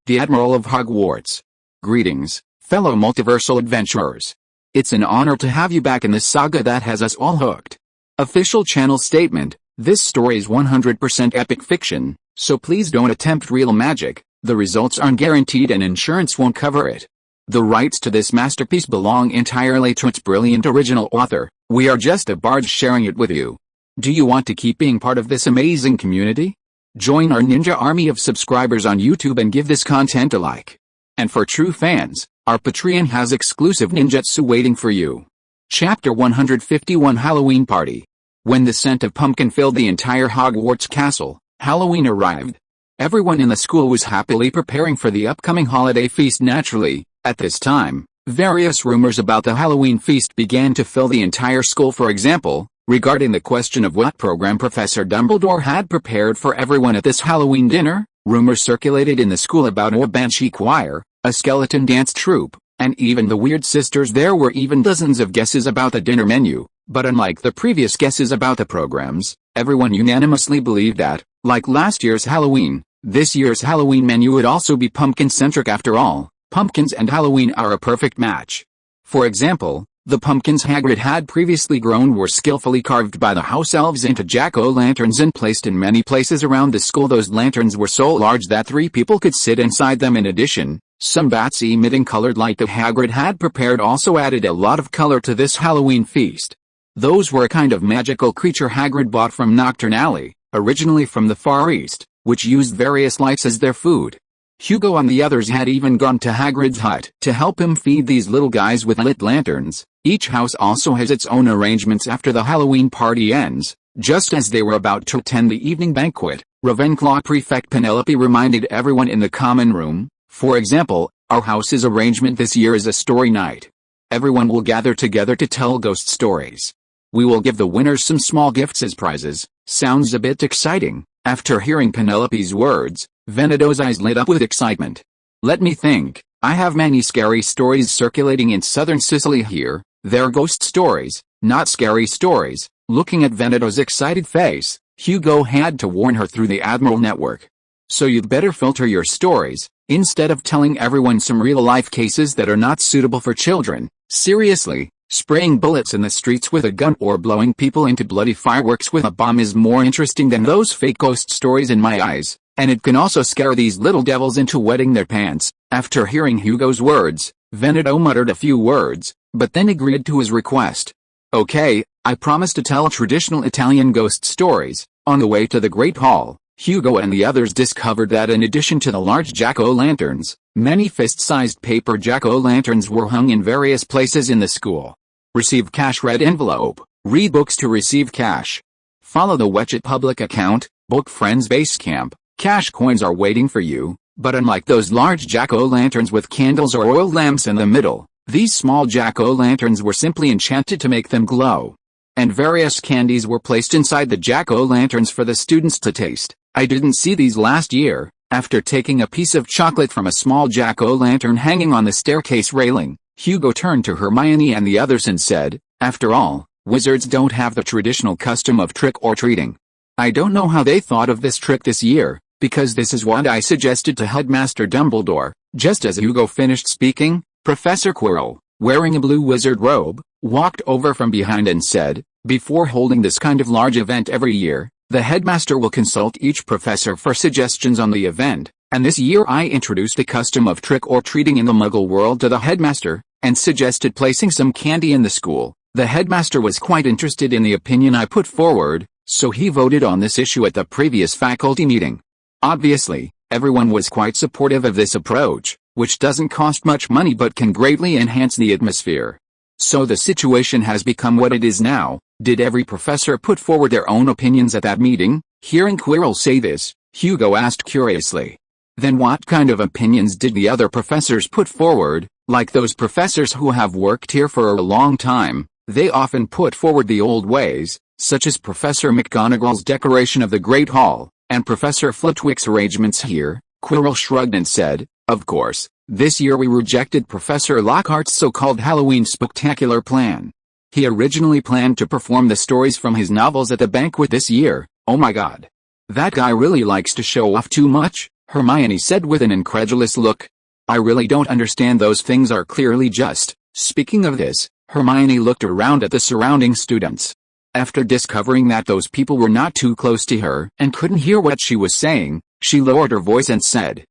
the Admiral of Hogwarts. Greetings, fellow multiversal adventurers. It's an honor to have you back in this saga that has us all hooked. Official channel statement: this story is 100% epic fiction, so please don't attempt real magic. The results aren't guaranteed and insurance won't cover it. The rights to this masterpiece belong entirely to its brilliant original author. We are just a barge sharing it with you. Do you want to keep being part of this amazing community? Join our ninja army of subscribers on YouTube and give this content a like. And for true fans, our Patreon has exclusive ninjutsu waiting for you. Chapter 151: Halloween Party. When the scent of pumpkin filled the entire Hogwarts castle, Halloween arrived. Everyone in the school was happily preparing for the upcoming holiday feast. Naturally, at this time, various rumors about the Halloween feast began to fill the entire school. For example, regarding the question of what program Professor Dumbledore had prepared for everyone at this Halloween dinner, rumors circulated in the school about a banshee choir, a skeleton dance troupe, and even the Weird Sisters. There were even dozens of guesses about the dinner menu, but unlike the previous guesses about the programs, everyone unanimously believed that, like last year's Halloween, this year's Halloween menu would also be pumpkin-centric. After all, pumpkins and Halloween are a perfect match. For example, the pumpkins Hagrid had previously grown were skillfully carved by the house elves into jack-o'-lanterns and placed in many places around the school. Those lanterns were so large that 3 people could sit inside them. In addition, some bats emitting colored light that Hagrid had prepared also added a lot of color to this Halloween feast. Those were a kind of magical creature Hagrid bought from Nocturne Alley, originally from the Far East, which used various lights as their food. Hugo and the others had even gone to Hagrid's hut to help him feed these little guys with lit lanterns. Each house also has its own arrangements after the Halloween party ends. Just as they were about to attend the evening banquet, Ravenclaw Prefect Penelope reminded everyone in the common room, for example, our house's arrangement this year is a story night. Everyone will gather together to tell ghost stories. We will give the winners some small gifts as prizes. Sounds a bit exciting. After hearing Penelope's words, Venedo's eyes lit up with excitement. Let me think. I have many scary stories circulating in southern Sicily here. They're ghost stories, not scary stories. Looking at Venedo's excited face, Hugo had to warn her through the Admiral network. So you'd better filter your stories, instead of telling everyone some real-life cases that are not suitable for children. Seriously, spraying bullets in the streets with a gun or blowing people into bloody fireworks with a bomb is more interesting than those fake ghost stories in my eyes, and it can also scare these little devils into wetting their pants. After hearing Hugo's words, Venedo muttered a few words, but then agreed to his request. Okay, I promise to tell traditional Italian ghost stories. On the way to the Great Hall, Hugo and the others discovered that in addition to the large jack-o'-lanterns, many fist-sized paper jack-o'-lanterns were hung in various places in the school. Receive cash, red envelope. Read books to receive cash. Follow the Wetchet public account, Book Friends Basecamp. Cash coins are waiting for you, but unlike those large jack-o'-lanterns with candles or oil lamps in the middle, these small jack-o'-lanterns were simply enchanted to make them glow. And various candies were placed inside the jack-o'-lanterns for the students to taste. I didn't see these last year. After taking a piece of chocolate from a small jack-o'-lantern hanging on the staircase railing, Hugo turned to Hermione and the others and said, "After all, wizards don't have the traditional custom of trick-or-treating. I don't know how they thought of this trick this year, because this is what I suggested to Headmaster Dumbledore." Just as Hugo finished speaking, Professor Quirrell, wearing a blue wizard robe, walked over from behind and said, "Before holding this kind of large event every year, the headmaster will consult each professor for suggestions on the event, and this year I introduced the custom of trick-or-treating in the Muggle world to the headmaster, and suggested placing some candy in the school. The headmaster was quite interested in the opinion I put forward, so he voted on this issue at the previous faculty meeting. Obviously, everyone was quite supportive of this approach, which doesn't cost much money but can greatly enhance the atmosphere. So the situation has become what it is now." Did every professor put forward their own opinions at that meeting? Hearing Quirrell say this, Hugo asked curiously. Then what kind of opinions did the other professors put forward? Like those professors who have worked here for a long time, they often put forward the old ways, such as Professor McGonagall's decoration of the Great Hall, and Professor Flitwick's arrangements here. Quirrell shrugged and said, "Of course, this year we rejected Professor Lockhart's so-called Halloween spectacular plan. He originally planned to perform the stories from his novels at the banquet this year. Oh my god. That guy really likes to show off too much. Hermione said with an incredulous look. I really don't understand, those things are clearly just. Speaking of this, Hermione looked around at the surrounding students. After discovering that those people were not too close to her and couldn't hear what she was saying, she lowered her voice and said,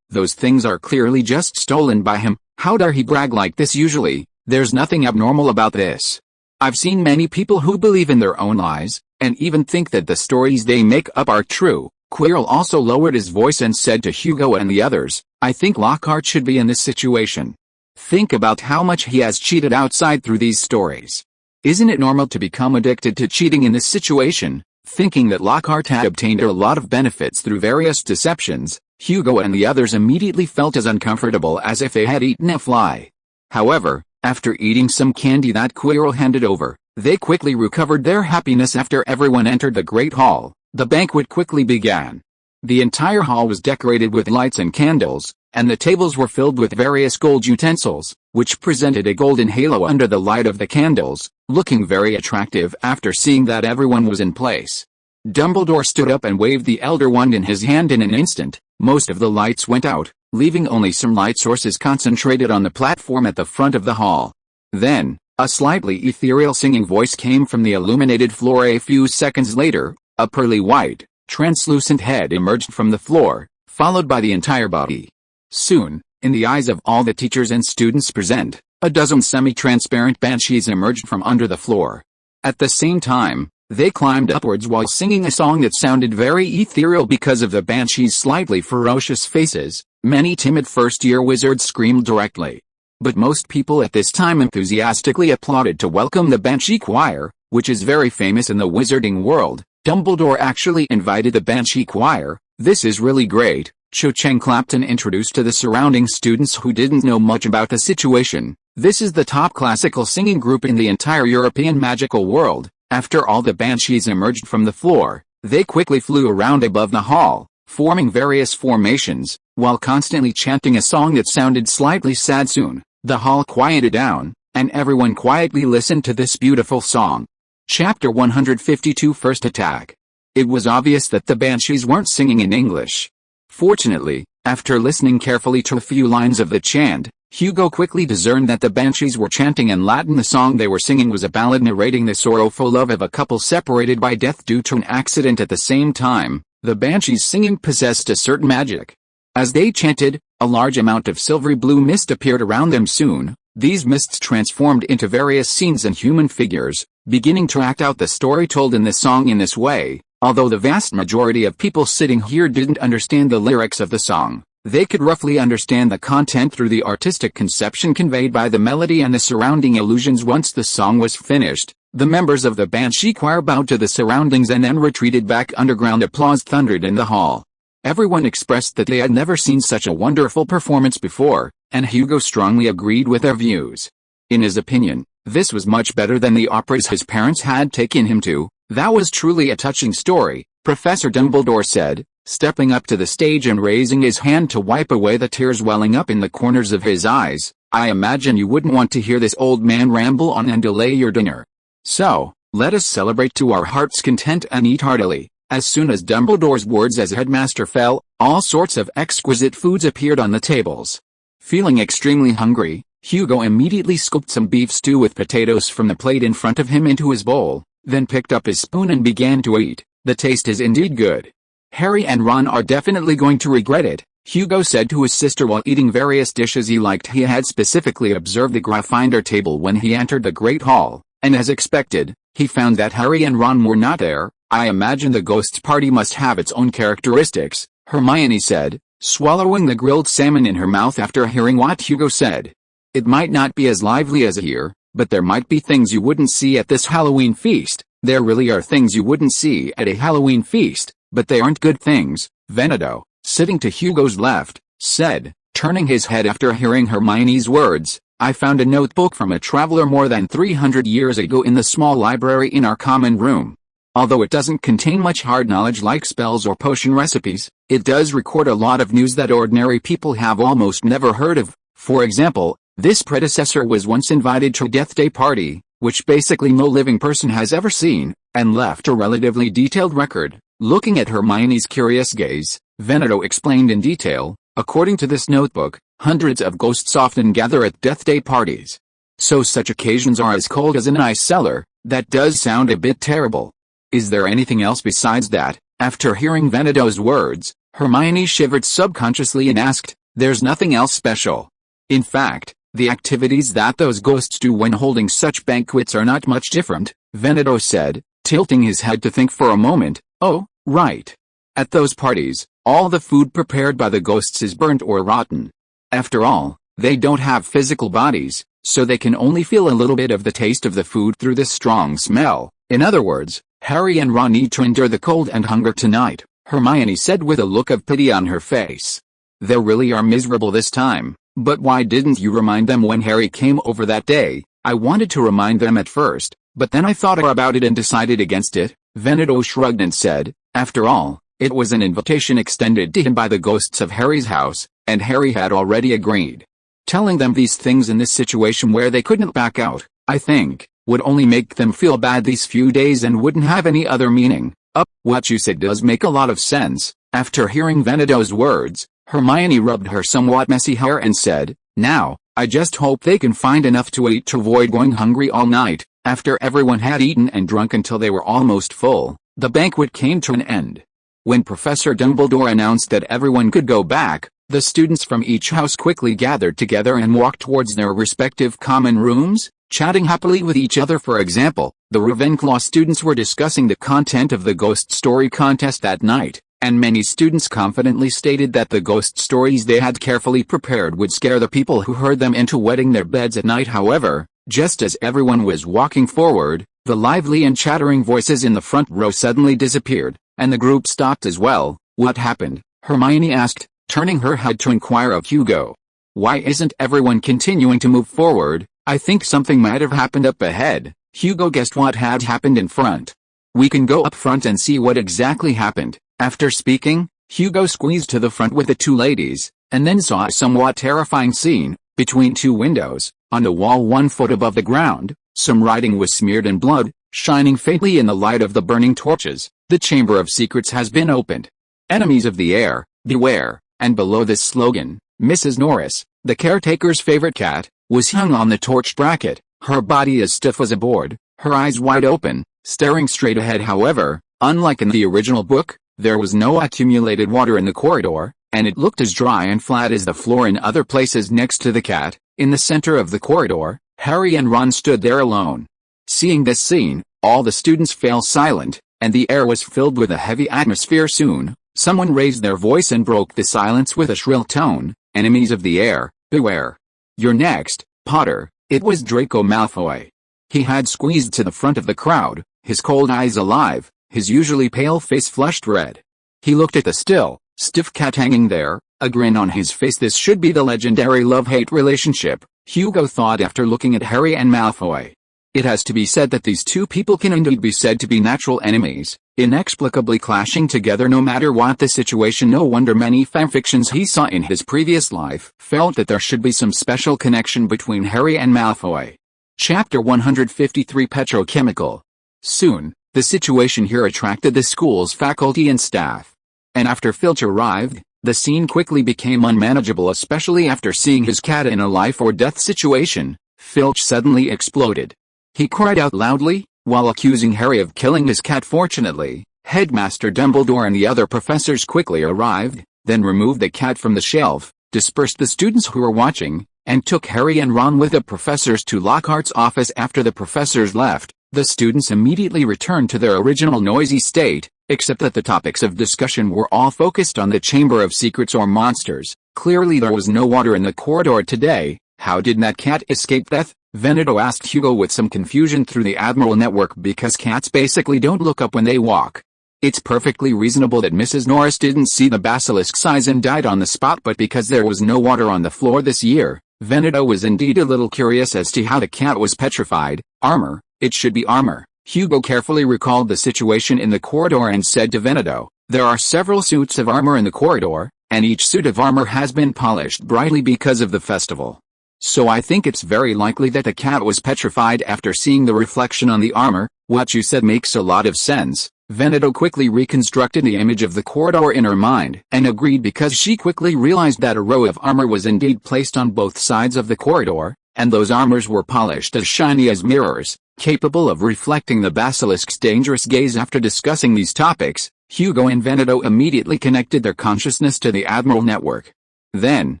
those things are clearly just stolen by him. How dare he brag like this? Usually, there's nothing abnormal about this. I've seen many people who believe in their own lies, and even think that the stories they make up are true. Quirrell also lowered his voice and said to Hugo and the others, I think Lockhart should be in this situation. Think about how much he has cheated outside through these stories. Isn't it normal to become addicted to cheating in this situation? Thinking that Lockhart had obtained a lot of benefits through various deceptions, Hugo and the others immediately felt as uncomfortable as if they had eaten a fly. However, after eating some candy that Quirrell handed over, they quickly recovered their happiness. After everyone entered the Great Hall, the banquet quickly began. The entire hall was decorated with lights and candles, and the tables were filled with various gold utensils, which presented a golden halo under the light of the candles, looking very attractive. After seeing that everyone was in place, Dumbledore stood up and waved the Elder Wand in his hand. In an instant, most of the lights went out, leaving only some light sources concentrated on the platform at the front of the hall. Then, a slightly ethereal singing voice came from the illuminated floor. A few seconds later, a pearly white, translucent head emerged from the floor, followed by the entire body. Soon, in the eyes of all the teachers and students present, a dozen semi-transparent banshees emerged from under the floor. At the same time, they climbed upwards while singing a song that sounded very ethereal. Because of the banshees' slightly ferocious faces, many timid first-year wizards screamed directly. But most people at this time enthusiastically applauded to welcome the Banshee Choir, which is very famous in the wizarding world. Dumbledore actually invited the Banshee Choir. This is really great, Cho Chang clapped and introduced to the surrounding students who didn't know much about the situation. This is the top classical singing group in the entire European magical world. After all the banshees emerged from the floor, they quickly flew around above the hall, forming various formations, while constantly chanting a song that sounded slightly sad. Soon, the hall quieted down, and everyone quietly listened to this beautiful song. Chapter 152 First Attack. It was obvious that the banshees weren't singing in English. Fortunately, after listening carefully to a few lines of the chant, Hugo quickly discerned that the banshees were chanting in Latin. The song they were singing was a ballad narrating the sorrowful love of a couple separated by death due to an accident. At the same time, the banshees singing possessed a certain magic. As they chanted, a large amount of silvery blue mist appeared around them. Soon, these mists transformed into various scenes and human figures, beginning to act out the story told in the song. In this way, although the vast majority of people sitting here didn't understand the lyrics of the song, they could roughly understand the content through the artistic conception conveyed by the melody and the surrounding illusions. Once the song was finished, the members of the Banshee Choir bowed to the surroundings and then retreated back underground. Applause thundered in the hall. Everyone expressed that they had never seen such a wonderful performance before, and Hugo strongly agreed with their views. In his opinion, this was much better than the operas his parents had taken him to. That was truly a touching story, Professor Dumbledore said, stepping up to the stage and raising his hand to wipe away the tears welling up in the corners of his eyes. I imagine you wouldn't want to hear this old man ramble on and delay your dinner. So, let us celebrate to our heart's content and eat heartily. As soon as Dumbledore's words as headmaster fell, all sorts of exquisite foods appeared on the tables. Feeling extremely hungry, Hugo immediately scooped some beef stew with potatoes from the plate in front of him into his bowl, then picked up his spoon and began to eat. The taste is indeed good. Harry and Ron are definitely going to regret it, Hugo said to his sister while eating various dishes he liked. He had specifically observed the Gryffindor table when he entered the Great Hall, and as expected, he found that Harry and Ron were not there. I imagine the ghost party must have its own characteristics, Hermione said, swallowing the grilled salmon in her mouth after hearing what Hugo said. It might not be as lively as here, but there might be things you wouldn't see at this Halloween feast. There really are things you wouldn't see at a Halloween feast, but they aren't good things, Veneto, sitting to Hugo's left, said, turning his head after hearing Hermione's words. I found a notebook from a traveler more than 300 years ago in the small library in our common room. Although it doesn't contain much hard knowledge like spells or potion recipes, it does record a lot of news that ordinary people have almost never heard of. For example, this predecessor was once invited to a Death Day party, which basically no living person has ever seen, and left a relatively detailed record. Looking at Hermione's curious gaze, Veneto explained in detail, according to this notebook, hundreds of ghosts often gather at Death Day parties. So such occasions are as cold as an ice cellar. That does sound a bit terrible. Is there anything else besides that? After hearing Veneto's words, Hermione shivered subconsciously and asked, "There's nothing else special. In fact, the activities that those ghosts do when holding such banquets are not much different," Veneto said, tilting his head to think for a moment. "Oh, right. At those parties, all the food prepared by the ghosts is burnt or rotten. After all, they don't have physical bodies, so they can only feel a little bit of the taste of the food through the strong smell. In other words, Harry and Ron need to endure the cold and hunger tonight," Hermione said with a look of pity on her face. "They really are miserable this time, but why didn't you remind them when Harry came over that day?" "I wanted to remind them at first, but then I thought about it and decided against it," Veneto shrugged and said. After all, it was an invitation extended to him by the ghosts of Harry's house, and Harry had already agreed. Telling them these things in this situation where they couldn't back out, I think, would only make them feel bad these few days and wouldn't have any other meaning. What you said does make a lot of sense." After hearing Veneto's words, Hermione rubbed her somewhat messy hair and said, "Now, I just hope they can find enough to eat to avoid going hungry all night." After everyone had eaten and drunk until they were almost full, the banquet came to an end. When Professor Dumbledore announced that everyone could go back, the students from each house quickly gathered together and walked towards their respective common rooms, chatting happily with each other. For example, the Ravenclaw students were discussing the content of the ghost story contest that night, and many students confidently stated that the ghost stories they had carefully prepared would scare the people who heard them into wetting their beds at night. However, just as everyone was walking forward, the lively and chattering voices in the front row suddenly disappeared, and the group stopped as well. "What happened?" Hermione asked, turning her head to inquire of Hugo. "Why isn't everyone continuing to move forward? I think something might have happened up ahead." Hugo guessed what had happened in front. "We can go up front and see what exactly happened." After speaking, Hugo squeezed to the front with the two ladies, and then saw a somewhat terrifying scene. Between two windows, on the wall 1 foot above the ground, some writing was smeared in blood, shining faintly in the light of the burning torches. "The Chamber of Secrets has been opened. Enemies of the air, beware." And below this slogan, Mrs. Norris, the caretaker's favorite cat, was hung on the torch bracket, her body as stiff as a board, her eyes wide open, staring straight ahead. However, unlike in the original book, there was no accumulated water in the corridor, and it looked as dry and flat as the floor in other places next to the cat. In the center of the corridor, Harry and Ron stood there alone. Seeing this scene, all the students fell silent, and the air was filled with a heavy atmosphere. Soon, someone raised their voice and broke the silence with a shrill tone. "Enemies of the air, beware. You're next, Potter." It was Draco Malfoy. He had squeezed to the front of the crowd, his cold eyes alive, his usually pale face flushed red. He looked at the stiff cat hanging there, a grin on his face. This should be the legendary love-hate relationship, Hugo thought after looking at Harry and Malfoy. It has to be said that these two people can indeed be said to be natural enemies, inexplicably clashing together no matter what the situation. No wonder many fanfictions he saw in his previous life felt that there should be some special connection between Harry and Malfoy. Chapter 153 Petrochemical. Soon, the situation here attracted the school's faculty and staff. And after Filch arrived, the scene quickly became unmanageable, especially after seeing his cat in a life-or-death situation. Filch suddenly exploded. He cried out loudly, while accusing Harry of killing his cat. Fortunately, Headmaster Dumbledore and the other professors quickly arrived, then removed the cat from the shelf, dispersed the students who were watching, and took Harry and Ron with the professors to Lockhart's office. After the professors left, the students immediately returned to their original noisy state, except that the topics of discussion were all focused on the Chamber of Secrets or monsters. Clearly there was no water in the corridor today. How did that cat escape death? Veneto asked Hugo with some confusion through the Admiral network, because cats basically don't look up when they walk. It's perfectly reasonable that Mrs. Norris didn't see the basilisk's eyes and died on the spot, but because there was no water on the floor this year, Veneto was indeed a little curious as to how the cat was petrified. Armor, it should be armor. Hugo carefully recalled the situation in the corridor and said to Veneto, "There are several suits of armor in the corridor, and each suit of armor has been polished brightly because of the festival. So I think it's very likely that the cat was petrified after seeing the reflection on the armor." "What you said makes a lot of sense," Veneto quickly reconstructed the image of the corridor in her mind and agreed because she quickly realized that a row of armor was indeed placed on both sides of the corridor, and those armors were polished as shiny as mirrors, capable of reflecting the basilisk's dangerous gaze. After discussing these topics, Hugo and Veneto immediately connected their consciousness to the Admiral network. Then,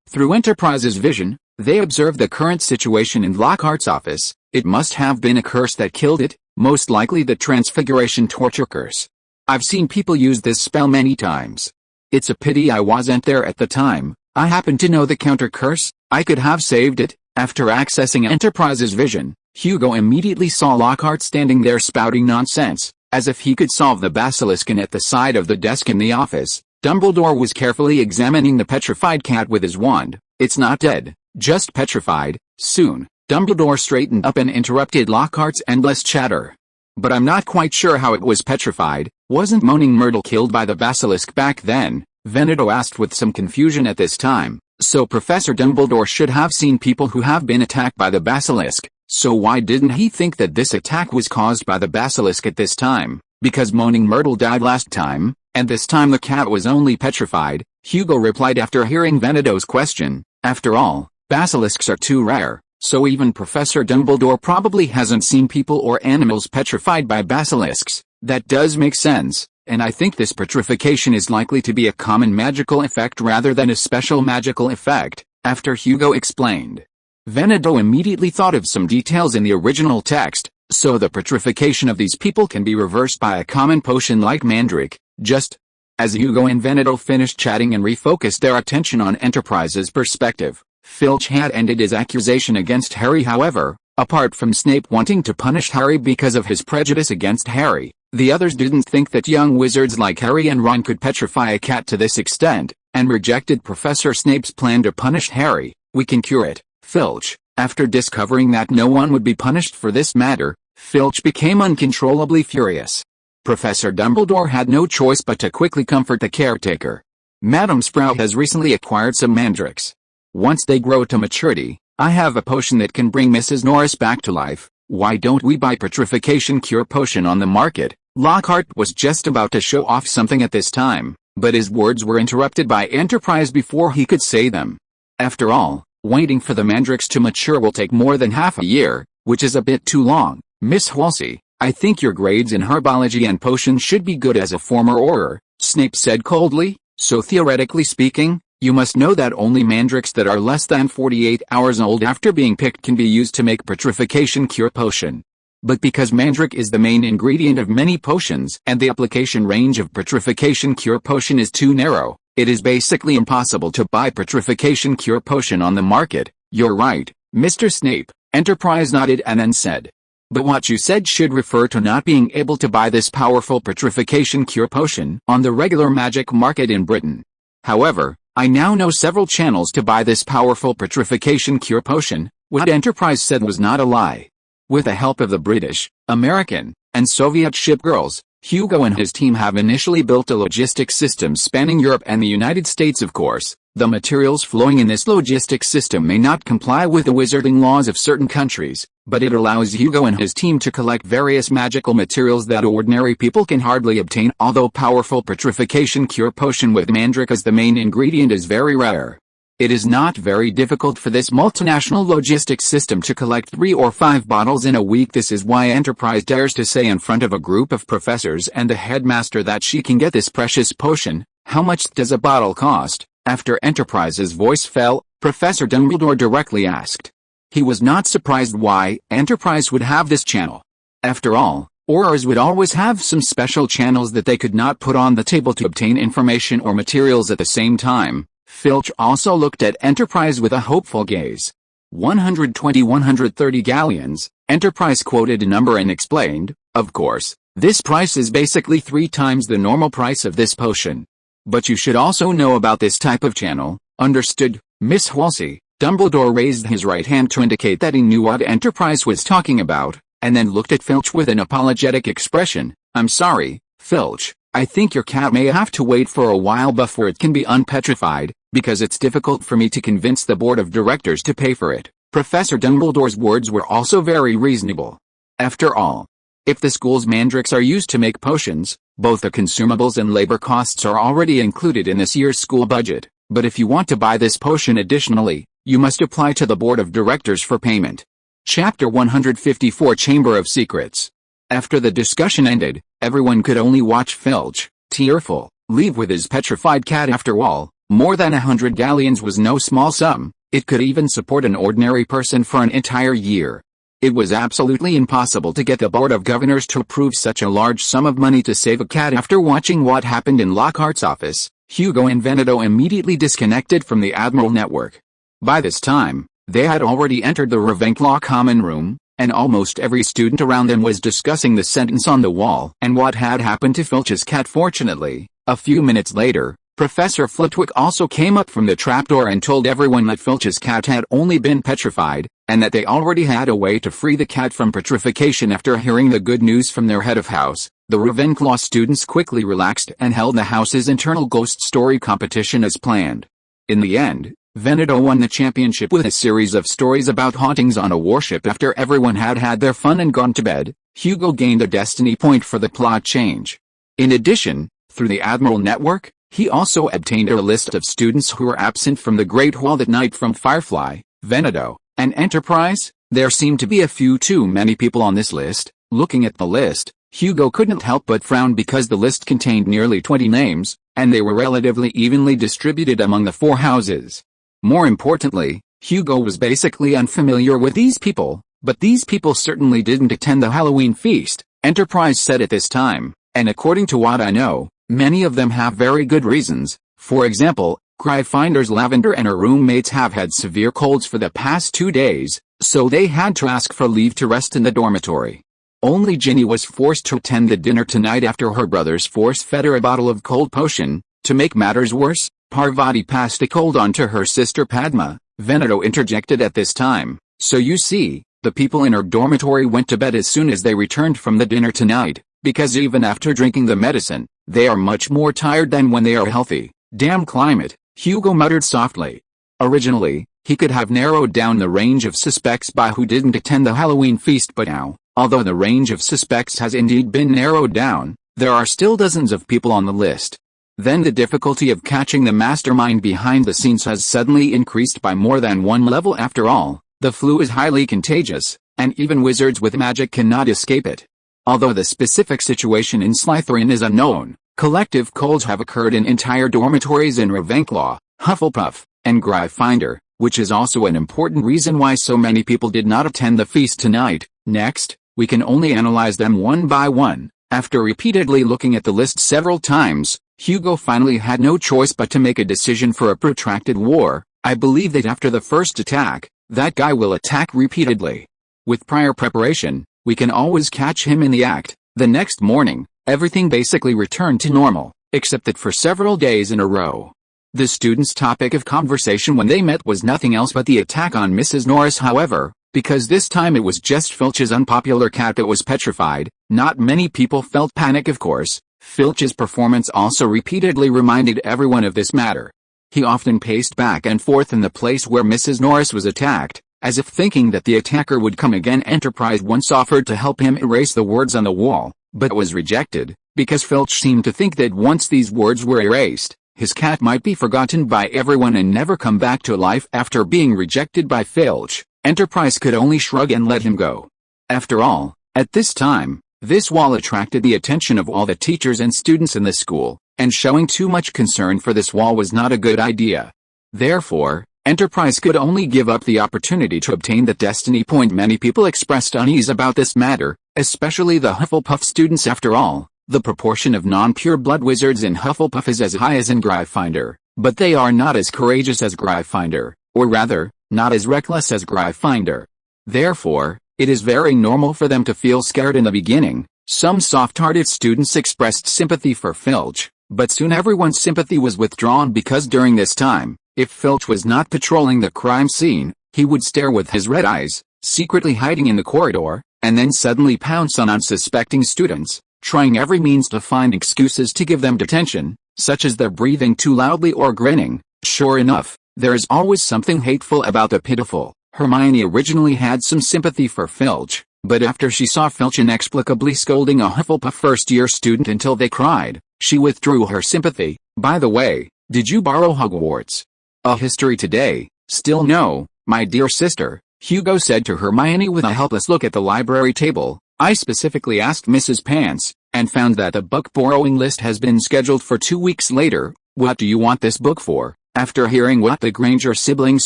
through Enterprise's vision, they observed the current situation in Lockhart's office. It must have been a curse that killed it, most likely the Transfiguration torture curse. I've seen people use this spell many times. It's a pity I wasn't there at the time. I happen to know the counter curse. I could have saved it. After accessing Enterprise's vision, Hugo immediately saw Lockhart standing there spouting nonsense, as if he could solve the basilisk. And at the side of the desk in the office, Dumbledore was carefully examining the petrified cat with his wand. It's not dead, just petrified. Soon, Dumbledore straightened up and interrupted Lockhart's endless chatter. But I'm not quite sure how it was petrified. Wasn't Moaning Myrtle killed by the basilisk back then? Veneto asked with some confusion at this time. So Professor Dumbledore should have seen people who have been attacked by the basilisk. So why didn't he think that this attack was caused by the basilisk at this time? Because Moaning Myrtle died last time, and this time the cat was only petrified, Hugo replied after hearing Veneto's question. After all, basilisks are too rare, so even Professor Dumbledore probably hasn't seen people or animals petrified by basilisks. That does make sense, and I think this petrification is likely to be a common magical effect rather than a special magical effect, after Hugo explained. Veneto immediately thought of some details in the original text, so the petrification of these people can be reversed by a common potion like Mandrake. Just as Hugo and Veneto finished chatting and refocused their attention on Enterprise's perspective, Filch had ended his accusation against Harry. However, apart from Snape wanting to punish Harry because of his prejudice against Harry, the others didn't think that young wizards like Harry and Ron could petrify a cat to this extent, and rejected Professor Snape's plan to punish Harry. We can cure it, Filch. After discovering that no one would be punished for this matter, Filch became uncontrollably furious. Professor Dumbledore had no choice but to quickly comfort the caretaker. Madame Sprout has recently acquired some mandrakes. Once they grow to maturity, I have a potion that can bring Mrs. Norris back to life. Why don't we buy petrification cure potion on the market? Lockhart was just about to show off something at this time, but his words were interrupted by Enterprise before he could say them. After all, waiting for the mandrakes to mature will take more than half a year, which is a bit too long. Miss Halsey, I think your grades in herbology and potions should be good as a former Auror, Snape said coldly. So theoretically speaking, you must know that only mandrakes that are less than 48 hours old after being picked can be used to make petrification cure potion. But because mandrake is the main ingredient of many potions and the application range of petrification cure potion is too narrow, it is basically impossible to buy petrification cure potion on the market. You're right, Mr. Snape, Enterprise nodded and then said. But what you said should refer to not being able to buy this powerful petrification cure potion on the regular magic market in Britain. However, I now know several channels to buy this powerful petrification cure potion. What Enterprise said was not a lie. With the help of the British, American, and Soviet shipgirls, Hugo and his team have initially built a logistics system spanning Europe and the United States. Of course, the materials flowing in this logistics system may not comply with the wizarding laws of certain countries, but it allows Hugo and his team to collect various magical materials that ordinary people can hardly obtain. Although powerful petrification cure potion with mandrake as the main ingredient is very rare, it is not very difficult for this multinational logistics system to collect 3 or 5 bottles in a week. This is why Enterprise dares to say in front of a group of professors and the headmaster that she can get this precious potion. How much does a bottle cost? After Enterprise's voice fell, Professor Dumbledore directly asked. He was not surprised why Enterprise would have this channel. After all, Aurors would always have some special channels that they could not put on the table to obtain information or materials at the same time. Filch also looked at Enterprise with a hopeful gaze. 120-130 galleons, Enterprise quoted a number and explained, of course, this price is basically 3 times the normal price of this potion. But you should also know about this type of channel. Understood, Miss Halsey? Dumbledore raised his right hand to indicate that he knew what Enterprise was talking about, and then looked at Filch with an apologetic expression. I'm sorry, Filch, I think your cat may have to wait for a while before it can be unpetrified, because it's difficult for me to convince the board of directors to pay for it. Professor Dumbledore's words were also very reasonable. After all, If the school's mandrakes are used to make potions, both the consumables and labor costs are already included in this year's school budget, but if you want to buy this potion additionally, you must apply to the board of directors for payment. Chapter 154 Chamber of Secrets. After the discussion ended, everyone could only watch Filch, tearful, leave with his petrified cat. After all, more than 100 galleons was no small sum. It could even support an ordinary person for an entire year. It was absolutely impossible to get the Board of Governors to approve such a large sum of money to save a cat. After watching what happened in Lockhart's office, Hugo and Veneto immediately disconnected from the Admiral network. By this time, they had already entered the Ravenclaw common room, and almost every student around them was discussing the sentence on the wall and what had happened to Filch's cat. Fortunately, a few minutes later, Professor Flitwick also came up from the trapdoor and told everyone that Filch's cat had only been petrified, and that they already had a way to free the cat from petrification. After hearing the good news from their head of house, the Ravenclaw students quickly relaxed and held the house's internal ghost story competition as planned. In the end, Veneto won the championship with a series of stories about hauntings on a warship. After everyone had had their fun and gone to bed, Hugo gained a destiny point for the plot change. In addition, through the Admiral network, he also obtained a list of students who were absent from the Great Hall that night. From Firefly, Veneto, and Enterprise, there seemed to be a few too many people on this list. Looking at the list, Hugo couldn't help but frown because the list contained nearly 20 names, and they were relatively evenly distributed among the 4 houses. More importantly, Hugo was basically unfamiliar with these people, but these people certainly didn't attend the Halloween feast, Enterprise said at this time, and according to what I know, many of them have very good reasons. For example, Gryffinder's Lavender and her roommates have had severe colds for the past 2 days, so they had to ask for leave to rest in the dormitory. Only Ginny was forced to attend the dinner tonight after her brothers force-fed her a bottle of cold potion. To make matters worse, Parvati passed a cold on to her sister Padma, Veneto interjected at this time. So you see, the people in her dormitory went to bed as soon as they returned from the dinner tonight, because even after drinking the medicine, they are much more tired than when they are healthy. Damn climate, Hugo muttered softly. Originally, he could have narrowed down the range of suspects by who didn't attend the Halloween feast, but now, although the range of suspects has indeed been narrowed down, there are still dozens of people on the list. Then the difficulty of catching the mastermind behind the scenes has suddenly increased by more than one level. After all, the flu is highly contagious, and even wizards with magic cannot escape it. Although the specific situation in Slytherin is unknown, collective colds have occurred in entire dormitories in Ravenclaw, Hufflepuff, and Gryffindor, which is also an important reason why so many people did not attend the feast tonight. Next, we can only analyze them one by one. After repeatedly looking at the list several times, Hugo finally had no choice but to make a decision for a protracted war. I believe that after the first attack, that guy will attack repeatedly. With prior preparation, we can always catch him in the act. The next morning, everything basically returned to normal, except that for several days in a row, the students' topic of conversation when they met was nothing else but the attack on Mrs. Norris. However, because this time it was just Filch's unpopular cat that was petrified, not many people felt panic. Of course, Filch's performance also repeatedly reminded everyone of this matter. He often paced back and forth in the place where Mrs. Norris was attacked, as if thinking that the attacker would come again. Enterprise once offered to help him erase the words on the wall, but was rejected, because Filch seemed to think that once these words were erased, his cat might be forgotten by everyone and never come back to life. After being rejected by Filch, Enterprise could only shrug and let him go. After all, at this time, this wall attracted the attention of all the teachers and students in the school, and showing too much concern for this wall was not a good idea. Therefore, Enterprise could only give up the opportunity to obtain the destiny point. Many people expressed unease about this matter, especially the Hufflepuff students. After all, the proportion of non-pure blood wizards in Hufflepuff is as high as in Gryffindor, but they are not as courageous as Gryffindor, or rather, not as reckless as Gryffindor. Therefore, it is very normal for them to feel scared in the beginning. Some soft-hearted students expressed sympathy for Filch, but soon everyone's sympathy was withdrawn because during this time, if Filch was not patrolling the crime scene, he would stare with his red eyes, secretly hiding in the corridor, and then suddenly pounce on unsuspecting students, trying every means to find excuses to give them detention, such as their breathing too loudly or grinning. Sure enough, there is always something hateful about the pitiful. Hermione originally had some sympathy for Filch, But after she saw Filch inexplicably scolding a Hufflepuff first-year student until they cried, she withdrew her sympathy. By the way, did you borrow Hogwarts? A History Today? Still no, my dear sister, Hugo said to Hermione with a helpless look at the library table. I specifically asked Mrs. Pants, and found that the book borrowing list has been scheduled for 2 weeks later. What do you want this book for? After hearing what the Granger siblings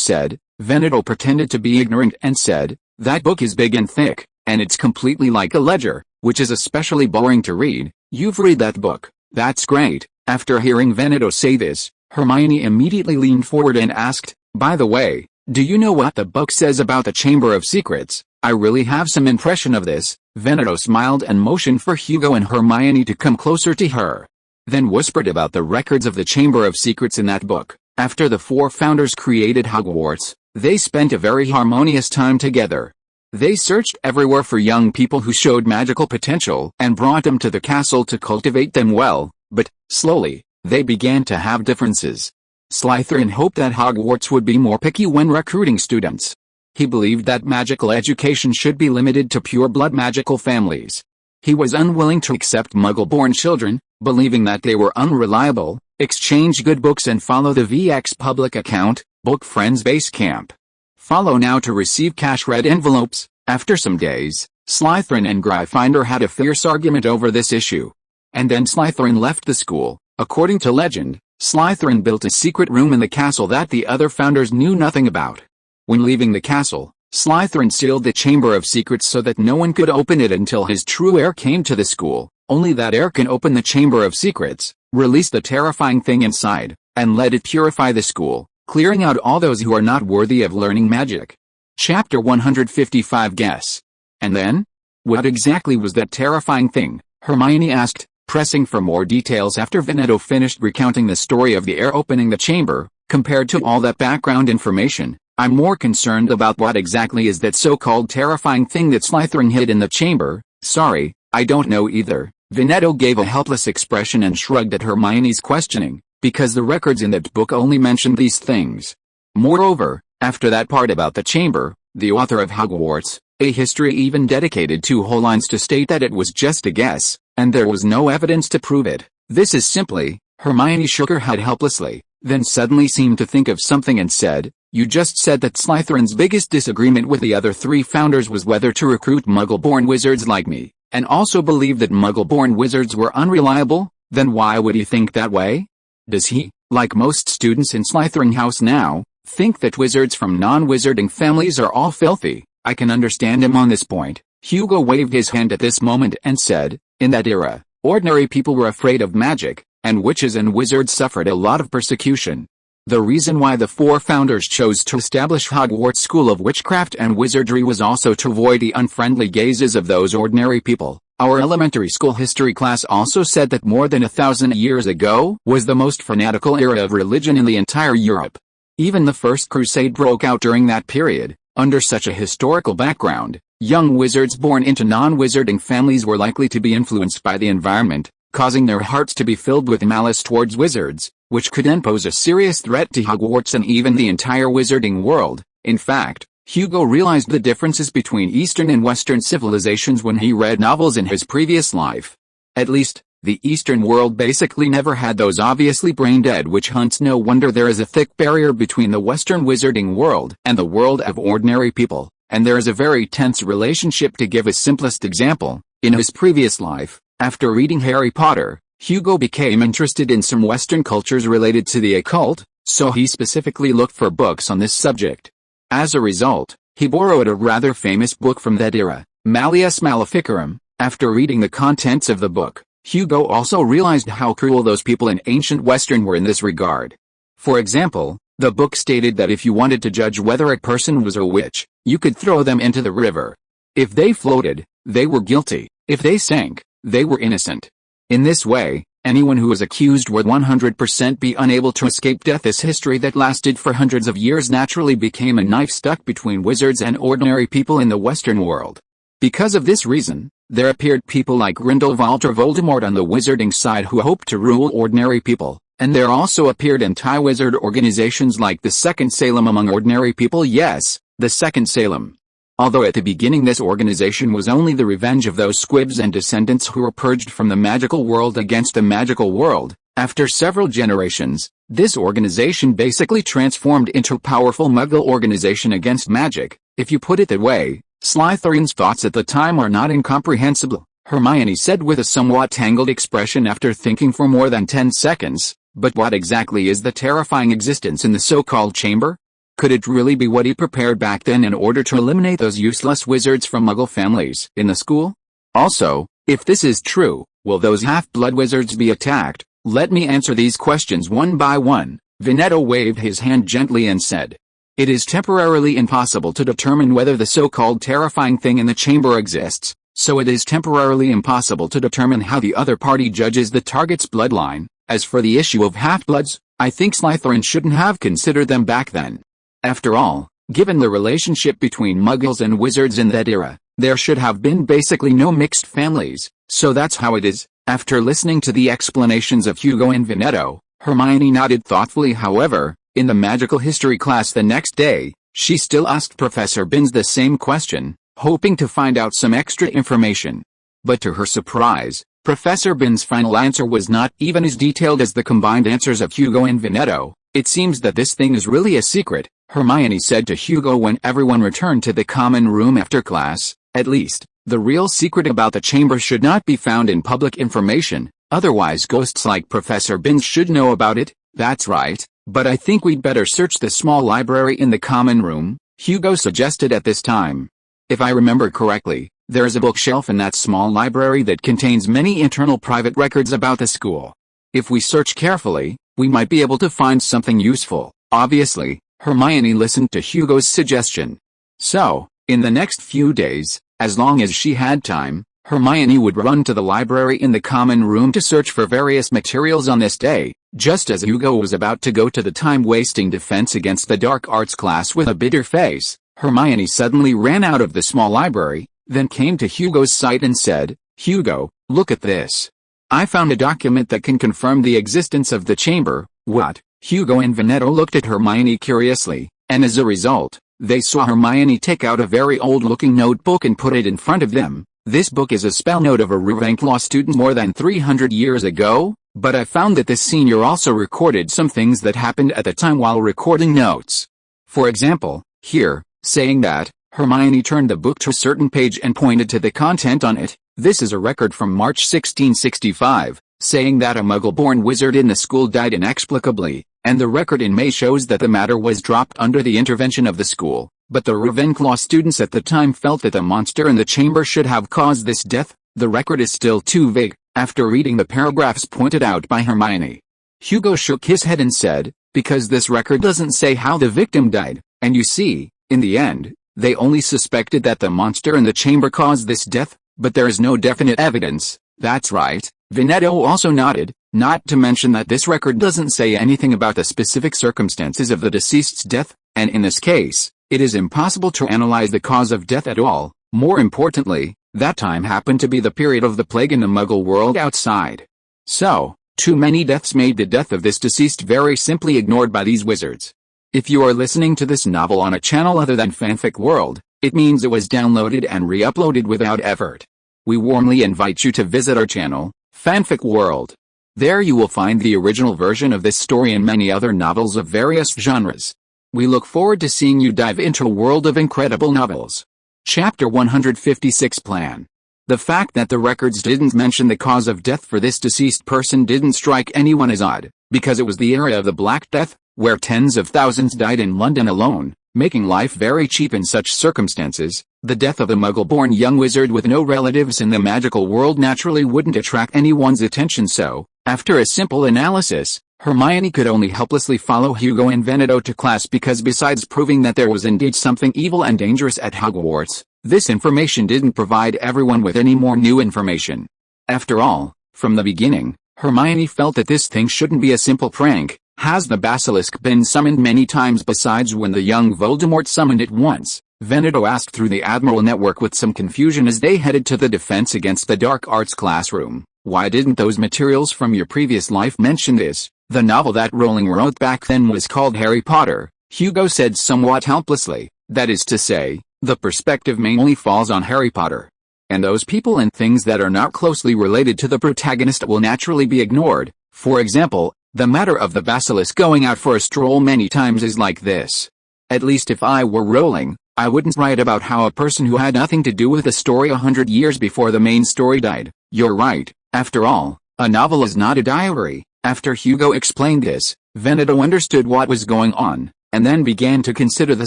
said, Veneto pretended to be ignorant and said, that book is big and thick, and it's completely like a ledger, which is especially boring to read. You've read that book. That's great. After hearing Veneto say this, Hermione immediately leaned forward and asked, by the way, do you know what the book says about the Chamber of Secrets? I really have some impression of this. Veneto smiled and motioned for Hugo and Hermione to come closer to her. Then whispered about the records of the Chamber of Secrets in that book. After the 4 founders created Hogwarts, they spent a very harmonious time together. They searched everywhere for young people who showed magical potential and brought them to the castle to cultivate them well, but, slowly, they began to have differences. Slytherin hoped that Hogwarts would be more picky when recruiting students. He believed that magical education should be limited to pure-blood magical families. He was unwilling to accept Muggle-born children, believing that they were unreliable, exchange good books and follow the VX public account, Book Friends Base Camp. Follow now to receive cash-red envelopes. After some days, Slytherin and Gryffindor had a fierce argument over this issue. And then Slytherin left the school. According to legend, Slytherin built a secret room in the castle that the other founders knew nothing about. When leaving the castle, Slytherin sealed the Chamber of Secrets so that no one could open it until his true heir came to the school. Only that heir can open the Chamber of Secrets, release the terrifying thing inside, and let it purify the school, clearing out all those who are not worthy of learning magic. Chapter 155 Guess. And then? What exactly was that terrifying thing? Hermione asked, pressing for more details after Veneto finished recounting the story of the heir opening the chamber. Compared to all that background information, I'm more concerned about what exactly is that so-called terrifying thing that Slytherin hid in the chamber. Sorry, I don't know either. Veneto gave a helpless expression and shrugged at Hermione's questioning, because the records in that book only mentioned these things. Moreover, after that part about the chamber, the author of Hogwarts, a history even dedicated 2 whole lines to state that it was just a guess, and there was no evidence to prove it. This is simply, Hermione shook her head helplessly, then suddenly seemed to think of something and said, you just said that Slytherin's biggest disagreement with the other 3 founders was whether to recruit Muggle-born wizards like me, and also believe that Muggle-born wizards were unreliable. Then why would he think that way? Does he, like most students in Slytherin House now, think that wizards from non-wizarding families are all filthy? I can understand him on this point. Hugo waved his hand at this moment and said, in that era, ordinary people were afraid of magic, and witches and wizards suffered a lot of persecution. The reason why the 4 founders chose to establish Hogwarts School of Witchcraft and Wizardry was also to avoid the unfriendly gazes of those ordinary people. Our elementary school history class also said that more than 1,000 years ago was the most fanatical era of religion in the entire Europe. Even the First Crusade broke out during that period. Under such a historical background, young wizards born into non-wizarding families were likely to be influenced by the environment, causing their hearts to be filled with malice towards wizards, which could then pose a serious threat to Hogwarts and even the entire wizarding world. In fact, Hugo realized the differences between Eastern and Western civilizations when he read novels in his previous life. At least, the Eastern world basically never had those obviously brain-dead witch hunts. No wonder there is a thick barrier between the Western wizarding world and the world of ordinary people, and there is a very tense relationship. To give a simplest example, in his previous life, after reading Harry Potter, Hugo became interested in some Western cultures related to the occult, so he specifically looked for books on this subject. As a result, he borrowed a rather famous book from that era, Malleus Maleficarum. After reading the contents of the book, Hugo also realized how cruel those people in ancient Western were in this regard. For example, the book stated that if you wanted to judge whether a person was a witch, you could throw them into the river. If they floated, they were guilty. If they sank, they were innocent. In this way, anyone who was accused would 100% be unable to escape death. This history that lasted for hundreds of years naturally became a knife stuck between wizards and ordinary people in the Western world. Because of this reason, there appeared people like Grindelwald or Voldemort on the wizarding side who hoped to rule ordinary people, and there also appeared anti-wizard organizations like the Second Salem among ordinary people. Yes, the Second Salem. Although at the beginning this organization was only the revenge of those squibs and descendants who were purged from the magical world against the magical world, after several generations, this organization basically transformed into a powerful Muggle organization against magic. If you put it that way, Slytherin's thoughts at the time are not incomprehensible, Hermione said with a somewhat tangled expression after thinking for more than 10 seconds. But what exactly is the terrifying existence in the so-called chamber? Could it really be what he prepared back then in order to eliminate those useless wizards from Muggle families in the school? Also, if this is true, will those half-blood wizards be attacked? Let me answer these questions one by one. Veneto waved his hand gently and said, "It is temporarily impossible to determine whether the so-called terrifying thing in the chamber exists, so it is temporarily impossible to determine how the other party judges the target's bloodline. As for the issue of half-bloods, I think Slytherin shouldn't have considered them back then. After all, given the relationship between Muggles and wizards in that era, there should have been basically no mixed families, so that's how it is." After listening to the explanations of Hugo and Veneto, Hermione nodded thoughtfully. However, in the magical history class the next day, she still asked Professor Binns the same question, hoping to find out some extra information. But to her surprise, Professor Binns' final answer was not even as detailed as the combined answers of Hugo and Veneto. "It seems that this thing is really a secret," Hermione said to Hugo when everyone returned to the common room after class. "At least, the real secret about the chamber should not be found in public information, otherwise ghosts like Professor Binns should know about it." "That's right, but I think we'd better search the small library in the common room," Hugo suggested at this time. "If I remember correctly, there is a bookshelf in that small library that contains many internal private records about the school. If we search carefully, we might be able to find something useful." Obviously, Hermione listened to Hugo's suggestion. So, in the next few days, as long as she had time, Hermione would run to the library in the common room to search for various materials on this day. Just as Hugo was about to go to the time-wasting defense against the dark arts class with a bitter face, Hermione suddenly ran out of the small library, then came to Hugo's side and said, "Hugo, look at this. I found a document that can confirm the existence of the chamber." "What?" Hugo and Veneto looked at Hermione curiously, and as a result, they saw Hermione take out a very old-looking notebook and put it in front of them. "This book is a spell note of a Ravenclaw student more than 300 years ago, but I found that this senior also recorded some things that happened at the time while recording notes. For example, here, saying that." Hermione turned the book to a certain page and pointed to the content on it. "This is a record from March 1665, saying that a Muggle-born wizard in the school died inexplicably, and the record in May shows that the matter was dropped under the intervention of the school, but the Ravenclaw students at the time felt that the monster in the chamber should have caused this death. The record is still too vague." After reading the paragraphs pointed out by Hermione, Hugo shook his head and said, "Because this record doesn't say how the victim died, and you see, in the end, they only suspected that the monster in the chamber caused this death, but there is no definite evidence." "That's right," Veneto also nodded, "not to mention that this record doesn't say anything about the specific circumstances of the deceased's death, and in this case, it is impossible to analyze the cause of death at all. More importantly, that time happened to be the period of the plague in the Muggle world outside. So, too many deaths made the death of this deceased very simply ignored by these wizards. If you are listening to this novel on a channel other than Fanfic World, it means it was downloaded and re-uploaded without effort. We warmly invite you to visit our channel, Fanfic World. There you will find the original version of this story and many other novels of various genres. We look forward to seeing you dive into a world of incredible novels. Chapter 156 Plan. The fact that the records didn't mention the cause of death for this deceased person didn't strike anyone as odd, because it was the era of the Black Death, where tens of thousands died in London alone, making life very cheap in such circumstances. The death of a Muggle-born young wizard with no relatives in the magical world naturally wouldn't attract anyone's attention, so, after a simple analysis, Hermione could only helplessly follow Hugo and Veneto to class because besides proving that there was indeed something evil and dangerous at Hogwarts, this information didn't provide everyone with any more new information. After all, from the beginning, Hermione felt that this thing shouldn't be a simple prank. Has the basilisk been summoned many times besides when the young Voldemort summoned it once? Veneto asked through the Admiral network with some confusion as they headed to the defense against the dark arts classroom. Why didn't those materials from your previous life mention this? The novel that Rowling wrote back then was called Harry Potter, Hugo said somewhat helplessly. That is to say, The perspective mainly falls on Harry Potter. And those people and things that are not closely related to the protagonist will naturally be ignored. For example, the matter of the basilisk going out for a stroll many times is like this. At least if I were Rowling, I wouldn't write about how a person who had nothing to do with the story 100 years before the main story died. You're right, after all, a novel is not a diary. After Hugo explained this, Veneto understood what was going on, and then began to consider the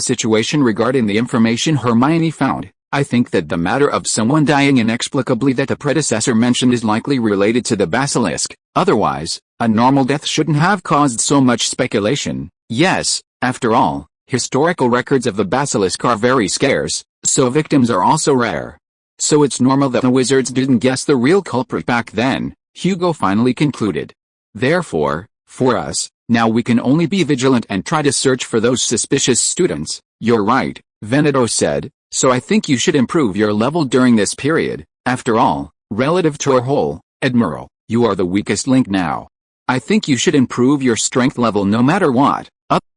situation regarding the information Hermione found. I think that the matter of someone dying inexplicably that the predecessor mentioned is likely related to the basilisk. Otherwise, a normal death shouldn't have caused so much speculation. Yes, after all, historical records of the basilisk are very scarce, so victims are also rare. So it's normal that the wizards didn't guess the real culprit back then, Hugo finally concluded. Therefore, for us, now we can only be vigilant and try to search for those suspicious students. You're right, Veneto said, so I think you should improve your level during this period. After all, relative to our whole, Admiral, you are the weakest link now. I think you should improve your strength level no matter what.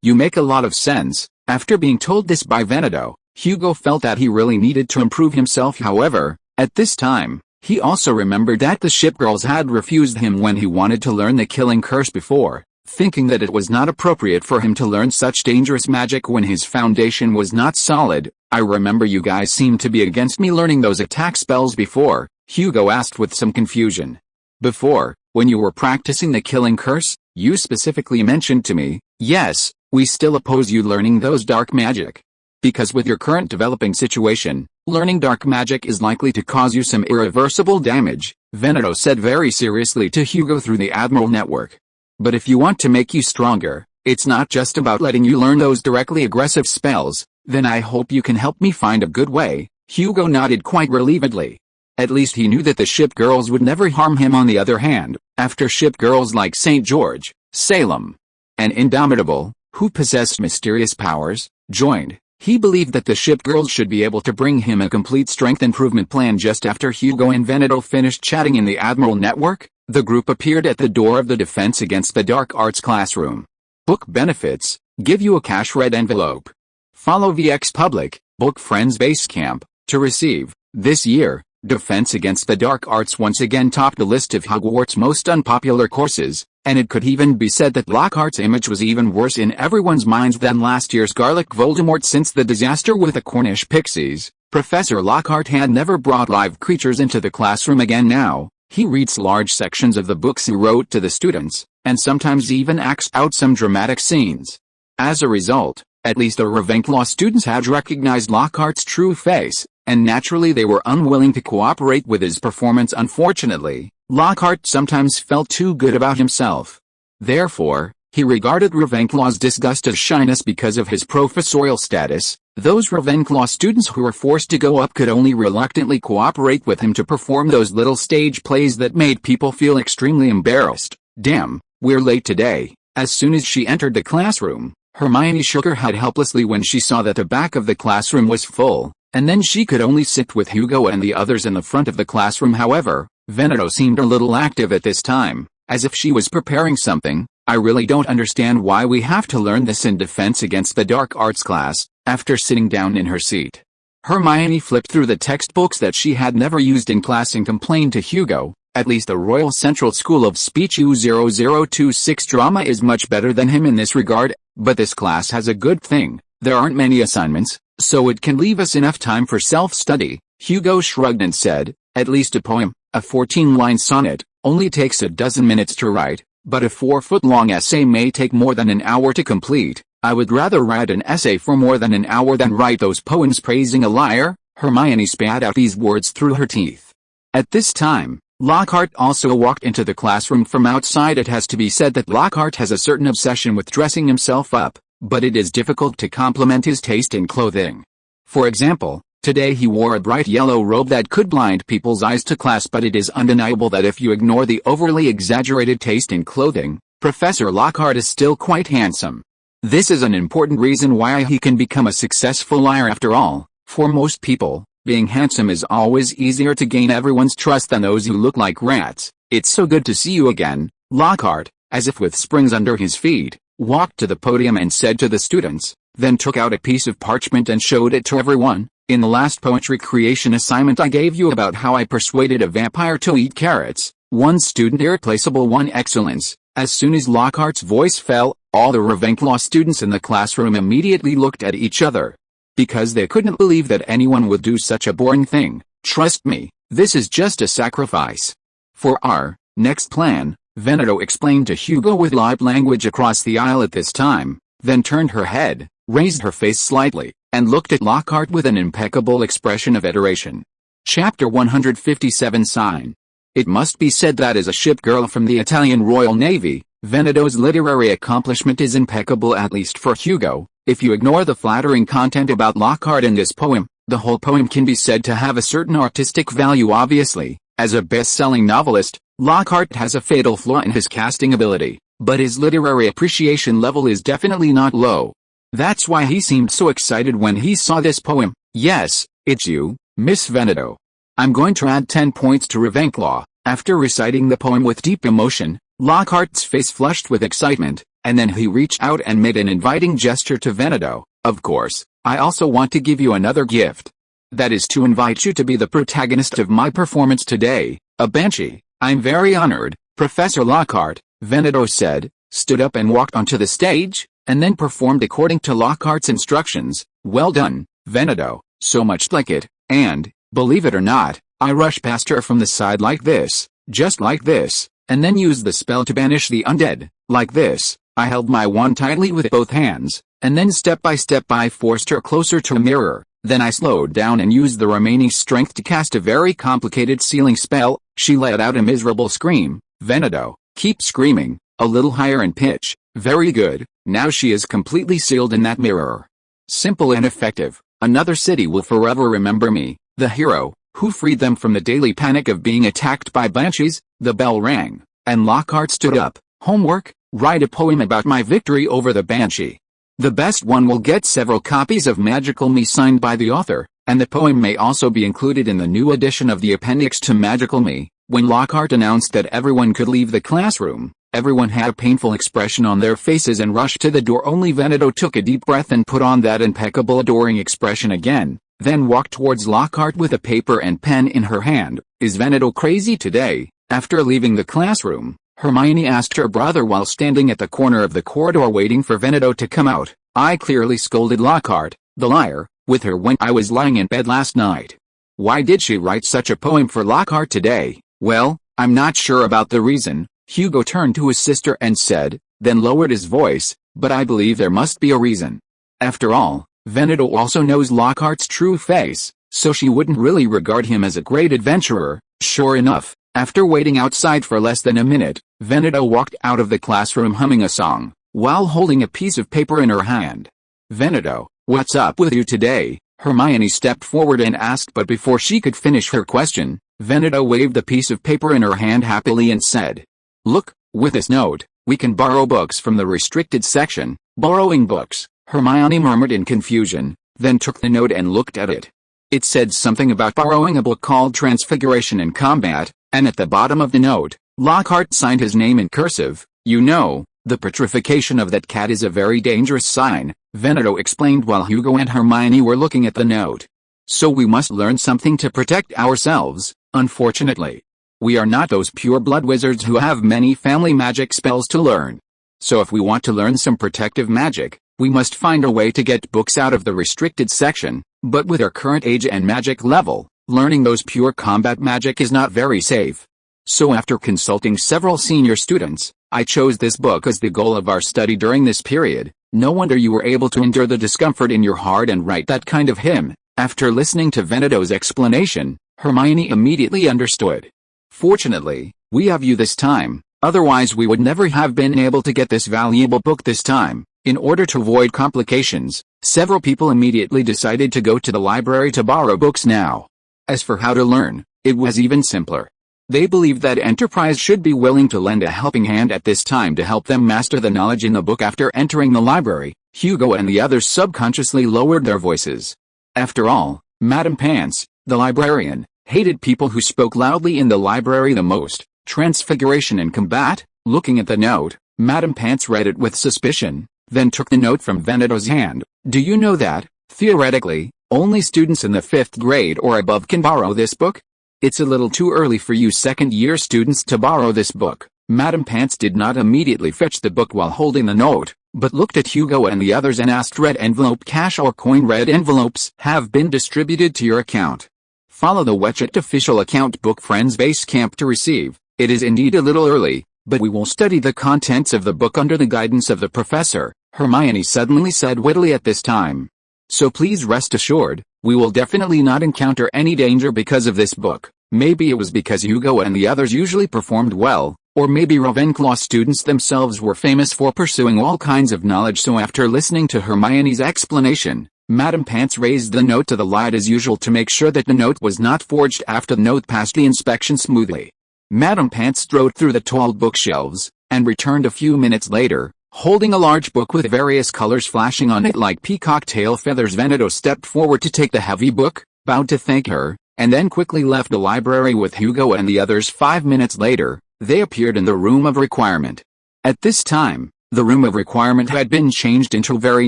You make a lot of sense. After being told this by Veneto, Hugo felt that he really needed to improve himself. However, at this time, he also remembered that the ship girls had refused him when he wanted to learn the killing curse before, thinking that it was not appropriate for him to learn such dangerous magic when his foundation was not solid. I remember you guys seemed to be against me learning those attack spells before, Hugo asked with some confusion. Before, when you were practicing the killing curse, you specifically mentioned to me, yes, we still oppose you learning those dark magic. Because with your current developing situation, learning dark magic is likely to cause you some irreversible damage, Veneto said very seriously to Hugo through the Admiral network. But if you want to make you stronger, it's not just about letting you learn those directly aggressive spells, then I hope you can help me find a good way. Hugo nodded quite relievedly. At least he knew that the ship girls would never harm him. On the other hand, after ship girls like St. George, Salem, and Indomitable, who possessed mysterious powers, joined, he believed that the ship girls should be able to bring him a complete strength improvement plan. Just after Hugo and Veneto finished chatting in the Admiral network, the group appeared at the door of the Defense Against the Dark Arts classroom. Book benefits, give you a cash red envelope. Follow VX Public, Book Friends Basecamp, to receive. This year, Defense Against the Dark Arts once again topped the list of Hogwarts' most unpopular courses, and it could even be said that Lockhart's image was even worse in everyone's minds than last year's Garlic Voldemort. Since the disaster with the Cornish pixies, Professor Lockhart had never brought live creatures into the classroom again. Now, he reads large sections of the books he wrote to the students, and sometimes even acts out some dramatic scenes. As a result, at least the Ravenclaw students had recognized Lockhart's true face, and naturally they were unwilling to cooperate with his performance. Unfortunately, Lockhart sometimes felt too good about himself. Therefore, he regarded Ravenclaw's disgust as shyness because of his professorial status. Those Ravenclaw students who were forced to go up could only reluctantly cooperate with him to perform those little stage plays that made people feel extremely embarrassed. Damn, we're late today. As soon as she entered the classroom, Hermione shook her head helplessly when she saw that the back of the classroom was full, and then she could only sit with Hugo and the others in the front of the classroom. However, Veneto seemed a little active at this time, as if she was preparing something. I really don't understand why we have to learn this in Defense Against the Dark Arts class. After sitting down in her seat, Hermione flipped through the textbooks that she had never used in class and complained to Hugo, at least the Royal Central School of Speech U0026 drama is much better than him in this regard, but this class has a good thing, there aren't many assignments, so it can leave us enough time for self-study. Hugo shrugged and said, at least a poem, a 14-line sonnet, only takes a dozen minutes to write, but a 4-foot-long essay may take more than an hour to complete. I would rather write an essay for more than an hour than write those poems praising a liar. Hermione spat out these words through her teeth. At this time, Lockhart also walked into the classroom from outside. It has to be said that Lockhart has a certain obsession with dressing himself up, but it is difficult to compliment his taste in clothing. For example, today he wore a bright yellow robe that could blind people's eyes to class, but it is undeniable that if you ignore the overly exaggerated taste in clothing, Professor Lockhart is still quite handsome. This is an important reason why he can become a successful liar. After all, for most people, being handsome is always easier to gain everyone's trust than those who look like rats. It's so good to see you again. Lockhart, as if with springs under his feet, walked to the podium and said to the students, then took out a piece of parchment and showed it to everyone. In the last poetry creation assignment I gave you about how I persuaded a vampire to eat carrots, one student irreplaceable won excellence. As soon as Lockhart's voice fell, all the Ravenclaw students in the classroom immediately looked at each other. Because they couldn't believe that anyone would do such a boring thing. Trust me, this is just a sacrifice. For our next plan, Veneto explained to Hugo with live language across the aisle at this time, then turned her head, raised her face slightly, and looked at Lockhart with an impeccable expression of adoration. Chapter 157 Sign. It must be said that as a ship girl from the Italian Royal Navy, Veneto's literary accomplishment is impeccable, at least for Hugo. If you ignore the flattering content about Lockhart in this poem, the whole poem can be said to have a certain artistic value. Obviously, as a best-selling novelist, Lockhart has a fatal flaw in his casting ability, but his literary appreciation level is definitely not low. That's why he seemed so excited when he saw this poem. Yes, it's you, Miss Veneto. I'm going to add 10 points to Ravenclaw. After reciting the poem with deep emotion, Lockhart's face flushed with excitement, and then he reached out and made an inviting gesture to Veneto. Of course, I also want to give you another gift. That is to invite you to be the protagonist of my performance today, a banshee. I'm very honored, Professor Lockhart, Veneto said, stood up and walked onto the stage, and then performed according to Lockhart's instructions. Well done, Veneto, so much like it, and, believe it or not, I rushed past her from the side like this, just like this, and then used the spell to banish the undead, like this. I held my wand tightly with both hands, and then step by step I forced her closer to a mirror. Then I slowed down and used the remaining strength to cast a very complicated sealing spell. She let out a miserable scream. Veneto, keep screaming, a little higher in pitch. Very good, now she is completely sealed in that mirror. Simple and effective. Another city will forever remember me, the hero, who freed them from the daily panic of being attacked by banshees. The bell rang, and Lockhart stood up. Homework, write a poem about my victory over the banshee. The best one will get several copies of Magical Me signed by the author, and the poem may also be included in the new edition of the appendix to Magical Me. When Lockhart announced that everyone could leave the classroom, everyone had a painful expression on their faces and rushed to the door. Only Veneto took a deep breath and put on that impeccable adoring expression again, then walked towards Lockhart with a paper and pen in her hand. Is Veneto crazy today? After leaving the classroom, Hermione asked her brother while standing at the corner of the corridor waiting for Veneto to come out. I clearly scolded Lockhart, the liar, with her when I was lying in bed last night. Why did she write such a poem for Lockhart today? Well, I'm not sure about the reason, Hugo turned to his sister and said, then lowered his voice, but I believe there must be a reason. After all, Veneto also knows Lockhart's true face, so she wouldn't really regard him as a great adventurer. Sure enough, after waiting outside for less than a minute, Veneto walked out of the classroom humming a song, while holding a piece of paper in her hand. Veneto, what's up with you today? Hermione stepped forward and asked, but before she could finish her question, Veneto waved the piece of paper in her hand happily and said, look, with this note, we can borrow books from the restricted section. Borrowing books, Hermione murmured in confusion, then took the note and looked at it. It said something about borrowing a book called Transfiguration in Combat, and at the bottom of the note, Lockhart signed his name in cursive. You know, the petrification of that cat is a very dangerous sign, Veneto explained while Hugo and Hermione were looking at the note. So we must learn something to protect ourselves. Unfortunately, we are not those pure-blood wizards who have many family magic spells to learn. So if we want to learn some protective magic, we must find a way to get books out of the restricted section. But with our current age and magic level, learning those pure combat magic is not very safe. So after consulting several senior students, I chose this book as the goal of our study during this period. No wonder you were able to endure the discomfort in your heart and write that kind of hymn. After listening to Veneto's explanation, Hermione immediately understood. Fortunately, we have you this time, otherwise we would never have been able to get this valuable book this time. In order to avoid complications, several people immediately decided to go to the library to borrow books now. As for how to learn, it was even simpler. They believed that Enterprise should be willing to lend a helping hand at this time to help them master the knowledge in the book. After entering the library, Hugo and the others subconsciously lowered their voices. After all, Madame Pants, the librarian, hated people who spoke loudly in the library the most. Transfiguration in Combat. Looking at the note, Madame Pants read it with suspicion. then took the note from Venato's hand. Do you know that, theoretically, only students in the 5th grade or above can borrow this book? It's a little too early for you second-year students to borrow this book. Madam Pants did not immediately fetch the book while holding the note, but looked at Hugo and the others and asked, red envelope cash or coin? Red envelopes have been distributed to your account. Follow the WeChat official account Book Friends Basecamp to receive. It is indeed a little early, but we will study the contents of the book under the guidance of the professor, Hermione suddenly said wittily at this time. So please rest assured, we will definitely not encounter any danger because of this book. Maybe it was because Hugo and the others usually performed well, or maybe Ravenclaw students themselves were famous for pursuing all kinds of knowledge. So after listening to Hermione's explanation, Madam Pants raised the note to the light as usual to make sure that the note was not forged. After the note passed the inspection smoothly, Madam Pants strode through the tall bookshelves, and returned a few minutes later, holding a large book with various colors flashing on it like peacock tail feathers. Venato stepped forward to take the heavy book, bowed to thank her, and then quickly left the library with Hugo and the others. 5 minutes later, they appeared in the room of requirement. At this time, the room of requirement had been changed into a very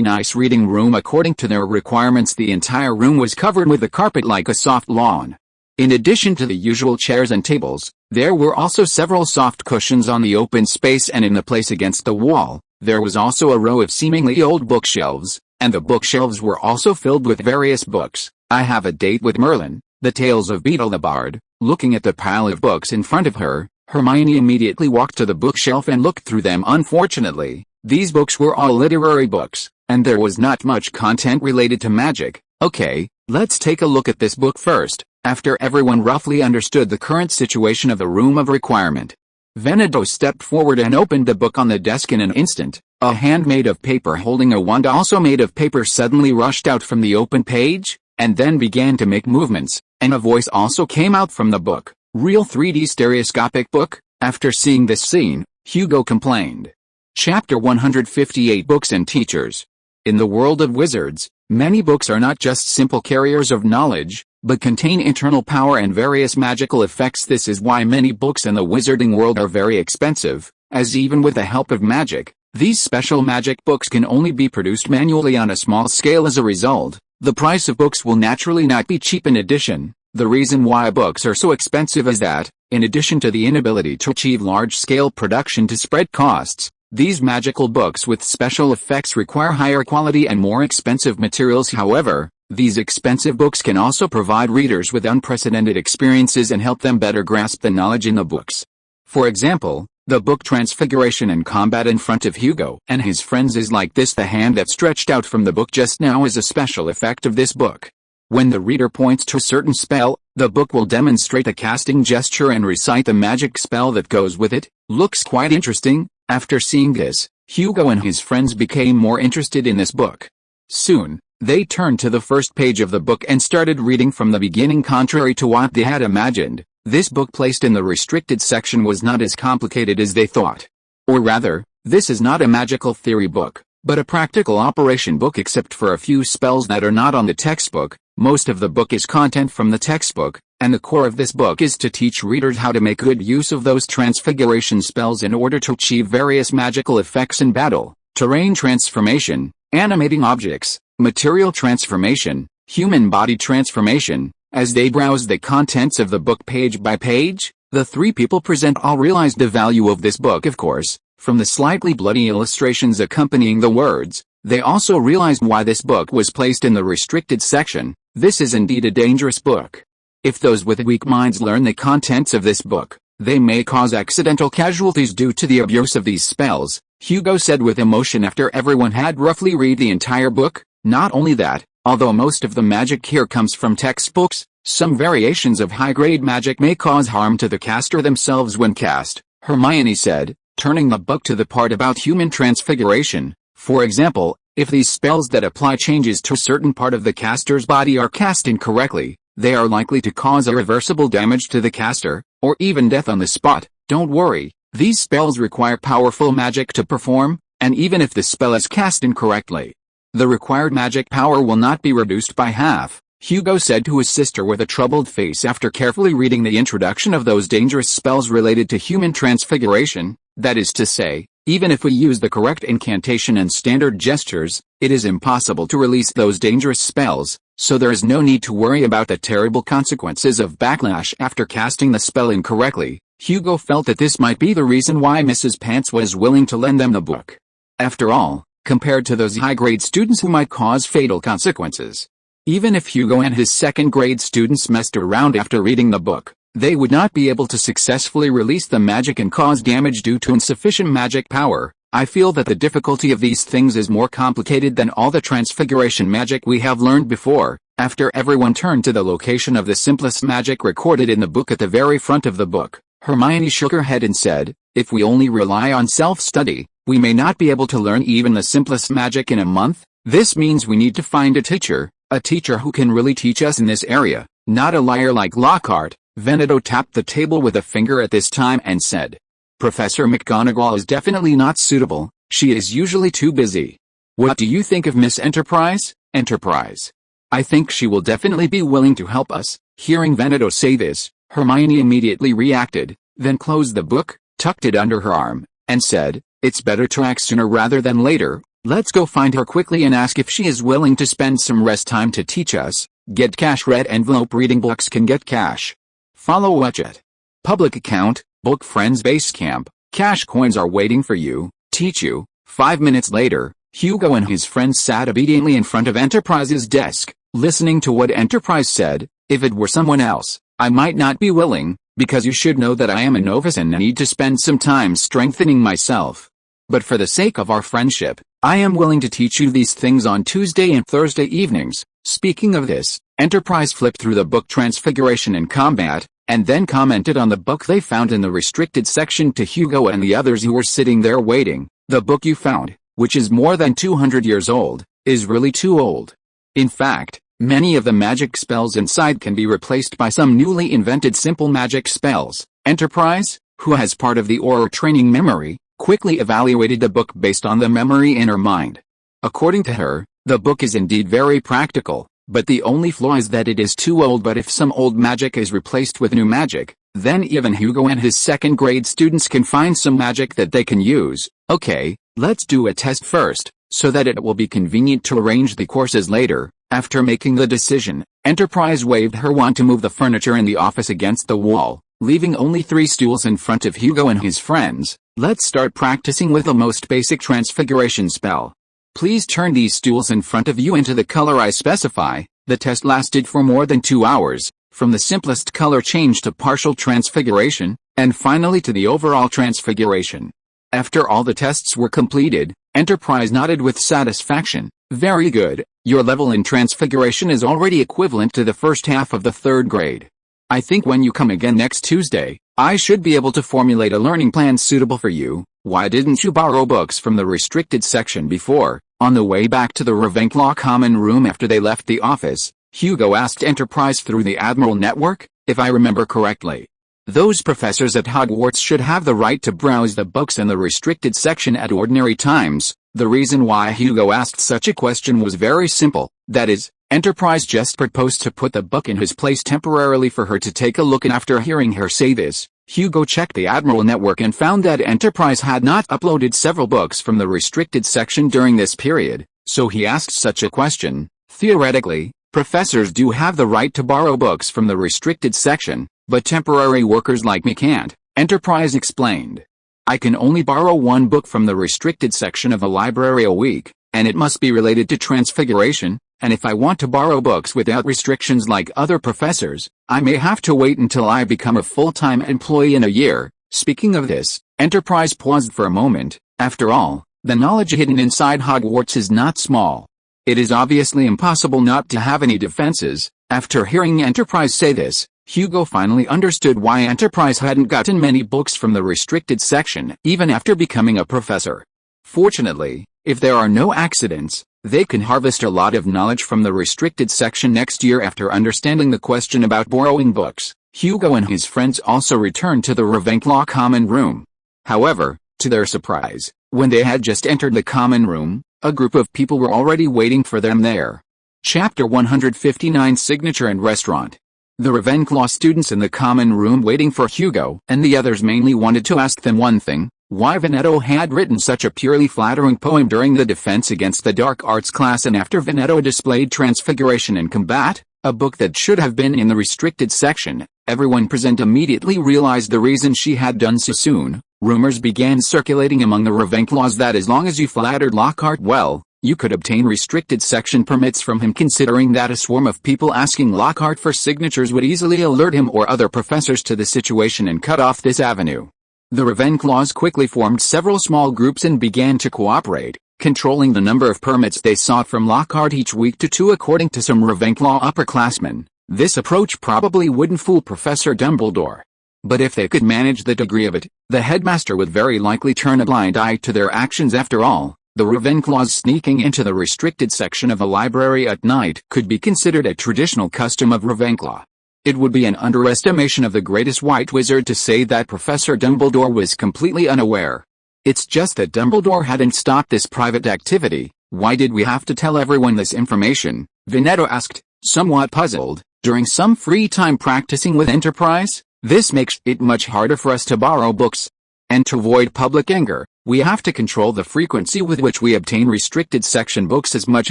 nice reading room according to their requirements. The entire room was covered with a carpet like a soft lawn. In addition to the usual chairs and tables, there were also several soft cushions on the open space, and in the place against the wall, there was also a row of seemingly old bookshelves, and the bookshelves were also filled with various books. I Have a Date with Merlin, The Tales of Beedle the Bard. Looking at the pile of books in front of her, Hermione immediately walked to the bookshelf and looked through them. Unfortunately, these books were all literary books, and there was not much content related to magic. Okay, let's take a look at this book first. After everyone roughly understood the current situation of the room of requirement, Venato stepped forward and opened the book on the desk. In an instant, a hand made of paper holding a wand also made of paper suddenly rushed out from the open page, and then began to make movements, and a voice also came out from the book. Real 3D stereoscopic book? After seeing this scene, Hugo complained. Chapter 158 Books and Teachers. In the world of wizards, many books are not just simple carriers of knowledge, but contain internal power and various magical effects. This is why many books in the wizarding world are very expensive, as even with the help of magic, these special magic books can only be produced manually on a small scale. As a result, the price of books will naturally not be cheap. In addition, the reason why books are so expensive is that, in addition to the inability to achieve large-scale production to spread costs, these magical books with special effects require higher quality and more expensive materials. However, these expensive books can also provide readers with unprecedented experiences and help them better grasp the knowledge in the books. For example, the book Transfiguration and Combat in front of Hugo and his friends is like this. The hand that stretched out from the book just now is a special effect of this book. When the reader points to a certain spell, the book will demonstrate a casting gesture and recite the magic spell that goes with it. Looks quite interesting. After seeing this, Hugo and his friends became more interested in this book. Soon, they turned to the first page of the book and started reading from the beginning. Contrary to what they had imagined, this book placed in the restricted section was not as complicated as they thought. Or rather, this is not a magical theory book, but a practical operation book. Except for a few spells that are not on the textbook, most of the book is content from the textbook, and the core of this book is to teach readers how to make good use of those transfiguration spells in order to achieve various magical effects in battle, terrain transformation, animating objects, material transformation, human body transformation. As they browsed the contents of the book page by page, the three people present all realized the value of this book. Of course, from the slightly bloody illustrations accompanying the words, they also realized why this book was placed in the restricted section. This is indeed a dangerous book. If those with weak minds learn the contents of this book, they may cause accidental casualties due to the abuse of these spells, Hugo said with emotion after everyone had roughly read the entire book. Not only that, although most of the magic here comes from textbooks, some variations of high-grade magic may cause harm to the caster themselves when cast, Hermione said, turning the book to the part about human transfiguration. For example, if these spells that apply changes to a certain part of the caster's body are cast incorrectly, they are likely to cause irreversible damage to the caster, or even death on the spot. Don't worry, these spells require powerful magic to perform, and even if the spell is cast incorrectly, the required magic power will not be reduced by half, Hugo said to his sister with a troubled face after carefully reading the introduction of those dangerous spells related to human transfiguration. That is to say, Even if we use the correct incantation and standard gestures, it is impossible to release those dangerous spells, so there is no need to worry about the terrible consequences of backlash after casting the spell incorrectly. Hugo felt that this might be the reason why Mrs. Pants was willing to lend them the book. After all, compared to those high-grade students who might cause fatal consequences. Even if Hugo and his second-grade students messed around after reading the book, they would not be able to successfully release the magic and cause damage due to insufficient magic power. I feel that the difficulty of these things is more complicated than all the transfiguration magic we have learned before. After everyone turned to the location of the simplest magic recorded in the book at the very front of the book, Hermione shook her head and said, "If we only rely on self-study, we may not be able to learn even the simplest magic in a month. This means we need to find a teacher who can really teach us in this area, not a liar like Lockhart." Veneto tapped the table with a finger at this time and said, "Professor McGonagall is definitely not suitable, she is usually too busy. What do you think of Miss Enterprise?" "Enterprise. I think she will definitely be willing to help us." Hearing Veneto say this, Hermione immediately reacted, then closed the book, tucked it under her arm, and said, "It's better to act sooner rather than later. Let's go find her quickly and ask if she is willing to spend some rest time to teach us. Get cash. Red envelope reading books can get cash. Follow Watchet. Public account, Book Friends Base Camp. Cash coins are waiting for you. Teach you." 5 minutes later, Hugo and his friends sat obediently in front of Enterprise's desk, listening to what Enterprise said. "If it were someone else, I might not be willing, because you should know that I am a novice and need to spend some time strengthening myself. But for the sake of our friendship, I am willing to teach you these things on Tuesday and Thursday evenings." Speaking of this, Enterprise flipped through the book Transfiguration and Combat, and then commented on the book they found in the restricted section to Hugo and the others who were sitting there waiting. "The book you found, which is more than 200 years old, is really too old. In fact, many of the magic spells inside can be replaced by some newly invented simple magic spells." Enterprise, who has part of the Auror training memory, quickly evaluated the book based on the memory in her mind. According to her, the book is indeed very practical, but the only flaw is that it is too old. But if some old magic is replaced with new magic, then even Hugo and his second-grade students can find some magic that they can use. "Okay, let's do a test first, so that it will be convenient to arrange the courses later." After making the decision, Enterprise waved her wand to move the furniture in the office against the wall, leaving only 3 stools in front of Hugo and his friends. "Let's start practicing with the most basic transfiguration spell. Please turn these stools in front of you into the color I specify." The test lasted for more than 2 hours, from the simplest color change to partial transfiguration, and finally to the overall transfiguration. After all the tests were completed, Enterprise nodded with satisfaction. "Very good, your level in transfiguration is already equivalent to the first half of the 3rd grade. I think when you come again next Tuesday, I should be able to formulate a learning plan suitable for you." "Why didn't you borrow books from the restricted section before?" On the way back to the Ravenclaw common room after they left the office, Hugo asked Enterprise through the Admiral network. "If I remember correctly, those professors at Hogwarts should have the right to browse the books in the restricted section at ordinary times." The reason why Hugo asked such a question was very simple. That is, Enterprise just proposed to put the book in his place temporarily for her to take a look, and after hearing her say this, Hugo checked the Admiral network and found that Enterprise had not uploaded several books from the restricted section during this period, so he asked such a question. "Theoretically, professors do have the right to borrow books from the restricted section, but temporary workers like me can't," Enterprise explained. "I can only borrow 1 book from the restricted section of a library a week, and it must be related to transfiguration, and if I want to borrow books without restrictions like other professors, I may have to wait until I become a full-time employee in a year." Speaking of this, Enterprise paused for a moment. After all, the knowledge hidden inside Hogwarts is not small. It is obviously impossible not to have any defenses. After hearing Enterprise say this, Hugo finally understood why Enterprise hadn't gotten many books from the restricted section even after becoming a professor. Fortunately, if there are no accidents, they can harvest a lot of knowledge from the restricted section next year. After understanding the question about borrowing books, Hugo and his friends also returned to the Ravenclaw common room. However, to their surprise, when they had just entered the common room, a group of people were already waiting for them there. Chapter 159 Signature and Restaurant. The Ravenclaw students in the common room waiting for Hugo and the others mainly wanted to ask them one thing. why Veneto had written such a purely flattering poem during the defense against the dark arts class, and after Veneto displayed Transfiguration in Combat, a book that should have been in the restricted section, everyone present immediately realized the reason she had done so soon. Rumors began circulating among the Ravenclaws that as long as you flattered Lockhart well, you could obtain restricted section permits from him, considering that a swarm of people asking Lockhart for signatures would easily alert him or other professors to the situation and cut off this avenue. The Ravenclaws quickly formed several small groups and began to cooperate, controlling the number of permits they sought from Lockhart each week to 2 according to some Ravenclaw upperclassmen. This approach probably wouldn't fool Professor Dumbledore. But if they could manage the degree of it, the headmaster would very likely turn a blind eye to their actions. After all, the Ravenclaws sneaking into the restricted section of a library at night could be considered a traditional custom of Ravenclaw. It would be an underestimation of the greatest white wizard to say that Professor Dumbledore was completely unaware. It's just that Dumbledore hadn't stopped this private activity. Why did we have to tell everyone this information? Veneto asked, somewhat puzzled. During some free time practicing with Enterprise? This makes it much harder for us to borrow books. And to avoid public anger, we have to control the frequency with which we obtain restricted section books as much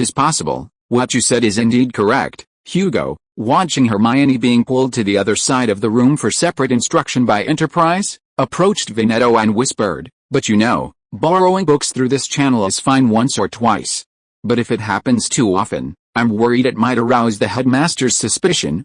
as possible. What you said is indeed correct, Hugo. Watching Hermione being pulled to the other side of the room for separate instruction by Enterprise, approached Veneto and whispered, but you know, borrowing books through this channel is fine once or twice. But if it happens too often, I'm worried it might arouse the headmaster's suspicion.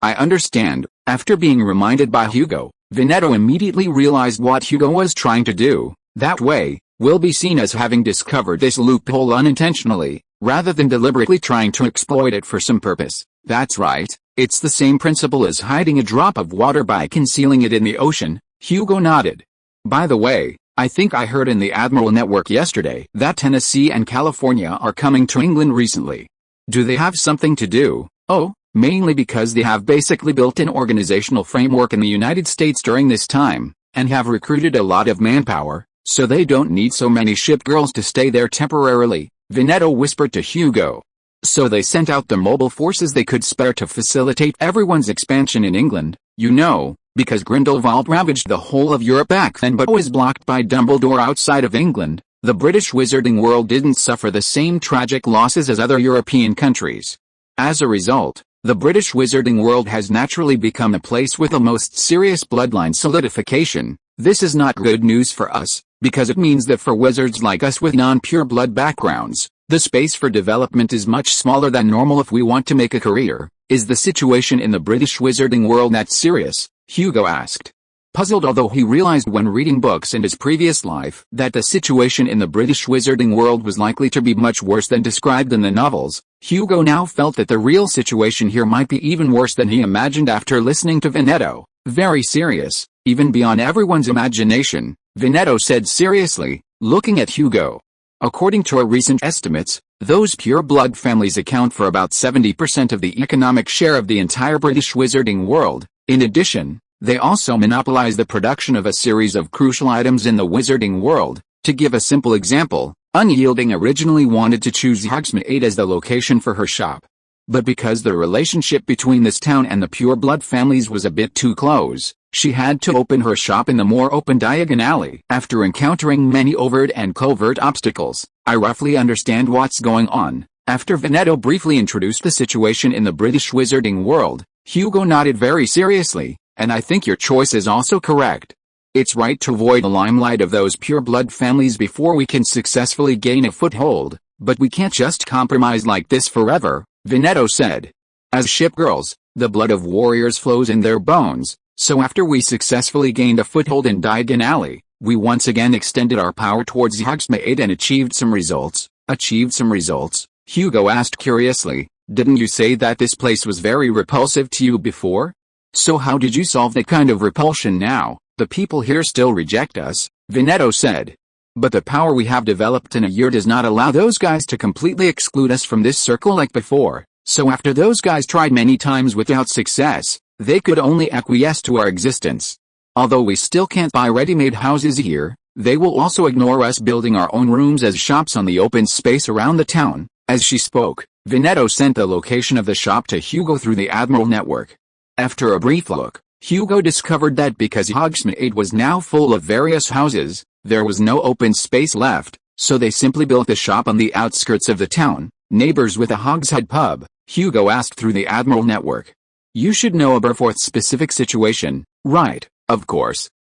I understand. After being reminded by Hugo, Veneto immediately realized what Hugo was trying to do. That way, we'll be seen as having discovered this loophole unintentionally, rather than deliberately trying to exploit it for some purpose. That's right, it's the same principle as hiding a drop of water by concealing it in the ocean. Hugo nodded. By the way, I think I heard in the Admiral Network yesterday that Tennessee and California are coming to England recently. Do they have something to do? Oh, mainly because they have basically built an organizational framework in the United States during this time, and have recruited a lot of manpower, so they don't need so many ship girls to stay there temporarily, Veneto whispered to Hugo. So they sent out the mobile forces they could spare to facilitate everyone's expansion in England, you know, because Grindelwald ravaged the whole of Europe back then but was blocked by Dumbledore outside of England. The British wizarding world didn't suffer the same tragic losses as other European countries. As a result, the British wizarding world has naturally become a place with the most serious bloodline solidification. This is not good news for us, because it means that for wizards like us with non-pure blood backgrounds, the space for development is much smaller than normal if we want to make a career. Is the situation in the British wizarding world that serious? Hugo asked. Puzzled, although he realized when reading books in his previous life that the situation in the British wizarding world was likely to be much worse than described in the novels, Hugo now felt that the real situation here might be even worse than he imagined after listening to Veneto. Very serious, even beyond everyone's imagination, Veneto said seriously, looking at Hugo. According to our recent estimates, those pure-blood families account for about 70% of the economic share of the entire British wizarding world. In addition, they also monopolize the production of a series of crucial items in the wizarding world. To give a simple example, Unyielding originally wanted to choose Hogsmeade as the location for her shop. But because the relationship between this town and the pure-blood families was a bit too close, she had to open her shop in the more open Diagon Alley. After encountering many overt and covert obstacles, I roughly understand what's going on. After Veneto briefly introduced the situation in the British wizarding world, Hugo nodded very seriously, and I think your choice is also correct. It's right to avoid the limelight of those pure-blood families before we can successfully gain a foothold, but we can't just compromise like this forever, Veneto said. As ship girls, the blood of warriors flows in their bones, so after we successfully gained a foothold in Diagon Alley, we once again extended our power towards Hogsmeade and achieved some results. Achieved some results? Hugo asked curiously. Didn't you say that this place was very repulsive to you before? So how did you solve that kind of repulsion now? The people here still reject us, Veneto said. But the power we have developed in a year does not allow those guys to completely exclude us from this circle like before. So after those guys tried many times without success, they could only acquiesce to our existence. Although we still can't buy ready-made houses here, they will also ignore us building our own rooms as shops on the open space around the town. As she spoke, Veneto sent the location of the shop to Hugo through the Admiral Network. After a brief look, Hugo discovered that because Hogsmeade was now full of various houses, there was no open space left, so they simply built a shop on the outskirts of the town, neighbors with a Hogshead pub. Hugo asked through the Admiral network. You should know about Aberforth's specific situation, right? Of course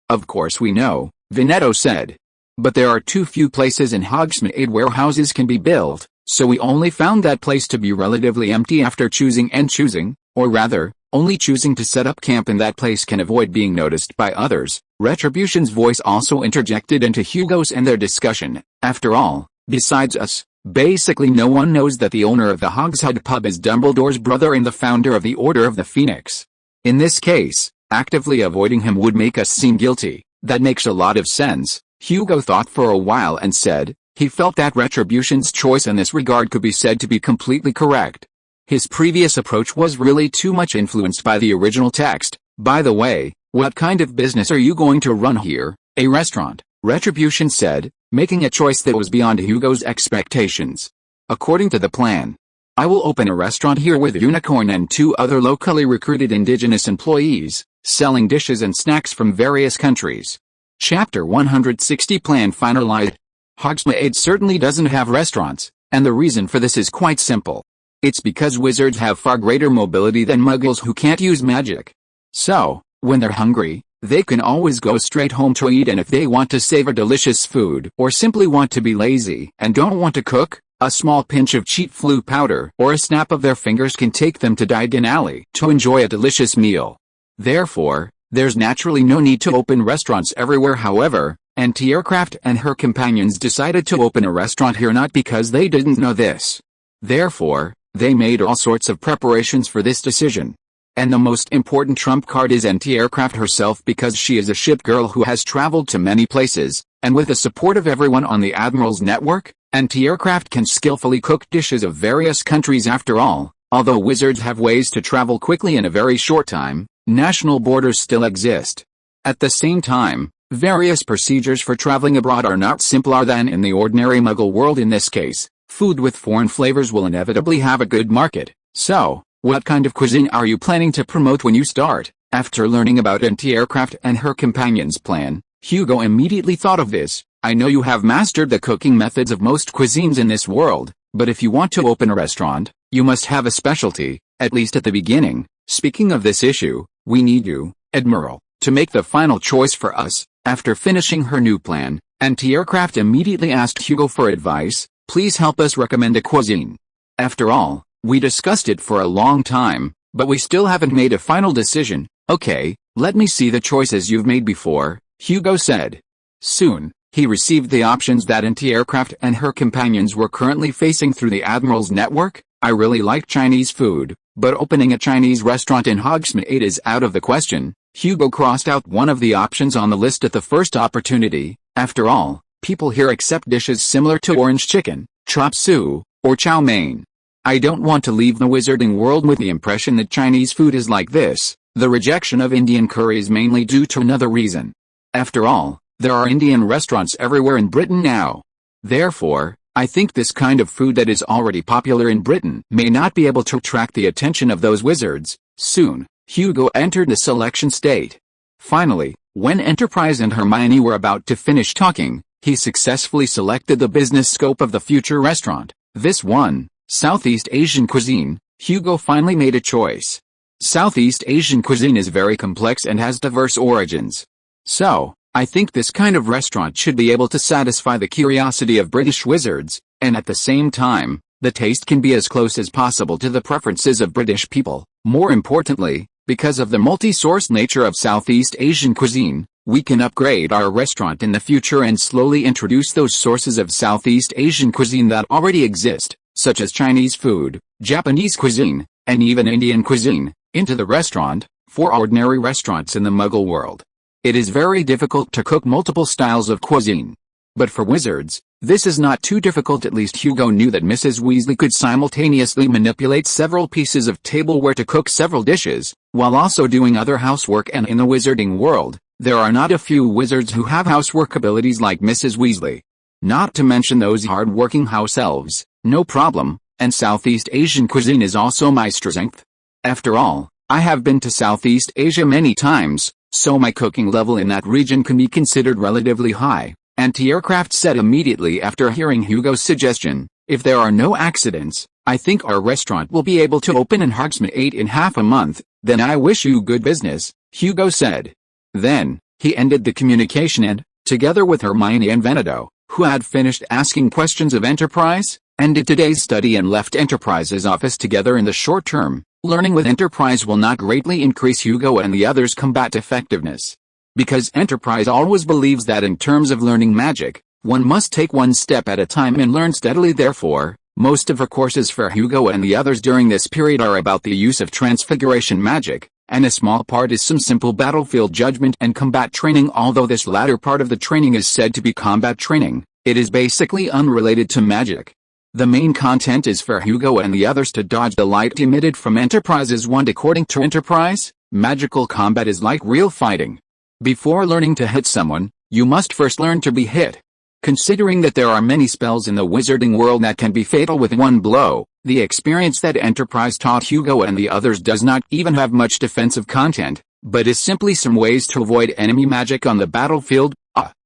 we know, Veneto said. But there are too few places in Hogsmeade where houses can be built, so we only found that place to be relatively empty after choosing, or rather, only choosing to set up camp in that place can avoid being noticed by others. Retribution's voice also interjected into Hugo's and their discussion. After all, besides us, basically no one knows that the owner of the Hogshead pub is Dumbledore's brother and the founder of the Order of the Phoenix. In this case, actively avoiding him would make us seem guilty. That makes a lot of sense. Hugo thought for a while and said, he felt that Retribution's choice in this regard could be said to be completely correct. His previous approach was really too much influenced by the original text. By the way, what kind of business are you going to run here? A restaurant, Retribution said, making a choice that was beyond Hugo's expectations. According to the plan, I will open a restaurant here with Unicorn and 2 other locally recruited indigenous employees, selling dishes and snacks from various countries. Chapter 160 Plan finalized. Hogsmeade certainly doesn't have restaurants, and the reason for this is quite simple. It's because wizards have far greater mobility than muggles who can't use magic. So, when they're hungry, they can always go straight home to eat, and if they want to savor delicious food or simply want to be lazy and don't want to cook, a small pinch of cheap flu powder or a snap of their fingers can take them to Diagon Alley to enjoy a delicious meal. Therefore, there's naturally no need to open restaurants everywhere. However, Anti-Aircraft and her companions decided to open a restaurant here not because they didn't know this. Therefore, they made all sorts of preparations for this decision. And the most important trump card is Anti-Aircraft herself, because she is a ship girl who has traveled to many places, and with the support of everyone on the Admiral's network, Anti-Aircraft can skillfully cook dishes of various countries. After all, although wizards have ways to travel quickly in a very short time, national borders still exist. At the same time, various procedures for traveling abroad are not simpler than in the ordinary Muggle world. In this case, food with foreign flavors will inevitably have a good market. So, what kind of cuisine are you planning to promote when you start? After learning about Anti-Aircraft and her companions' plan, Hugo immediately thought of this. I know you have mastered the cooking methods of most cuisines in this world, but if you want to open a restaurant, you must have a specialty, at least at the beginning. Speaking of this issue, we need you, Admiral, to make the final choice for us. After finishing her new plan, Anti-Aircraft immediately asked Hugo for advice. Please help us recommend a cuisine. After all, we discussed it for a long time, but we still haven't made a final decision. Okay, let me see the choices you've made before, Hugo said. Soon, he received the options that Anti-Aircraft and her companions were currently facing through the Admiral's network. I really like Chinese food, but opening a Chinese restaurant in Hogsmeade is out of the question. Hugo crossed out one of the options on the list at the first opportunity. After all, people here accept dishes similar to orange chicken, chop suey, or chow mein. I don't want to leave the wizarding world with the impression that Chinese food is like this. The rejection of Indian curry is mainly due to another reason. After all, there are Indian restaurants everywhere in Britain now. Therefore, I think this kind of food that is already popular in Britain may not be able to attract the attention of those wizards. Soon, Hugo entered the selection state. Finally, when Enterprise and Hermione were about to finish talking, he successfully selected the business scope of the future restaurant. This one, Southeast Asian cuisine. Hugo finally made a choice. Southeast Asian cuisine is very complex and has diverse origins. So, I think this kind of restaurant should be able to satisfy the curiosity of British wizards, and at the same time, the taste can be as close as possible to the preferences of British people. More importantly, because of the multi-source nature of Southeast Asian cuisine, we can upgrade our restaurant in the future and slowly introduce those sources of Southeast Asian cuisine that already exist, such as Chinese food, Japanese cuisine, and even Indian cuisine, into the restaurant. For ordinary restaurants in the Muggle world, it is very difficult to cook multiple styles of cuisine. But for wizards, this is not too difficult. At least Hugo knew that Mrs. Weasley could simultaneously manipulate several pieces of tableware to cook several dishes, while also doing other housework, and in the wizarding world, there are not a few wizards who have housework abilities like Mrs. Weasley. Not to mention those hard-working house elves. No problem, and Southeast Asian cuisine is also my strength. After all, I have been to Southeast Asia many times, so my cooking level in that region can be considered relatively high, Anti-Aircraft said immediately after hearing Hugo's suggestion. If there are no accidents, I think our restaurant will be able to open in Hogsmeade in half a month. Then I wish you good business, Hugo said. Then, he ended the communication and, together with Hermione and Veneto, who had finished asking questions of Enterprise, ended today's study and left Enterprise's office together in the short term. Learning with Enterprise will not greatly increase Hugo and the others' combat effectiveness. Because Enterprise always believes that in terms of learning magic, one must take one step at a time and learn steadily. Therefore, most of her courses for Hugo and the others during this period are about the use of transfiguration magic, and a small part is some simple battlefield judgment and combat training. Although this latter part of the training is said to be combat training, it is basically unrelated to magic. The main content is for Hugo and the others to dodge the light emitted from Enterprise's wand. According to Enterprise, magical combat is like real fighting. Before learning to hit someone, you must first learn to be hit. Considering that there are many spells in the wizarding world that can be fatal with one blow, the experience that Enterprise taught Hugo and the others does not even have much defensive content, but is simply some ways to avoid enemy magic on the battlefield.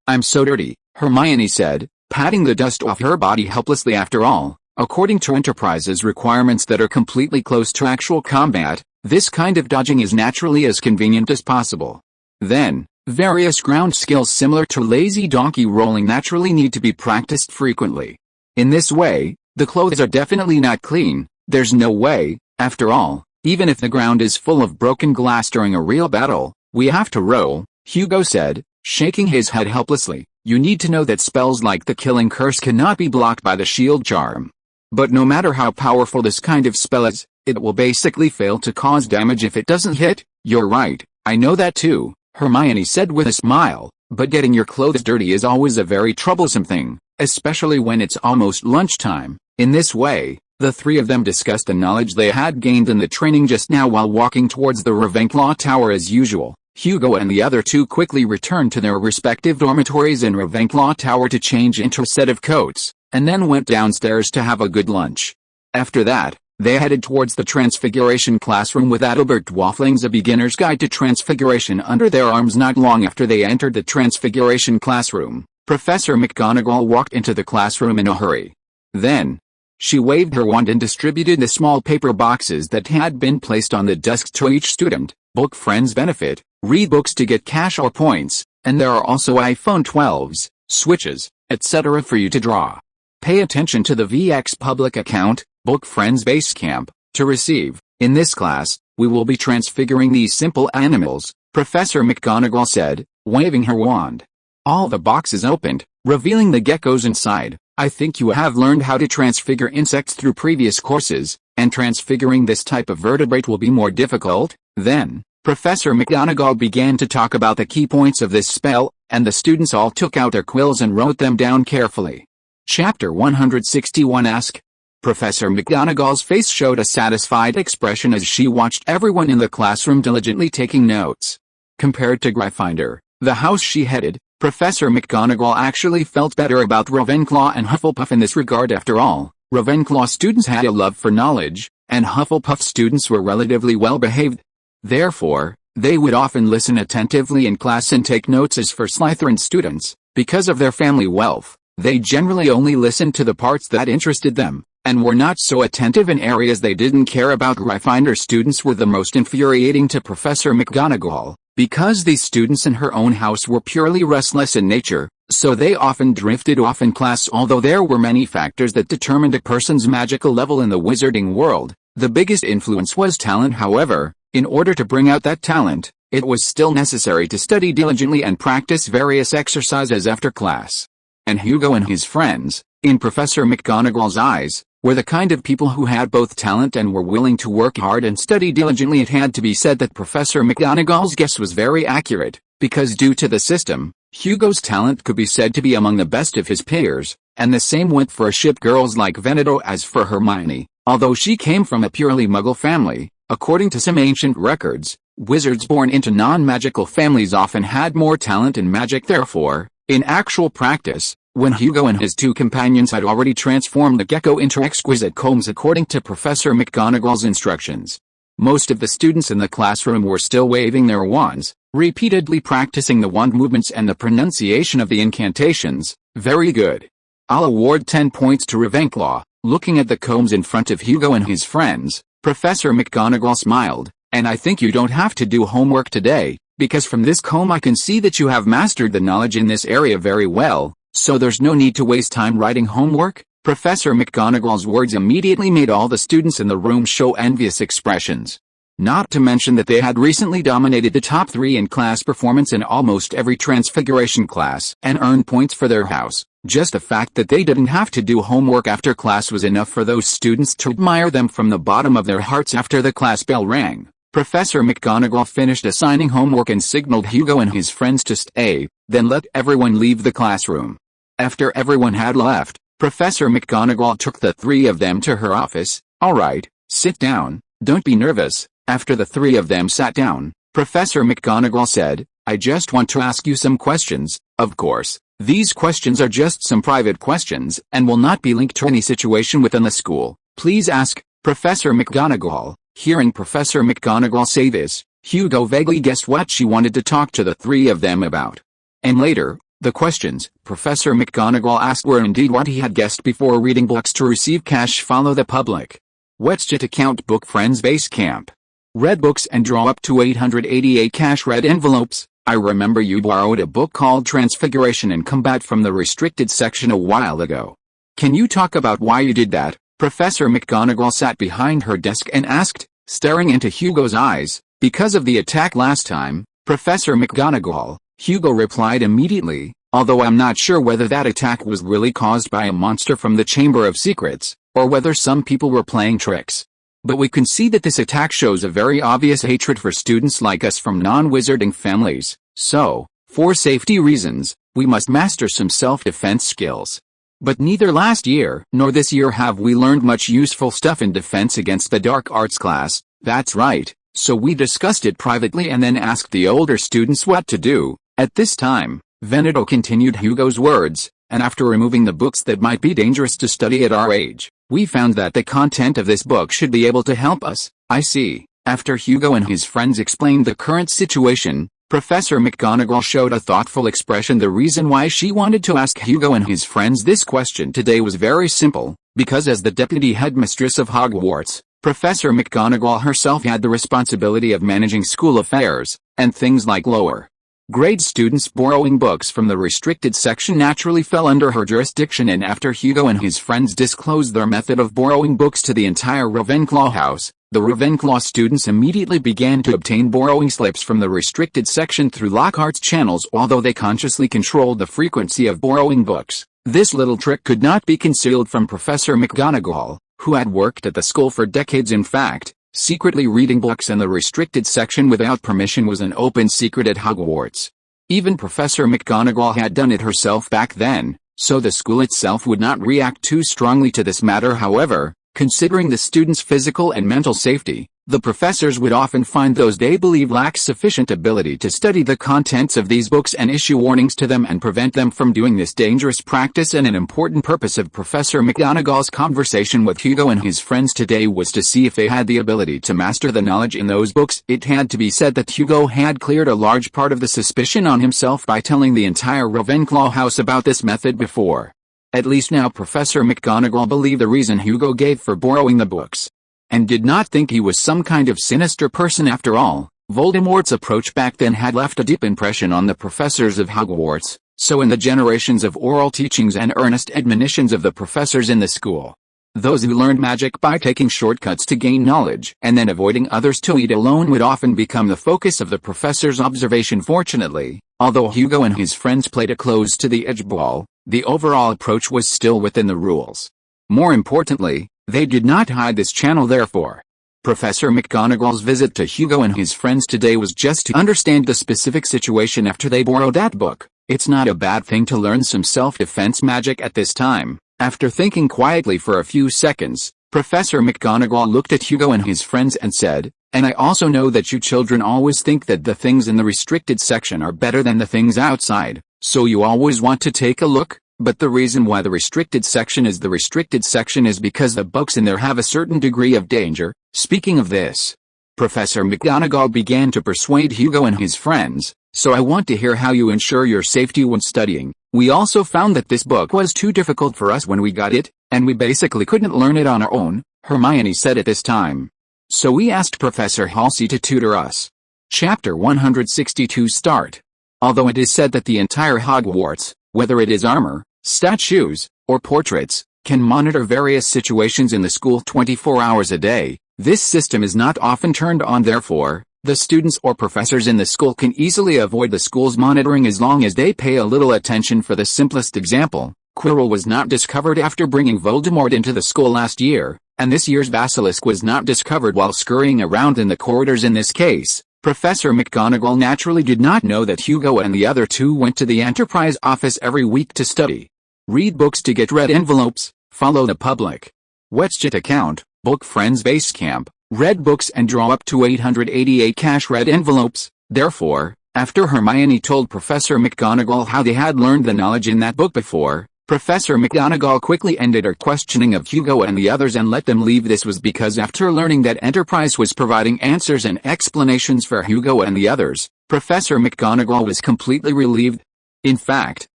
I'm so dirty, Hermione said, patting the dust off her body helplessly. After all, according to Enterprise's requirements that are completely close to actual combat, this kind of dodging is naturally as convenient as possible. Then, various ground skills similar to lazy donkey rolling naturally need to be practiced frequently. In this way, the clothes are definitely not clean. There's no way, after all, even if the ground is full of broken glass during a real battle, we have to roll, Hugo said, shaking his head helplessly. You need to know that spells like the Killing Curse cannot be blocked by the shield charm. But no matter how powerful this kind of spell is, it will basically fail to cause damage if it doesn't hit. You're right, I know that too, Hermione said with a smile, but getting your clothes dirty is always a very troublesome thing, especially when it's almost lunchtime. In this way, the three of them discussed the knowledge they had gained in the training just now while walking towards the Ravenclaw Tower. As usual, Hugo and the other two quickly returned to their respective dormitories in Ravenclaw Tower to change into a set of coats, and then went downstairs to have a good lunch. After that, they headed towards the Transfiguration classroom with Adalbert Dwafling's A Beginner's Guide to Transfiguration under their arms. Not long after they entered the Transfiguration classroom, Professor McGonagall walked into the classroom in a hurry. Then, she waved her wand and distributed the small paper boxes that had been placed on the desks to each student. Book friends benefit, read books to get cash or points, and there are also iPhone 12s, switches, etc. for you to draw. Pay attention to the VX public account, Book Friends Basecamp, to receive. In this class, we will be transfiguring these simple animals, Professor McGonagall said, waving her wand. All the boxes opened, revealing the geckos inside. I think you have learned how to transfigure insects through previous courses, and transfiguring this type of vertebrate will be more difficult. Then, Professor McGonagall began to talk about the key points of this spell, and the students all took out their quills and wrote them down carefully. Chapter 161. Ask. Professor McGonagall's face showed a satisfied expression as she watched everyone in the classroom diligently taking notes. Compared to Gryffindor, the house she headed, Professor McGonagall actually felt better about Ravenclaw and Hufflepuff in this regard. After all, Ravenclaw students had a love for knowledge, and Hufflepuff students were relatively well behaved. Therefore, they would often listen attentively in class and take notes. As for Slytherin students, because of their family wealth, they generally only listened to the parts that interested them, and were not so attentive in areas they didn't care about. Gryffindor students were the most infuriating to Professor McGonagall, because these students in her own house were purely restless in nature, so they often drifted off in class. Although there were many factors that determined a person's magical level in the wizarding world, the biggest influence was talent. However, in order to bring out that talent, it was still necessary to study diligently and practice various exercises after class. And Hugo and his friends, in Professor McGonagall's eyes, were the kind of people who had both talent and were willing to work hard and study diligently. It had to be said that Professor McGonagall's guess was very accurate, because due to the system, Hugo's talent could be said to be among the best of his peers, and the same went for ship girls like Veneto. As for Hermione, although she came from a purely Muggle family, according to some ancient records, wizards born into non-magical families often had more talent in magic. Therefore, in actual practice, when Hugo and his two companions had already transformed the gecko into exquisite combs according to Professor McGonagall's instructions, Most of the students in the classroom were still waving their wands, repeatedly practicing the wand movements and the pronunciation of the incantations. Very good. I'll award 10 points to Ravenclaw. Looking at the combs in front of Hugo and his friends, Professor McGonagall smiled. And I think you don't have to do homework today, because from this comb I can see that you have mastered the knowledge in this area very well, so there's no need to waste time writing homework. Professor McGonagall's words immediately made all the students in the room show envious expressions. Not to mention that they had recently dominated the top 3 in class performance in almost every Transfiguration class and earned points for their house. Just the fact that they didn't have to do homework after class was enough for those students to admire them from the bottom of their hearts. After the class bell rang, Professor McGonagall finished assigning homework and signaled Hugo and his friends to stay, then let everyone leave the classroom. After everyone had left, Professor McGonagall took the 3 of them to her office. All right, sit down, don't be nervous. After the 3 of them sat down, Professor McGonagall said, I just want to ask you some questions. Of course, these questions are just some private questions and will not be linked to any situation within the school. Please ask. Professor McGonagall. Hearing Professor McGonagall say this, Hugo vaguely guessed what she wanted to talk to the 3 of them about. And later, the questions Professor McGonagall asked were indeed what he had guessed before. Reading books to receive cash. Follow the public. What's JIT account? Book Friends Base Camp. Read books and draw up to 888 cash. Read envelopes. I remember you borrowed a book called Transfiguration and Combat from the restricted section a while ago. Can you talk about why you did that? Professor McGonagall sat behind her desk and asked, staring into Hugo's eyes. Because of the attack last time, Professor McGonagall, Hugo replied immediately, although I'm not sure whether that attack was really caused by a monster from the Chamber of Secrets, or whether some people were playing tricks. But we can see that this attack shows a very obvious hatred for students like us from non-wizarding families, so, for safety reasons, we must master some self-defense skills. But neither last year nor this year have we learned much useful stuff in defense against the dark arts class. That's right, so we discussed it privately and then asked the older students what to do. At this time, Veneto continued Hugo's words, and after removing the books that might be dangerous to study at our age, we found that the content of this book should be able to help us. I see. After Hugo and his friends explained the current situation, Professor McGonagall showed a thoughtful expression. The reason why she wanted to ask Hugo and his friends this question today was very simple, because as the deputy headmistress of Hogwarts, Professor McGonagall herself had the responsibility of managing school affairs, and things like lower grade students borrowing books from the restricted section naturally fell under her jurisdiction. And after Hugo and his friends disclosed their method of borrowing books to the entire Ravenclaw house, the Ravenclaw students immediately began to obtain borrowing slips from the restricted section through Lockhart's channels. Although they consciously controlled the frequency of borrowing books, this little trick could not be concealed from Professor McGonagall, who had worked at the school for decades. In fact, secretly reading books in the restricted section without permission was an open secret at Hogwarts. Even Professor McGonagall had done it herself back then, so the school itself would not react too strongly to this matter. However, considering the students' physical and mental safety, the professors would often find those they believe lack sufficient ability to study the contents of these books and issue warnings to them and prevent them from doing this dangerous practice. And an important purpose of Professor McGonagall's conversation with Hugo and his friends today was to see if they had the ability to master the knowledge in those books. It had to be said that Hugo had cleared a large part of the suspicion on himself by telling the entire Ravenclaw house about this method before. At least now Professor McGonagall believed the reason Hugo gave for borrowing the books, and did not think he was some kind of sinister person after all. Voldemort's approach back then had left a deep impression on the professors of Hogwarts, so in the generations of oral teachings and earnest admonitions of the professors in the school, those who learned magic by taking shortcuts to gain knowledge and then avoiding others to eat alone would often become the focus of the professor's observation. Fortunately, although Hugo and his friends played a close-to-the-edge ball, the overall approach was still within the rules. More importantly, they did not hide this channel. Therefore, Professor McGonagall's visit to Hugo and his friends today was just to understand the specific situation after they borrowed that book. It's not a bad thing to learn some self-defense magic at this time. After thinking quietly for a few seconds, Professor McGonagall looked at Hugo and his friends and said, "And I also know that you children always think that the things in the restricted section are better than the things outside, so you always want to take a look. But the reason why the restricted section is the restricted section is because the books in there have a certain degree of danger. Speaking of this, Professor McGonagall began to persuade Hugo and his friends, "So I want to hear how you ensure your safety when studying. We also found that this book was too difficult for us when we got it, and we basically couldn't learn it on our own," Hermione said at this time. "So we asked Professor Halsey to tutor us." Chapter 162 Start. Although it is said that the entire Hogwarts, whether it is armor, statues, or portraits, can monitor various situations in the school 24 hours a day, this system is not often turned on. Therefore, the students or professors in the school can easily avoid the school's monitoring as long as they pay a little attention. For the simplest example, Quirrell was not discovered after bringing Voldemort into the school last year, and this year's basilisk was not discovered while scurrying around in the corridors. In this case, Professor McGonagall naturally did not know that Hugo and the other two went to the Enterprise office every week to study. Read books to get red envelopes, follow the public WeChat account, book Friends Basecamp, read books and draw up to 888 cash red envelopes. Therefore, after Hermione told Professor McGonagall how they had learned the knowledge in that book before, Professor McGonagall quickly ended her questioning of Hugo and the others and let them leave. This was because after learning that Enterprise was providing answers and explanations for Hugo and the others, Professor McGonagall was completely relieved. In fact,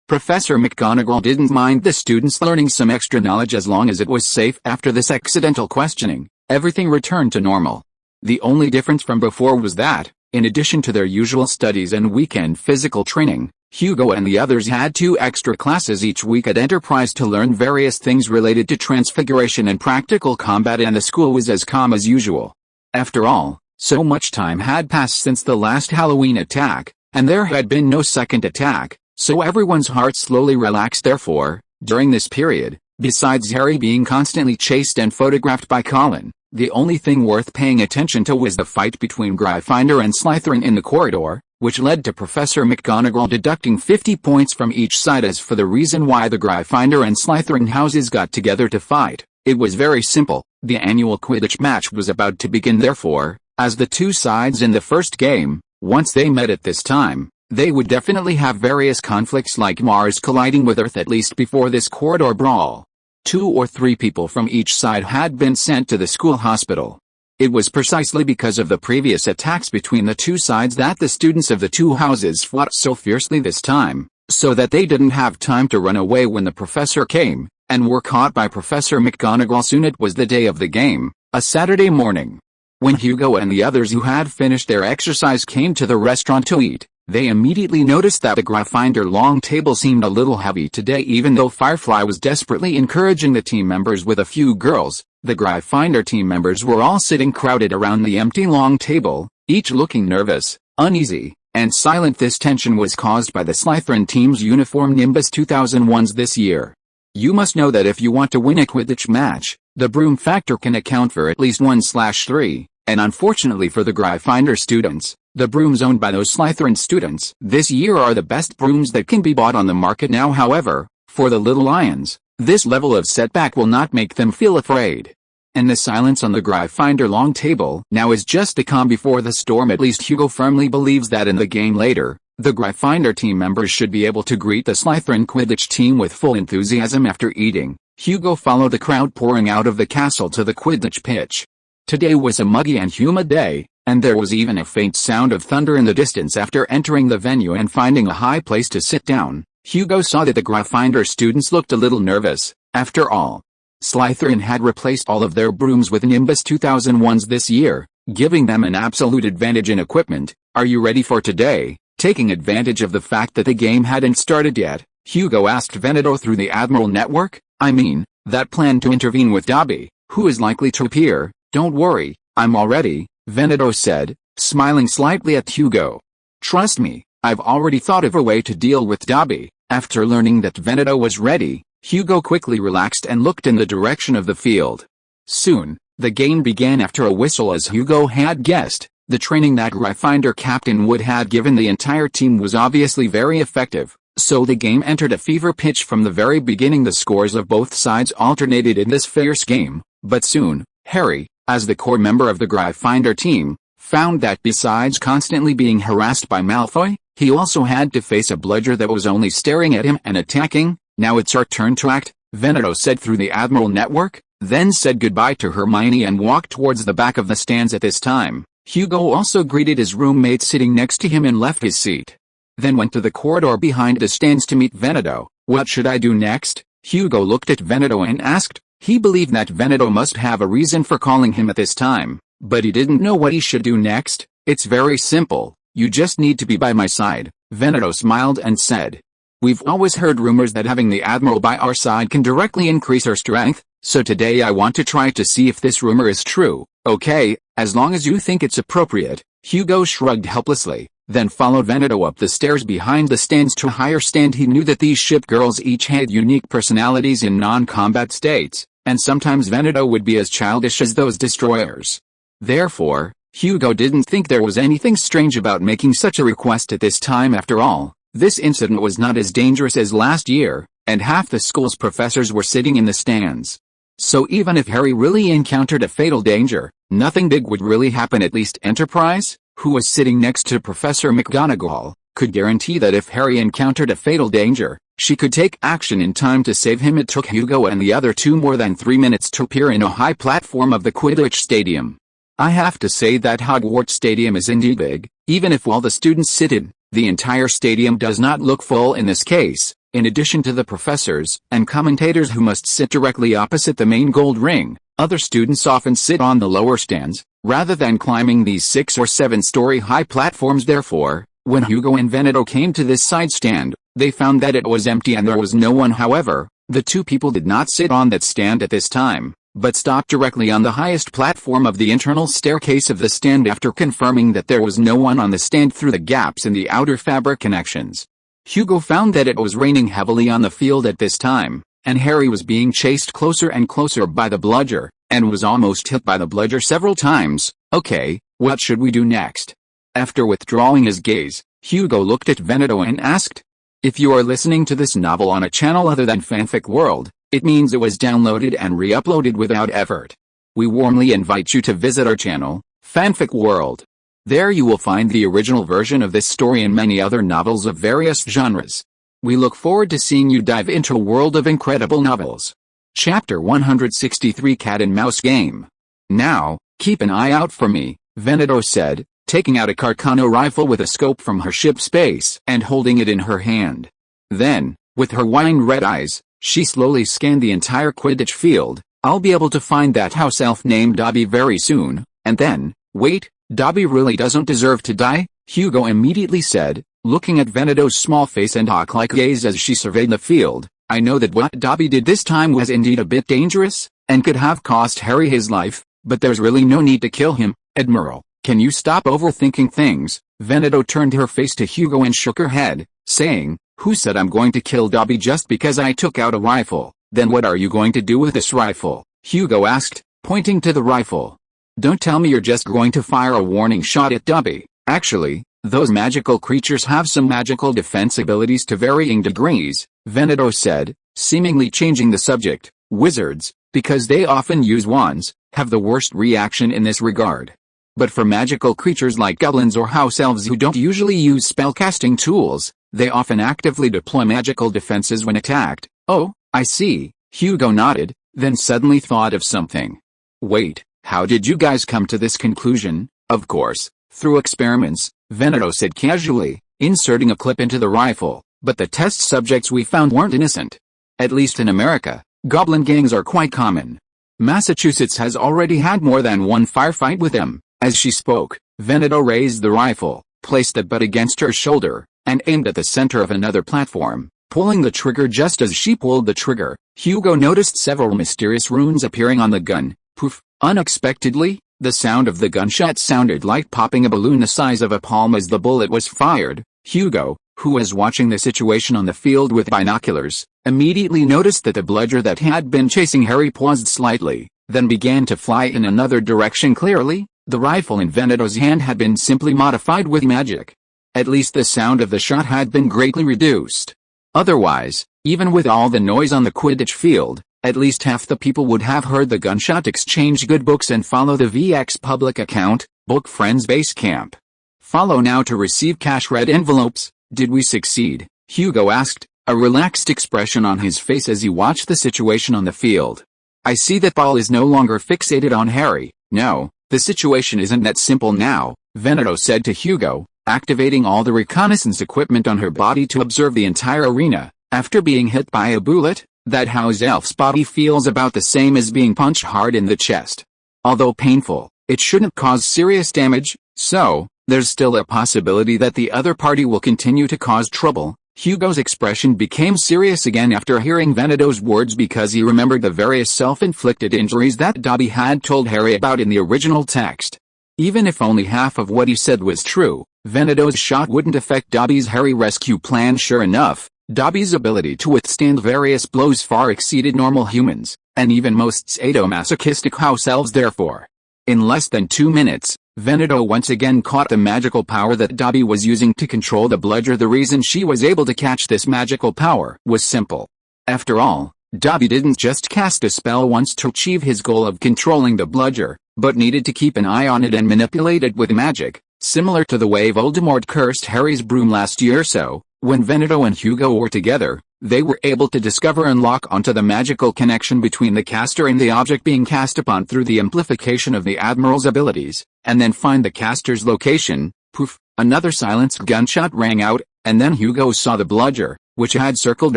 Professor McGonagall didn't mind the students learning some extra knowledge as long as it was safe. After this accidental questioning, everything returned to normal. The only difference from before was that, in addition to their usual studies and weekend physical training, Hugo and the others had 2 extra classes each week at Enterprise to learn various things related to transfiguration and practical combat, and the school was as calm as usual. After all, so much time had passed since the last Halloween attack, and there had been no second attack, so everyone's heart slowly relaxed. Therefore, during this period, besides Harry being constantly chased and photographed by Colin, the only thing worth paying attention to was the fight between Gryffindor and Slytherin in the corridor, which led to Professor McGonagall deducting 50 points from each side as for the reason why the Gryffindor and Slytherin houses got together to fight. It was very simple. The annual Quidditch match was about to begin. Therefore, as the two sides in the first game, once they met at this time, they would definitely have various conflicts like Mars colliding with Earth at least before this corridor brawl. 2 or 3 people from each side had been sent to the school hospital. It was precisely because of the previous attacks between the two sides that the students of the two houses fought so fiercely this time, so that they didn't have time to run away when the professor came, and were caught by Professor McGonagall. Soon it was the day of the game, a Saturday morning. When Hugo and the others who had finished their exercise came to the restaurant to eat, they immediately noticed that the Gryffindor long table seemed a little heavy today. Even though Firefly was desperately encouraging the team members with a few girls, the Gryffindor team members were all sitting crowded around the empty long table, each looking nervous, uneasy, and silent. This tension was caused by the Slytherin team's uniform Nimbus 2001s this year. You must know that if you want to win a Quidditch match, the broom factor can account for at least 1/3, and unfortunately for the Gryffindor students, the brooms owned by those Slytherin students this year are the best brooms that can be bought on the market now. However, for the little lions, this level of setback will not make them feel afraid. And the silence on the Gryffindor long table now is just the calm before the storm. At least Hugo firmly believes that in the game later, the Gryffindor team members should be able to greet the Slytherin Quidditch team with full enthusiasm. After eating, Hugo followed the crowd pouring out of the castle to the Quidditch pitch. Today was a muggy and humid day, and there was even a faint sound of thunder in the distance. After entering the venue and finding a high place to sit down, Hugo saw that the Gryffindor students looked a little nervous. After all, Slytherin had replaced all of their brooms with Nimbus 2001s this year, giving them an absolute advantage in equipment. Are you ready for today? Taking advantage of the fact that the game hadn't started yet, Hugo asked Veneto through the Admiral network. I mean, that plan to intervene with Dobby, who is likely to appear. Don't worry, I'm all ready, Veneto said, smiling slightly at Hugo. Trust me, I've already thought of a way to deal with Dobby. After learning that Veneto was ready, Hugo quickly relaxed and looked in the direction of the field. Soon, the game began. After a whistle, as Hugo had guessed, the training that Gryffindor Captain Wood had given the entire team was obviously very effective, so the game entered a fever pitch from the very beginning. The scores of both sides alternated in this fierce game, but soon, Harry, as the core member of the Gryffindor team, found that besides constantly being harassed by Malfoy, he also had to face a bludger that was only staring at him and attacking. Now it's our turn to act, Veneto said through the Admiral network, then said goodbye to Hermione and walked towards the back of the stands. At this time, Hugo also greeted his roommate sitting next to him and left his seat. Then went to the corridor behind the stands to meet Veneto. What should I do next? Hugo looked at Veneto and asked. He believed that Veneto must have a reason for calling him at this time, but he didn't know what he should do next. It's very simple. You just need to be by my side. Veneto smiled and said. We've always heard rumors that having the Admiral by our side can directly increase our strength, so today I want to try to see if this rumor is true. Okay, as long as you think it's appropriate. Hugo shrugged helplessly, then followed Veneto up the stairs behind the stands to a higher stand. He knew that these ship girls each had unique personalities in non-combat states, and sometimes Veneto would be as childish as those destroyers. Therefore, Hugo didn't think there was anything strange about making such a request at this time. After all, this incident was not as dangerous as last year, and half the school's professors were sitting in the stands. So even if Harry really encountered a fatal danger, nothing big would really happen. At least Enterprise, who was sitting next to Professor McGonagall, could guarantee that if Harry encountered a fatal danger, she could take action in time to save him. It took Hugo and the other two more than 3 minutes to appear in a high platform of the Quidditch Stadium. I have to say that Hogwarts Stadium is indeed big. Even if all the students sit in, the entire stadium does not look full in this case. In addition to the professors and commentators who must sit directly opposite the main gold ring, other students often sit on the lower stands, rather than climbing these 6 or 7-story high platforms. Therefore, when Hugo and Veneto came to this side stand, they found that it was empty and there was no one. However, the two people did not sit on that stand at this time, but stopped directly on the highest platform of the internal staircase of the stand. After confirming that there was no one on the stand through the gaps in the outer fabric connections, Hugo found that it was raining heavily on the field at this time, and Harry was being chased closer and closer by the bludger, and was almost hit by the bludger several times. Okay, what should we do next? After withdrawing his gaze, Hugo looked at Veneto and asked. If you are listening to this novel on a channel other than Fanfic World, it means it was downloaded and re-uploaded without effort. We warmly invite you to visit our channel, Fanfic World. There you will find the original version of this story and many other novels of various genres. We look forward to seeing you dive into a world of incredible novels. Chapter 163 Cat and Mouse Game. Now, keep an eye out for me, Veneto said, taking out a Carcano rifle with a scope from her ship's base and holding it in her hand. Then, with her wine-red eyes, she slowly scanned the entire Quidditch field. I'll be able to find that house elf named Dobby very soon, and then, wait, Dobby really doesn't deserve to die, Hugo immediately said, looking at Veneto's small face and hawk-like gaze as she surveyed the field. I know that what Dobby did this time was indeed a bit dangerous, and could have cost Harry his life, but there's really no need to kill him. Admiral, can you stop overthinking things? Veneto turned her face to Hugo and shook her head, saying, who said I'm going to kill Dobby just because I took out a rifle? Then what are you going to do with this rifle? Hugo asked, pointing to the rifle. Don't tell me you're just going to fire a warning shot at Dobby. Actually, those magical creatures have some magical defense abilities to varying degrees, Veneto said, seemingly changing the subject. Wizards, because they often use wands, have the worst reaction in this regard. But for magical creatures like goblins or house elves who don't usually use spellcasting tools, they often actively deploy magical defenses when attacked. Oh, I see, Hugo nodded, then suddenly thought of something. Wait, how did you guys come to this conclusion? Of course, through experiments, Veneto said casually, inserting a clip into the rifle, but the test subjects we found weren't innocent. At least in America, goblin gangs are quite common. Massachusetts has already had more than one firefight with them. As she spoke, Veneto raised the rifle, placed the butt against her shoulder, and aimed at the center of another platform, pulling the trigger. Just as she pulled the trigger, Hugo noticed several mysterious runes appearing on the gun. Poof! Unexpectedly, the sound of the gunshot sounded like popping a balloon the size of a palm as the bullet was fired. Hugo, who was watching the situation on the field with binoculars, immediately noticed that the bludger that had been chasing Harry paused slightly, then began to fly in another direction. Clearly, the rifle in Veneto's hand had been simply modified with magic. At least the sound of the shot had been greatly reduced. Otherwise, even with all the noise on the Quidditch field, at least half the people would have heard the gunshot. Exchange good books and follow the VX public account, Book Friends Base Camp. Follow now to receive cash red envelopes. Did we succeed? Hugo asked, a relaxed expression on his face as he watched the situation on the field. I see that Paul is no longer fixated on Harry. No, The situation isn't that simple now, Veneto said to Hugo, activating all the reconnaissance equipment on her body to observe the entire arena. After being hit by a bullet, that house elf's body feels about the same as being punched hard in the chest. Although painful, it shouldn't cause serious damage, so there's still a possibility that the other party will continue to cause trouble. Hugo's expression became serious again after hearing Veneto's words because he remembered the various self-inflicted injuries that Dobby had told Harry about in the original text. Even if only half of what he said was true, Veneto's shot wouldn't affect Dobby's Harry rescue plan. Sure enough, Dobby's ability to withstand various blows far exceeded normal humans, and even most sadomasochistic house elves therefore. In less than 2 minutes, Veneto once again caught the magical power that Dobby was using to control the bludger. The reason she was able to catch this magical power was simple. After all, Dobby didn't just cast a spell once to achieve his goal of controlling the bludger, but needed to keep an eye on it and manipulate it with magic, similar to the way Voldemort cursed Harry's broom last year. So, when Veneto and Hugo were together, they were able to discover and lock onto the magical connection between the caster and the object being cast upon through the amplification of the Admiral's abilities, and then find the caster's location. Poof, another silenced gunshot rang out, and then Hugo saw the bludger, which had circled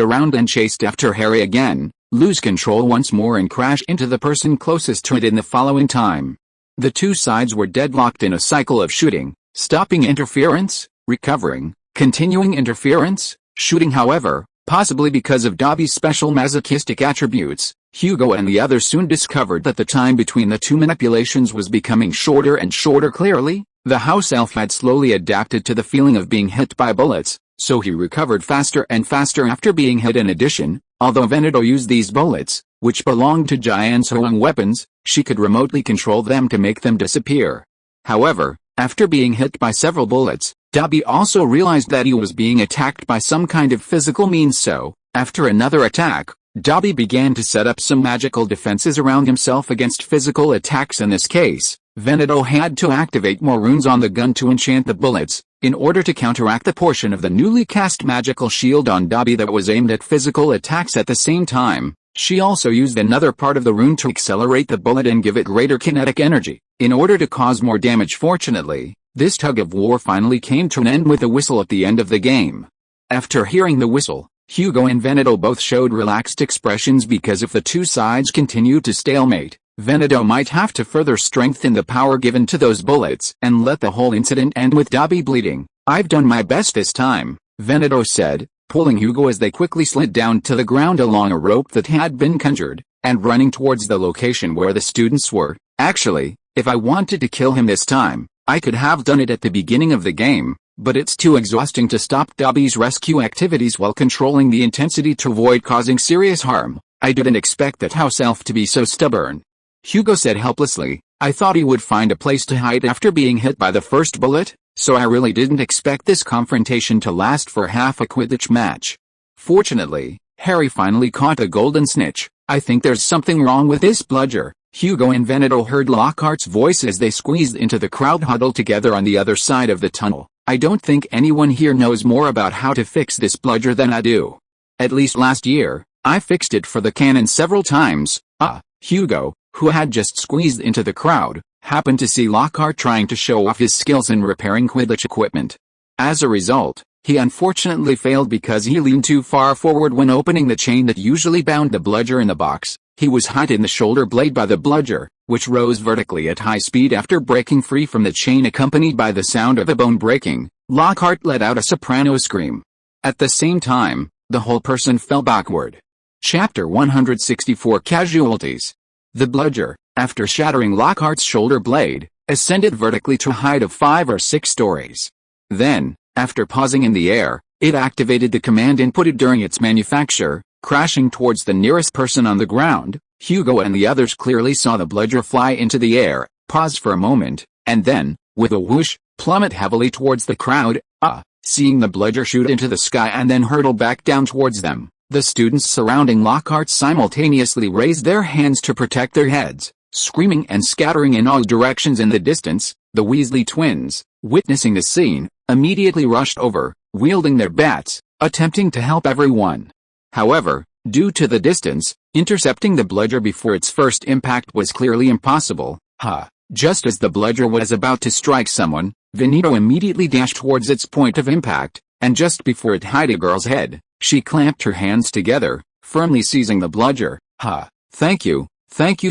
around and chased after Harry again, lose control once more and crash into the person closest to it in the following time. The two sides were deadlocked in a cycle of shooting, stopping interference, recovering, continuing interference, shooting. However, possibly because of Dobby's special masochistic attributes, Hugo and the others soon discovered that the time between the two manipulations was becoming shorter and shorter. Clearly, the house elf had slowly adapted to the feeling of being hit by bullets, so he recovered faster and faster after being hit. In addition, although Veneto used these bullets, which belonged to Jian's Hoang weapons, she could remotely control them to make them disappear. However, after being hit by several bullets, Dobby also realized that he was being attacked by some kind of physical means. So, after another attack, Dobby began to set up some magical defenses around himself against physical attacks. In this case, Veneto had to activate more runes on the gun to enchant the bullets, in order to counteract the portion of the newly cast magical shield on Dobby that was aimed at physical attacks. At the same time, she also used another part of the rune to accelerate the bullet and give it greater kinetic energy, in order to cause more damage. Fortunately, this tug of war finally came to an end with a whistle at the end of the game. After hearing the whistle, Hugo and Veneto both showed relaxed expressions because if the two sides continued to stalemate, Veneto might have to further strengthen the power given to those bullets and let the whole incident end with Dobby bleeding. "I've done my best this time," Veneto said, pulling Hugo as they quickly slid down to the ground along a rope that had been conjured, and running towards the location where the students were. "Actually, if I wanted to kill him this time, I could have done it at the beginning of the game, but it's too exhausting to stop Dobby's rescue activities while controlling the intensity to avoid causing serious harm. I didn't expect that house elf to be so stubborn," Hugo said helplessly. "I thought he would find a place to hide after being hit by the first bullet, so I really didn't expect this confrontation to last for half a Quidditch match." Fortunately, Harry finally caught a golden snitch. "I think there's something wrong with this bludger," Hugo and Veneto heard Lockhart's voice as they squeezed into the crowd huddled together on the other side of the tunnel. "I don't think anyone here knows more about how to fix this bludger than I do. At least last year, I fixed it for the cannon several times." Hugo, who had just squeezed into the crowd, happened to see Lockhart trying to show off his skills in repairing Quidditch equipment. As a result, he unfortunately failed because he leaned too far forward when opening the chain that usually bound the bludger in the box. He was hit in the shoulder blade by the bludger, which rose vertically at high speed after breaking free from the chain. Accompanied by the sound of a bone breaking, Lockhart let out a soprano scream. At the same time, the whole person fell backward. Chapter 164 Casualties. The bludger, after shattering Lockhart's shoulder blade, ascended vertically to a height of 5 or 6 stories. Then, after pausing in the air, it activated the command inputted during its manufacture, crashing towards the nearest person on the ground. Hugo and the others clearly saw the bludger fly into the air, pause for a moment, and then, with a whoosh, plummet heavily towards the crowd. Seeing the bludger shoot into the sky and then hurtle back down towards them, the students surrounding Lockhart simultaneously raised their hands to protect their heads, screaming and scattering in all directions. In the distance, the Weasley twins, witnessing the scene, immediately rushed over, wielding their bats, attempting to help everyone. However, due to the distance, intercepting the bludger before its first impact was clearly impossible. Just as the bludger was about to strike someone, Veneto immediately dashed towards its point of impact, and just before it hit a girl's head, she clamped her hands together, firmly seizing the bludger. Thank you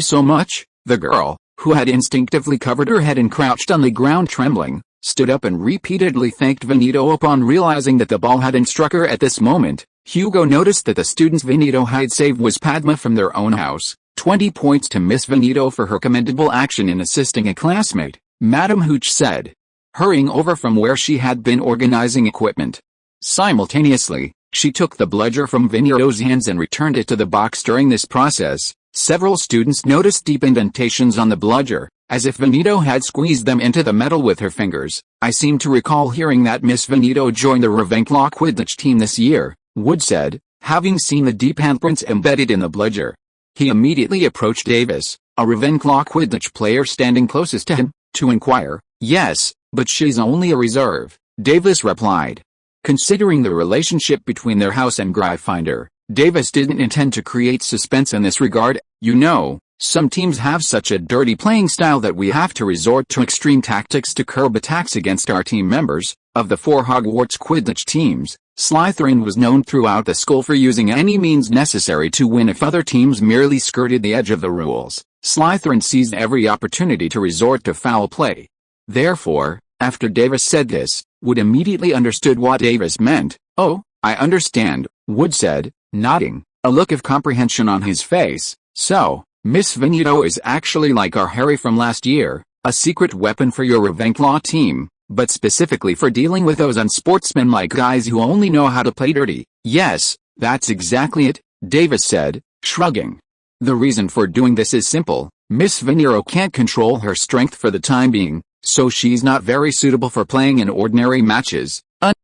so much." The girl, who had instinctively covered her head and crouched on the ground trembling, stood up and repeatedly thanked Veneto upon realizing that the ball hadn't struck her at this moment. Hugo noticed that the students Veneto had saved was Padma from their own house. 20 points to Miss Veneto for her commendable action in assisting a classmate, Madame Hooch said, hurrying over from where she had been organizing equipment. Simultaneously, she took the bludger from Veneto's hands and returned it to the box. During this process, several students noticed deep indentations on the bludger, as if Veneto had squeezed them into the metal with her fingers. "I seem to recall hearing that Miss Veneto joined the Ravenclaw Quidditch team this year," Wood said, having seen the deep handprints embedded in the bludger. He immediately approached Davis, a Ravenclaw Quidditch player standing closest to him, to inquire. "Yes, but she's only a reserve," Davis replied. Considering the relationship between their house and Gryffindor, Davis didn't intend to create suspense in this regard. "You know, some teams have such a dirty playing style that we have to resort to extreme tactics to curb attacks against our team members." Of the 4 Hogwarts Quidditch teams, Slytherin was known throughout the school for using any means necessary to win if other teams merely skirted the edge of the rules. Slytherin seized every opportunity to resort to foul play. Therefore, after Davis said this, Wood immediately understood what Davis meant. "Oh, I understand," Wood said, nodding, a look of comprehension on his face. "So, Miss Veneto is actually like our Harry from last year, a secret weapon for your Ravenclaw team, but specifically for dealing with those unsportsmanlike guys who only know how to play dirty." "Yes, that's exactly it," Davis said, shrugging. "The reason for doing this is simple. Miss Veneto can't control her strength for the time being, so she's not very suitable for playing in ordinary matches."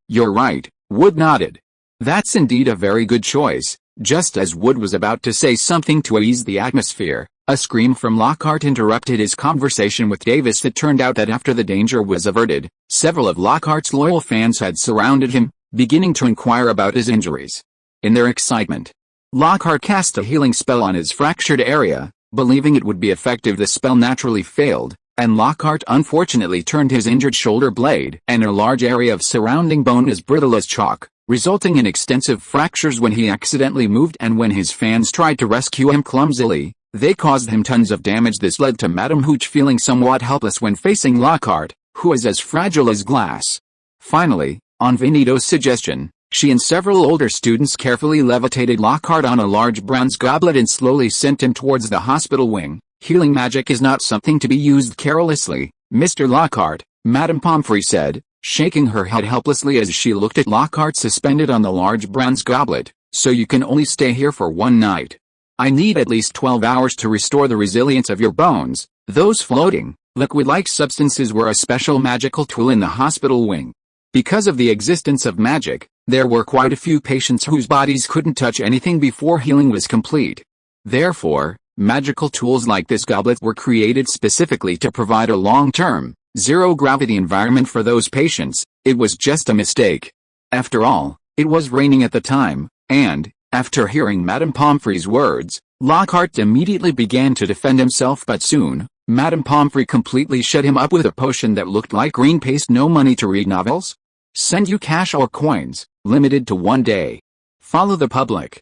"You're right," Wood nodded. "That's indeed a very good choice." Just as Wood was about to say something to ease the atmosphere, a scream from Lockhart interrupted his conversation with Davis. It turned out that after the danger was averted, several of Lockhart's loyal fans had surrounded him, beginning to inquire about his injuries. In their excitement, Lockhart cast a healing spell on his fractured area. Believing it would be effective, the spell naturally failed, and Lockhart unfortunately turned his injured shoulder blade and a large area of surrounding bone as brittle as chalk, resulting in extensive fractures when he accidentally moved. And when his fans tried to rescue him clumsily, they caused him tons of damage. This led to Madame Hooch feeling somewhat helpless when facing Lockhart, who is as fragile as glass. Finally, on Veneto's suggestion, she and several older students carefully levitated Lockhart on a large bronze goblet and slowly sent him towards the hospital wing. "Healing magic is not something to be used carelessly, Mr. Lockhart," Madame Pomfrey said, shaking her head helplessly as she looked at Lockhart suspended on the large bronze goblet. "So you can only stay here for one night. I need at least 12 hours to restore the resilience of your bones." Those floating, liquid-like substances were a special magical tool in the hospital wing. Because of the existence of magic, there were quite a few patients whose bodies couldn't touch anything before healing was complete. Therefore, magical tools like this goblet were created specifically to provide a long-term, zero-gravity environment for those patients. It was just a mistake. After all, it was raining at the time, and, after hearing Madame Pomfrey's words, Lockhart immediately began to defend himself. But soon, Madame Pomfrey completely shut him up with a potion that looked like green paste. "No money to read novels? Send you cash or coins, limited to 1 day. Follow the public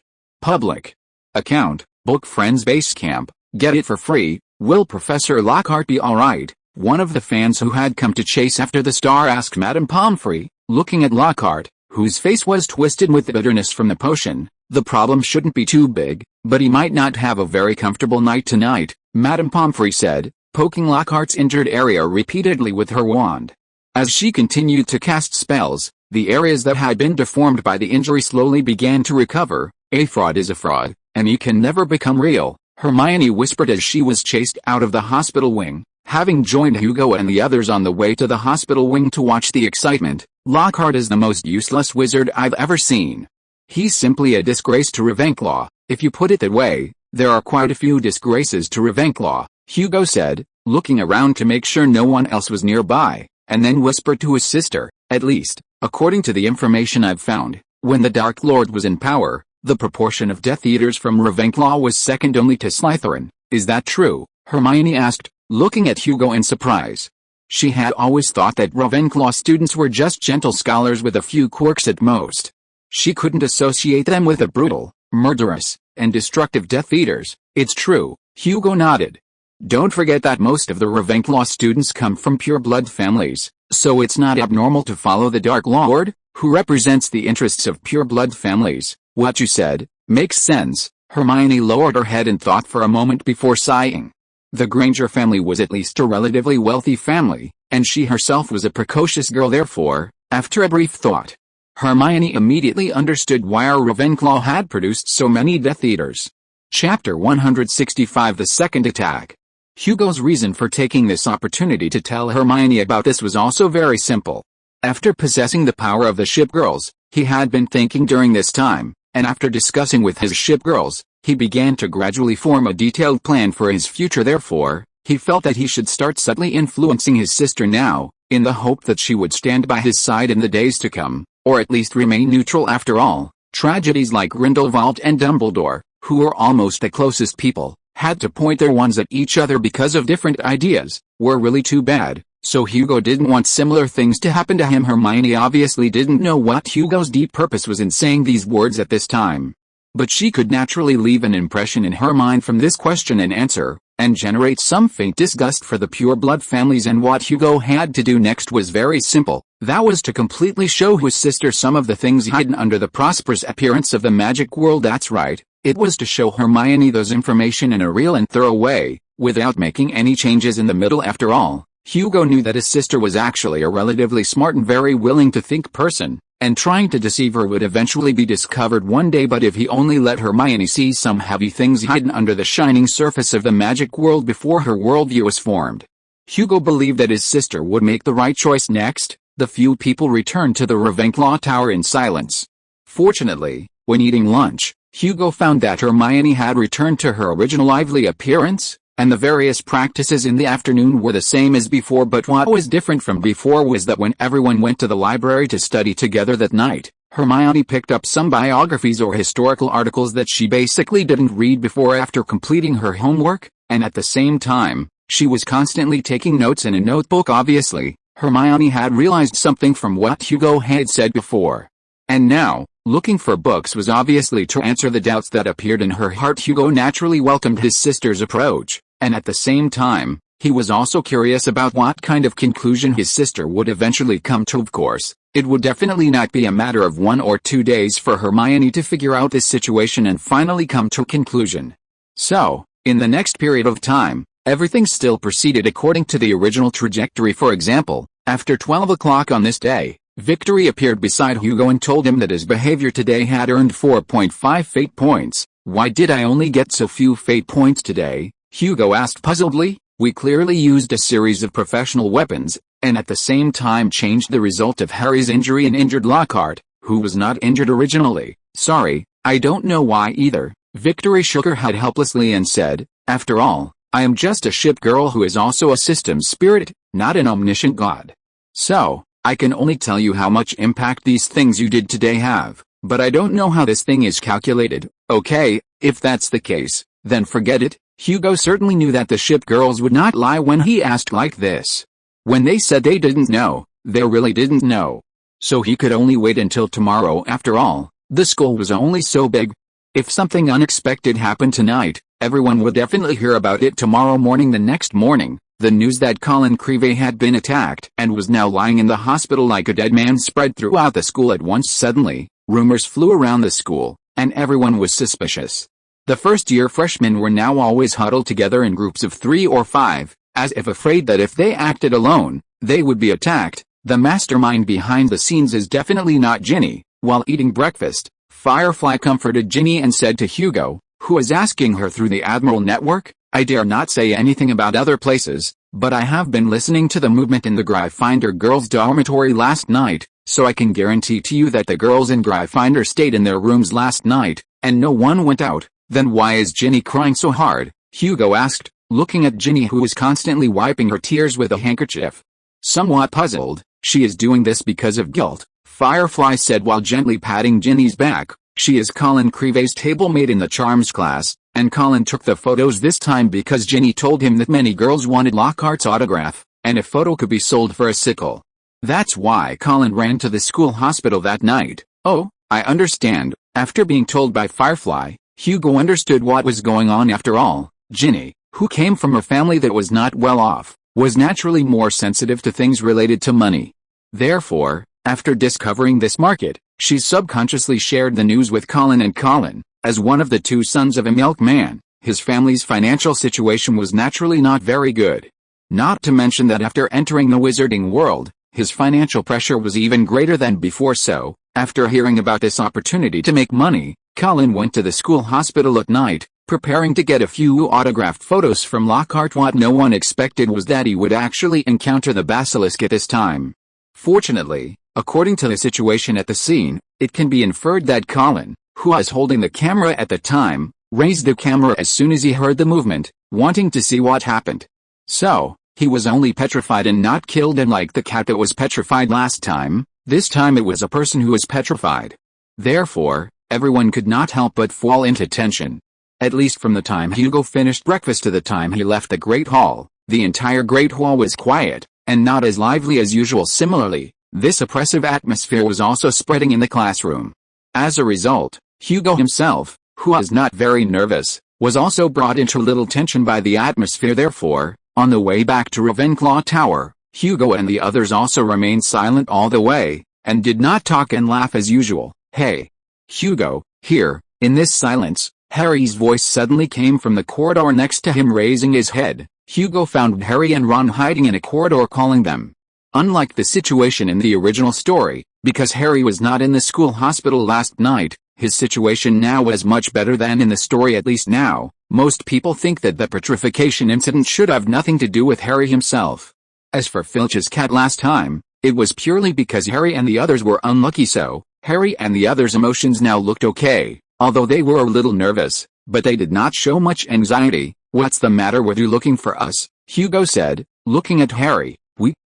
account, book Friends Base Camp, get it for free." "Will Professor Lockhart be alright?" one of the fans who had come to chase after the star asked Madame Pomfrey, looking at Lockhart, whose face was twisted with bitterness from the potion. "The problem shouldn't be too big, but he might not have a very comfortable night tonight," Madame Pomfrey said, poking Lockhart's injured area repeatedly with her wand. As she continued to cast spells, the areas that had been deformed by the injury slowly began to recover. "A fraud is a fraud, and he can never become real," Hermione whispered as she was chased out of the hospital wing. Having joined Hugo and the others on the way to the hospital wing to watch the excitement, "Lockhart is the most useless wizard I've ever seen. He's simply a disgrace to Ravenclaw." "If you put it that way, there are quite a few disgraces to Ravenclaw," Hugo said, looking around to make sure no one else was nearby, and then whispered to his sister, "At least, according to the information I've found, when the Dark Lord was in power, the proportion of Death Eaters from Ravenclaw was second only to Slytherin." "Is that true?" Hermione asked, looking at Hugo in surprise. She had always thought that Ravenclaw students were just gentle scholars with a few quirks at most. She couldn't associate them with the brutal, murderous, and destructive Death Eaters. It's true, Hugo nodded. Don't forget that most of the Ravenclaw students come from pure-blood families, so it's not abnormal to follow the Dark Lord, who represents the interests of pure-blood families. What you said makes sense. Hermione lowered her head and thought for a moment before sighing. The Granger family was at least a relatively wealthy family, and she herself was a precocious girl. Therefore, after a brief thought, Hermione immediately understood why our Ravenclaw had produced so many Death Eaters. Chapter 165 The Second Attack. Hugo's reason for taking this opportunity to tell Hermione about this was also very simple. After possessing the power of the ship girls, he had been thinking during this time, and after discussing with his ship girls, he began to gradually form a detailed plan for his future. Therefore, he felt that he should start subtly influencing his sister now, in the hope that she would stand by his side in the days to come, or at least remain neutral. After all, tragedies like Grindelwald and Dumbledore, who were almost the closest people, had to point their wands at each other because of different ideas, were really too bad, so Hugo didn't want similar things to happen to him. Hermione obviously didn't know what Hugo's deep purpose was in saying these words at this time. But she could naturally leave an impression in her mind from this question and answer, and generate some faint disgust for the pure-blood families. And what Hugo had to do next was very simple. That was to completely show his sister some of the things hidden under the prosperous appearance of the magic world. That's right, it was to show Hermione those information in a real and thorough way, without making any changes in the middle. After all, Hugo knew that his sister was actually a relatively smart and very willing to think person, and trying to deceive her would eventually be discovered one day. But if he only let Hermione see some heavy things hidden under the shining surface of the magic world before her worldview was formed, Hugo believed that his sister would make the right choice. Next, the few people returned to the Ravenclaw Tower in silence. Fortunately, when eating lunch, Hugo found that Hermione had returned to her original lively appearance, and the various practices in the afternoon were the same as before. But what was different from before was that when everyone went to the library to study together that night, Hermione picked up some biographies or historical articles that she basically didn't read before after completing her homework, and at the same time, she was constantly taking notes in a notebook. Obviously, Hermione had realized something from what Hugo had said before. And now, looking for books was obviously to answer the doubts that appeared in her heart. Hugo naturally welcomed his sister's approach, and at the same time, he was also curious about what kind of conclusion his sister would eventually come to. Of course, it would definitely not be a matter of 1 or 2 days for Hermione to figure out this situation and finally come to a conclusion. So, in the next period of time, everything still proceeded according to the original trajectory. For example, after 12 o'clock on this day, Victory appeared beside Hugo and told him that his behavior today had earned 4.5 fate points. Why did I only get so few fate points today? Hugo asked puzzledly. We clearly used a series of professional weapons, and at the same time changed the result of Harry's injury and injured Lockhart, who was not injured originally. Sorry, I don't know why either. Victory shook her head helplessly and said, after all, I am just a ship girl who is also a system spirit, not an omniscient god. So, I can only tell you how much impact these things you did today have, but I don't know how this thing is calculated. Okay, if that's the case, then forget it. Hugo certainly knew that the ship girls would not lie when he asked like this. When they said they didn't know, they really didn't know. So he could only wait until tomorrow. After all, the school was only so big. If something unexpected happened tonight, everyone would definitely hear about it tomorrow morning. The next morning, the news that Colin Creevey had been attacked and was now lying in the hospital like a dead man spread throughout the school at once. Suddenly, rumors flew around the school, and everyone was suspicious. The first-year freshmen were now always huddled together in groups of 3 or 5, as if afraid that if they acted alone, they would be attacked. The mastermind behind the scenes is definitely not Ginny. While eating breakfast, Firefly comforted Ginny and said to Hugo, who was asking her through the Admiral network, I dare not say anything about other places, but I have been listening to the movement in the Gryffindor girls' dormitory last night, so I can guarantee to you that the girls in Gryffindor stayed in their rooms last night, and no one went out. Then why is Ginny crying so hard? Hugo asked, looking at Ginny, who was constantly wiping her tears with a handkerchief. Somewhat puzzled, she is doing this because of guilt, Firefly said while gently patting Ginny's back. She is Colin Creevey's table mate in the charms class, and Colin took the photos this time because Ginny told him that many girls wanted Lockhart's autograph, and a photo could be sold for a sickle. That's why Colin ran to the school hospital that night. Oh, I understand. After being told by Firefly, Hugo understood what was going on. After all, Ginny, who came from a family that was not well off, was naturally more sensitive to things related to money. Therefore, after discovering this market, she subconsciously shared the news with Colin, and Colin, as one of the two sons of a milkman, his family's financial situation was naturally not very good. Not to mention that after entering the wizarding world, his financial pressure was even greater than before. So, after hearing about this opportunity to make money, Colin went to the school hospital at night, preparing to get a few autographed photos from Lockhart. What no one expected was that he would actually encounter the basilisk at this time. Fortunately, according to the situation at the scene, it can be inferred that Colin, who was holding the camera at the time, raised the camera as soon as he heard the movement, wanting to see what happened. So, he was only petrified and not killed, and like the cat that was petrified last time, this time it was a person who was petrified. Therefore, everyone could not help but fall into tension. At least from the time Hugo finished breakfast to the time he left the Great Hall, the entire Great Hall was quiet, and not as lively as usual. Similarly, this oppressive atmosphere was also spreading in the classroom. As a result, Hugo himself, who was not very nervous, was also brought into little tension by the atmosphere. Therefore, on the way back to Ravenclaw Tower, Hugo and the others also remained silent all the way, and did not talk and laugh as usual. Hey, Hugo, here. In this silence, Harry's voice suddenly came from the corridor next to him. Raising his head, Hugo found Harry and Ron hiding in a corridor, calling them. Unlike the situation in the original story, because Harry was not in the school hospital last night, his situation now was much better than in the story. At least now, most people think that the petrification incident should have nothing to do with Harry himself. As for Filch's cat last time, it was purely because Harry and the others were unlucky. So, Harry and the others' emotions now looked okay, although they were a little nervous, but they did not show much anxiety. What's the matter with you looking for us? Hugo said, looking at Harry.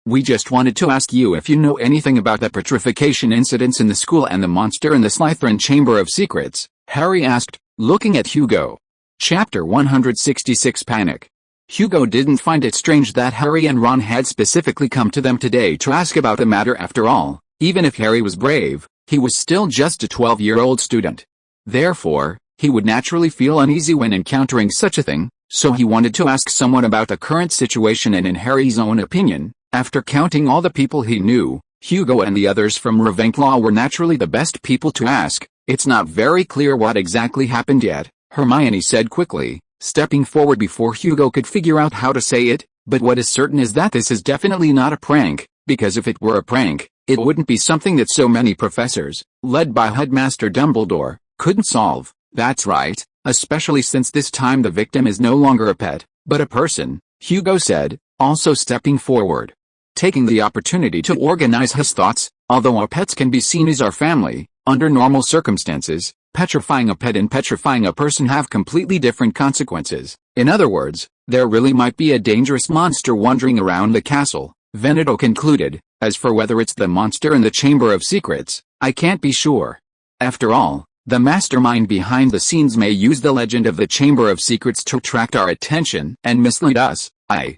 We just wanted to ask you if you know anything about the petrification incidents in the school and the monster in the Slytherin Chamber of Secrets, Harry asked, looking at Hugo. Chapter 166 Panic. Hugo didn't find it strange that Harry and Ron had specifically come to them today to ask about the matter. After all, even if Harry was brave, he was still just a 12-year-old student. Therefore, he would naturally feel uneasy when encountering such a thing, so he wanted to ask someone about the current situation. And in Harry's own opinion, after counting all the people he knew, Hugo and the others from Ravenclaw were naturally the best people to ask. It's not very clear what exactly happened yet, Hermione said quickly, stepping forward before Hugo could figure out how to say it, but what is certain is that this is definitely not a prank, because if it were a prank, it wouldn't be something that so many professors, led by Headmaster Dumbledore, couldn't solve. That's right, especially since this time the victim is no longer a pet, but a person, Hugo said, also stepping forward. Taking the opportunity to organize his thoughts, although our pets can be seen as our family, under normal circumstances, petrifying a pet and petrifying a person have completely different consequences. In other words, there really might be a dangerous monster wandering around the castle, Veneto concluded. As for whether it's the monster in the Chamber of Secrets, I can't be sure. After all, the mastermind behind the scenes may use the legend of the Chamber of Secrets to attract our attention and mislead us. I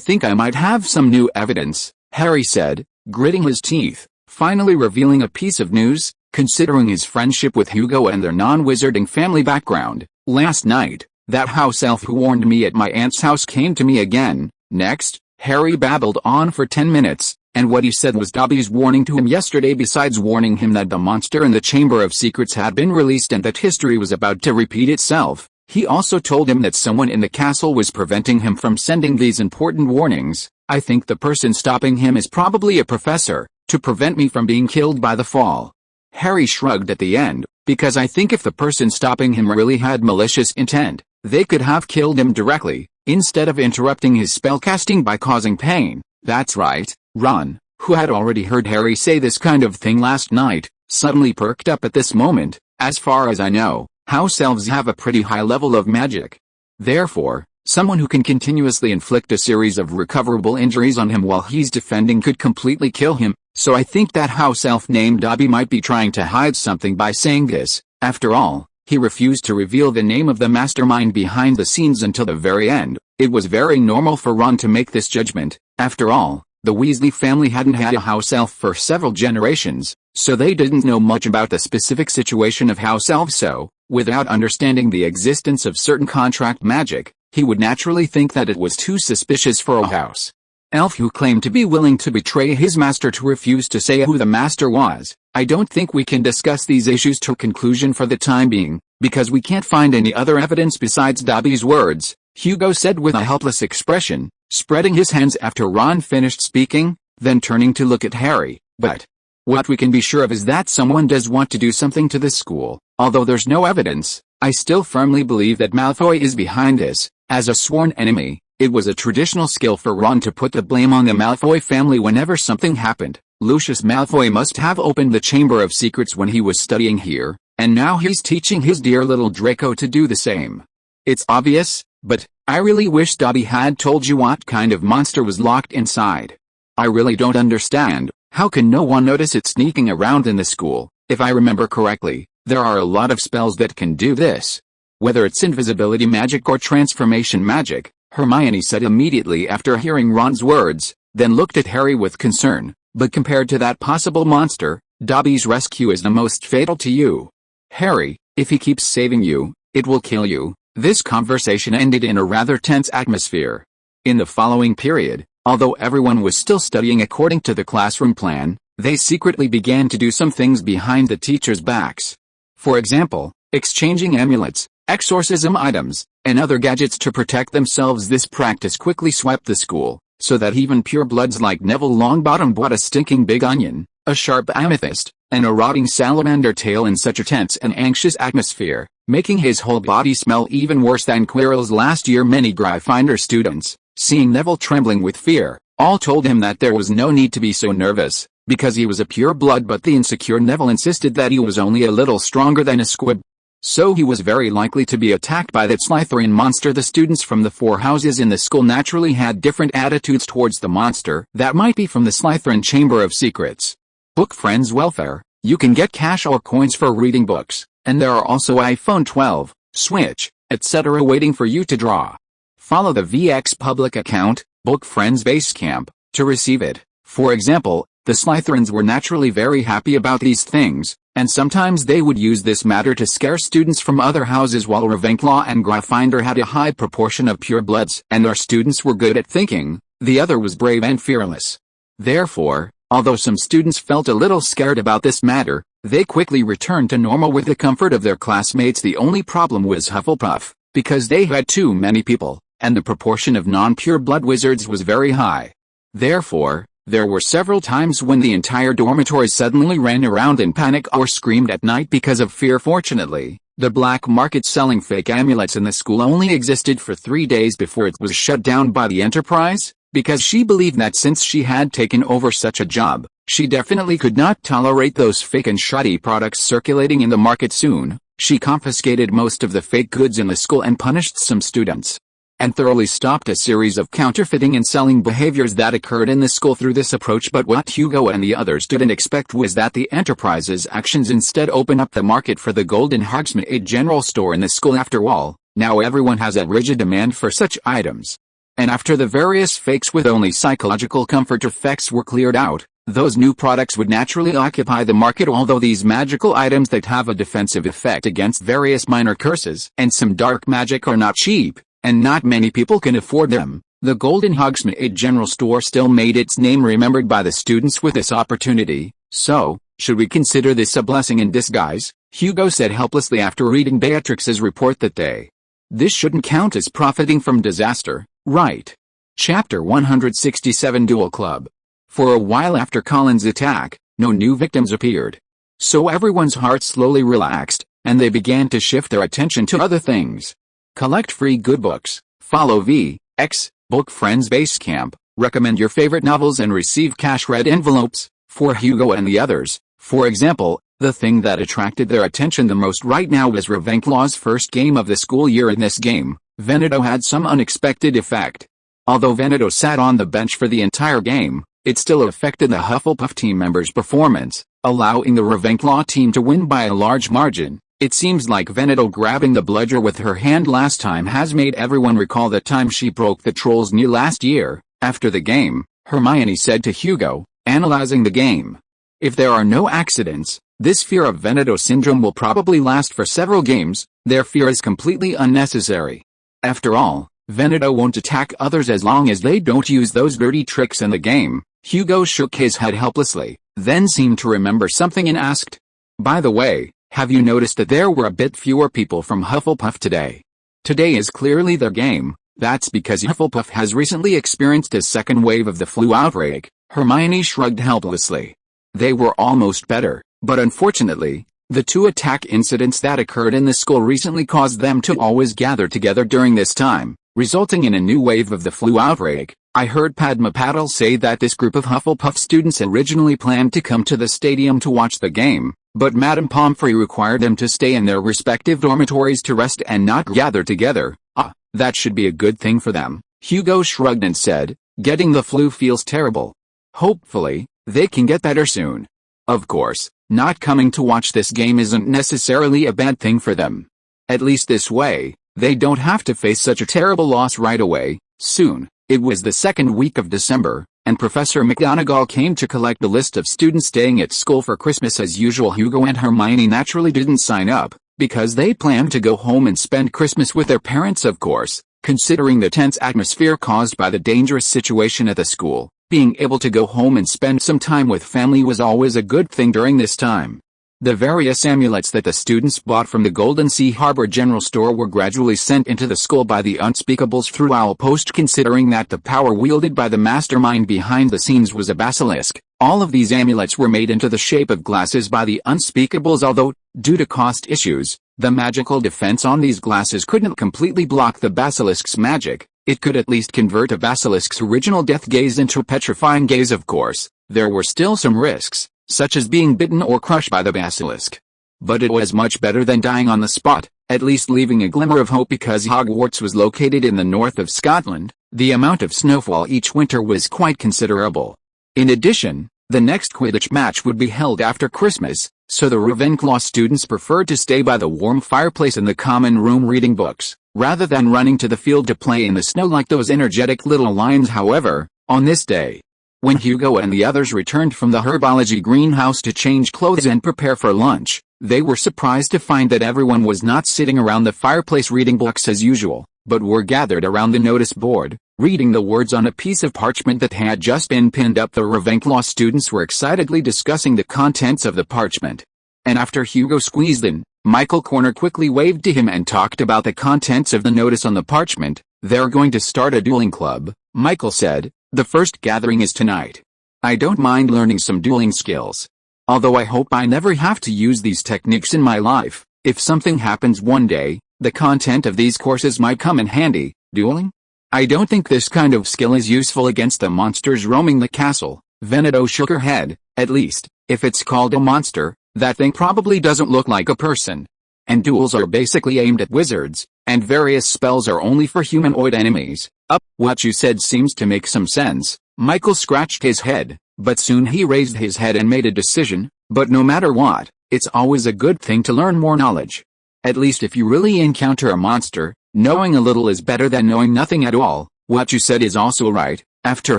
think I might have some new evidence, Harry said, gritting his teeth, finally revealing a piece of news. Considering his friendship with Hugo and their non-wizarding family background, last night, that house elf who warned me at my aunt's house came to me again. Next, Harry babbled on for 10 minutes, and what he said was Dobby's warning to him yesterday. Besides warning him that the monster in the Chamber of Secrets had been released and that history was about to repeat itself, he also told him that someone in the castle was preventing him from sending these important warnings. I think the person stopping him is probably a professor, to prevent me from being killed by the fall. Harry shrugged at the end, because I think if the person stopping him really had malicious intent, they could have killed him directly, instead of interrupting his spellcasting by causing pain. That's right. Ron, who had already heard Harry say this kind of thing last night, suddenly perked up at this moment. As far as I know, house elves have a pretty high level of magic. Therefore, someone who can continuously inflict a series of recoverable injuries on him while he's defending could completely kill him. So I think that house elf named Dobby might be trying to hide something by saying this. After all, He refused to reveal the name of the mastermind behind the scenes until the very end. It was very normal for Ron to make this judgment. After all, the Weasley family hadn't had a house elf for several generations, so they didn't know much about the specific situation of house elves. So, without understanding the existence of certain contract magic, he would naturally think that it was too suspicious for a house elf who claimed to be willing to betray his master to refuse to say who the master was. I don't think we can discuss these issues to conclusion for the time being, because we can't find any other evidence besides Dobby's words, Hugo said with a helpless expression, spreading his hands after Ron finished speaking, then turning to look at Harry. But what we can be sure of is that someone does want to do something to this school. Although there's no evidence, I still firmly believe that Malfoy is behind this. As a sworn enemy, it was a traditional skill for Ron to put the blame on the Malfoy family whenever something happened. Lucius Malfoy must have opened the Chamber of Secrets when he was studying here, and now he's teaching his dear little Draco to do the same. It's obvious, but I really wish Dobby had told you what kind of monster was locked inside. I really don't understand, how can no one notice it sneaking around in the school? If I remember correctly, there are a lot of spells that can do this. Whether it's invisibility magic or transformation magic, Hermione said immediately after hearing Ron's words, then looked at Harry with concern. But compared to that possible monster, Dobby's rescue is the most fatal to you. Harry, if he keeps saving you, it will kill you. This conversation ended in a rather tense atmosphere. In the following period, although everyone was still studying according to the classroom plan, they secretly began to do some things behind the teachers' backs. For example, exchanging amulets, exorcism items, and other gadgets to protect themselves. This practice quickly swept the school, so that even purebloods like Neville Longbottom bought a stinking big onion, a sharp amethyst, and a rotting salamander tail in such a tense and anxious atmosphere, making his whole body smell even worse than Quirrell's last year. Many Gryffindor students, seeing Neville trembling with fear, all told him that there was no need to be so nervous, because he was a pureblood. But the insecure Neville insisted that he was only a little stronger than a squib, so he was very likely to be attacked by that Slytherin monster. The students from the 4 houses in the school naturally had different attitudes towards the monster. That might be from the Slytherin Chamber of Secrets. Book Friends Welfare, you can get cash or coins for reading books, and there are also iPhone 12, Switch, etc. waiting for you to draw. Follow the VX public account, Book Friends Basecamp, to receive it. For example, the Slytherins were naturally very happy about these things, and sometimes they would use this matter to scare students from other houses, while Ravenclaw and Gryffindor had a high proportion of purebloods, and our students were good at thinking, the other was brave and fearless. Therefore, although some students felt a little scared about this matter, they quickly returned to normal with the comfort of their classmates. The only problem was Hufflepuff, because they had too many people, and the proportion of non-pureblood wizards was very high. Therefore, there were several times when the entire dormitory suddenly ran around in panic or screamed at night because of fear. Fortunately, the black market selling fake amulets in the school only existed for 3 days before it was shut down by the Enterprise, because she believed that since she had taken over such a job, she definitely could not tolerate those fake and shoddy products circulating in the market. Soon, she confiscated most of the fake goods in the school and punished some students, and thoroughly stopped a series of counterfeiting and selling behaviors that occurred in the school through this approach. But what Hugo and the others didn't expect was that the Enterprise's actions instead opened up the market for the Golden Hogsmeade general store in the school. After all, now everyone has a rigid demand for such items. And after the various fakes with only psychological comfort effects were cleared out, those new products would naturally occupy the market. Although these magical items that have a defensive effect against various minor curses and some dark magic are not cheap, and not many people can afford them, the Golden Hogsmeade general store still made its name remembered by the students with this opportunity. So, should we consider this a blessing in disguise? Hugo said helplessly after reading Beatrix's report that day. This shouldn't count as profiting from disaster, right? Chapter 167 Duel Club. For a while after Colin's attack, no new victims appeared. So everyone's hearts slowly relaxed, and they began to shift their attention to other things. Collect free good books, follow VX, Book Friends Basecamp, recommend your favorite novels and receive cash red envelopes, for Hugo and the others. For example, the thing that attracted their attention the most right now was Ravenclaw's first game of the school year. In this game, Veneto had some unexpected effect. Although Veneto sat on the bench for the entire game, it still affected the Hufflepuff team members' performance, allowing the Ravenclaw team to win by a large margin. It seems like Veneto grabbing the bludger with her hand last time has made everyone recall the time she broke the troll's knee last year. After the game, Hermione said to Hugo, analyzing the game. If there are no accidents, this fear of Veneto syndrome will probably last for several games. Their fear is completely unnecessary. After all, Veneto won't attack others as long as they don't use those dirty tricks in the game. Hugo shook his head helplessly, then seemed to remember something and asked, "By the way, have you noticed that there were a bit fewer people from Hufflepuff today? Today is clearly their game." "That's because Hufflepuff has recently experienced a second wave of the flu outbreak." Hermione shrugged helplessly. "They were almost better, but unfortunately, the 2 attack incidents that occurred in the school recently caused them to always gather together during this time, resulting in a new wave of the flu outbreak. I heard Padma Patil say that this group of Hufflepuff students originally planned to come to the stadium to watch the game, but Madame Pomfrey required them to stay in their respective dormitories to rest and not gather together." "Ah, that should be a good thing for them." Hugo shrugged and said, "Getting the flu feels terrible. Hopefully, they can get better soon. Of course, not coming to watch this game isn't necessarily a bad thing for them. At least this way, they don't have to face such a terrible loss right away." Soon, it was the second week of December, and Professor McGonagall came to collect the list of students staying at school for Christmas. As usual, Hugo and Hermione naturally didn't sign up, because they planned to go home and spend Christmas with their parents. Of course, considering the tense atmosphere caused by the dangerous situation at the school, being able to go home and spend some time with family was always a good thing during this time. The various amulets that the students bought from the Golden Sea Harbor General Store were gradually sent into the school by the Unspeakables through owl post. Considering that the power wielded by the mastermind behind the scenes was a basilisk, all of these amulets were made into the shape of glasses by the Unspeakables. Although, due to cost issues, the magical defense on these glasses couldn't completely block the basilisk's magic, it could at least convert a basilisk's original death gaze into a petrifying gaze. Of course, there were still some risks, such as being bitten or crushed by the basilisk. But it was much better than dying on the spot, at least leaving a glimmer of hope. Because Hogwarts was located in the north of Scotland, the amount of snowfall each winter was quite considerable. In addition, the next Quidditch match would be held after Christmas, so the Ravenclaw students preferred to stay by the warm fireplace in the common room reading books, rather than running to the field to play in the snow like those energetic little lions. However, on this day, when Hugo and the others returned from the herbology greenhouse to change clothes and prepare for lunch, they were surprised to find that everyone was not sitting around the fireplace reading books as usual, but were gathered around the notice board, reading the words on a piece of parchment that had just been pinned up. The Ravenclaw students were excitedly discussing the contents of the parchment. And after Hugo squeezed in, Michael Corner quickly waved to him and talked about the contents of the notice on the parchment. "They're going to start a dueling club," Michael said. "The first gathering is tonight. I don't mind learning some dueling skills. Although I hope I never have to use these techniques in my life. If something happens one day, the content of these courses might come in handy." "Dueling? I don't think this kind of skill is useful against the monsters roaming the castle." Veneto shook her head. "At least, if it's called a monster, that thing probably doesn't look like a person. And duels are basically aimed at wizards, and various spells are only for humanoid enemies." What you said seems to make some sense." Michael scratched his head, but soon he raised his head and made a decision. "But no matter what, it's always a good thing to learn more knowledge. At least if you really encounter a monster, knowing a little is better than knowing nothing at all." "What you said is also right." After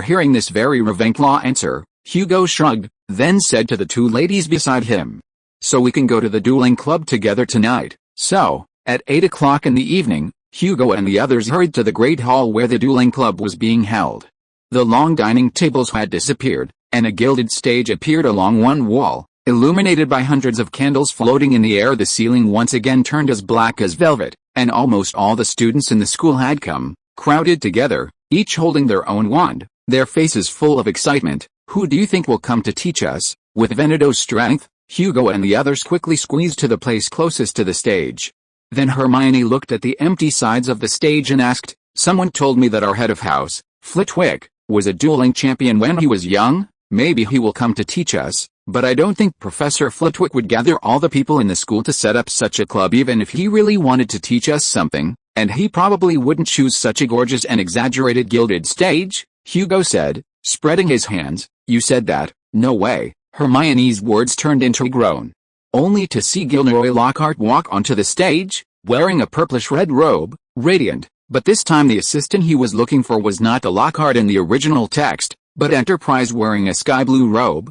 hearing this very Ravenclaw answer, Hugo shrugged, then said to the 2 ladies beside him, "So we can go to the dueling club together tonight." So, at 8 o'clock in the evening, Hugo and the others hurried to the great hall where the dueling club was being held. The long dining tables had disappeared, and a gilded stage appeared along one wall, illuminated by hundreds of candles floating in the air. The ceiling once again turned as black as velvet, and almost all the students in the school had come, crowded together, each holding their own wand, their faces full of excitement. "Who do you think will come to teach us?" With Veneto's strength, Hugo and the others quickly squeezed to the place closest to the stage. Then Hermione looked at the empty sides of the stage and asked, "Someone told me that our head of house, Flitwick, was a dueling champion when he was young. Maybe he will come to teach us, but I don't think Professor Flitwick would gather all the people in the school to set up such a club even if he really wanted to teach us something, and he probably wouldn't choose such a gorgeous and exaggerated gilded stage," Hugo said, spreading his hands. "You said that? No way." Hermione's words turned into a groan. only to see Gilderoy Lockhart walk onto the stage, wearing a purplish-red robe, radiant, but this time the assistant he was looking for was not the Lockhart in the original text, but Enterprise wearing a sky-blue robe.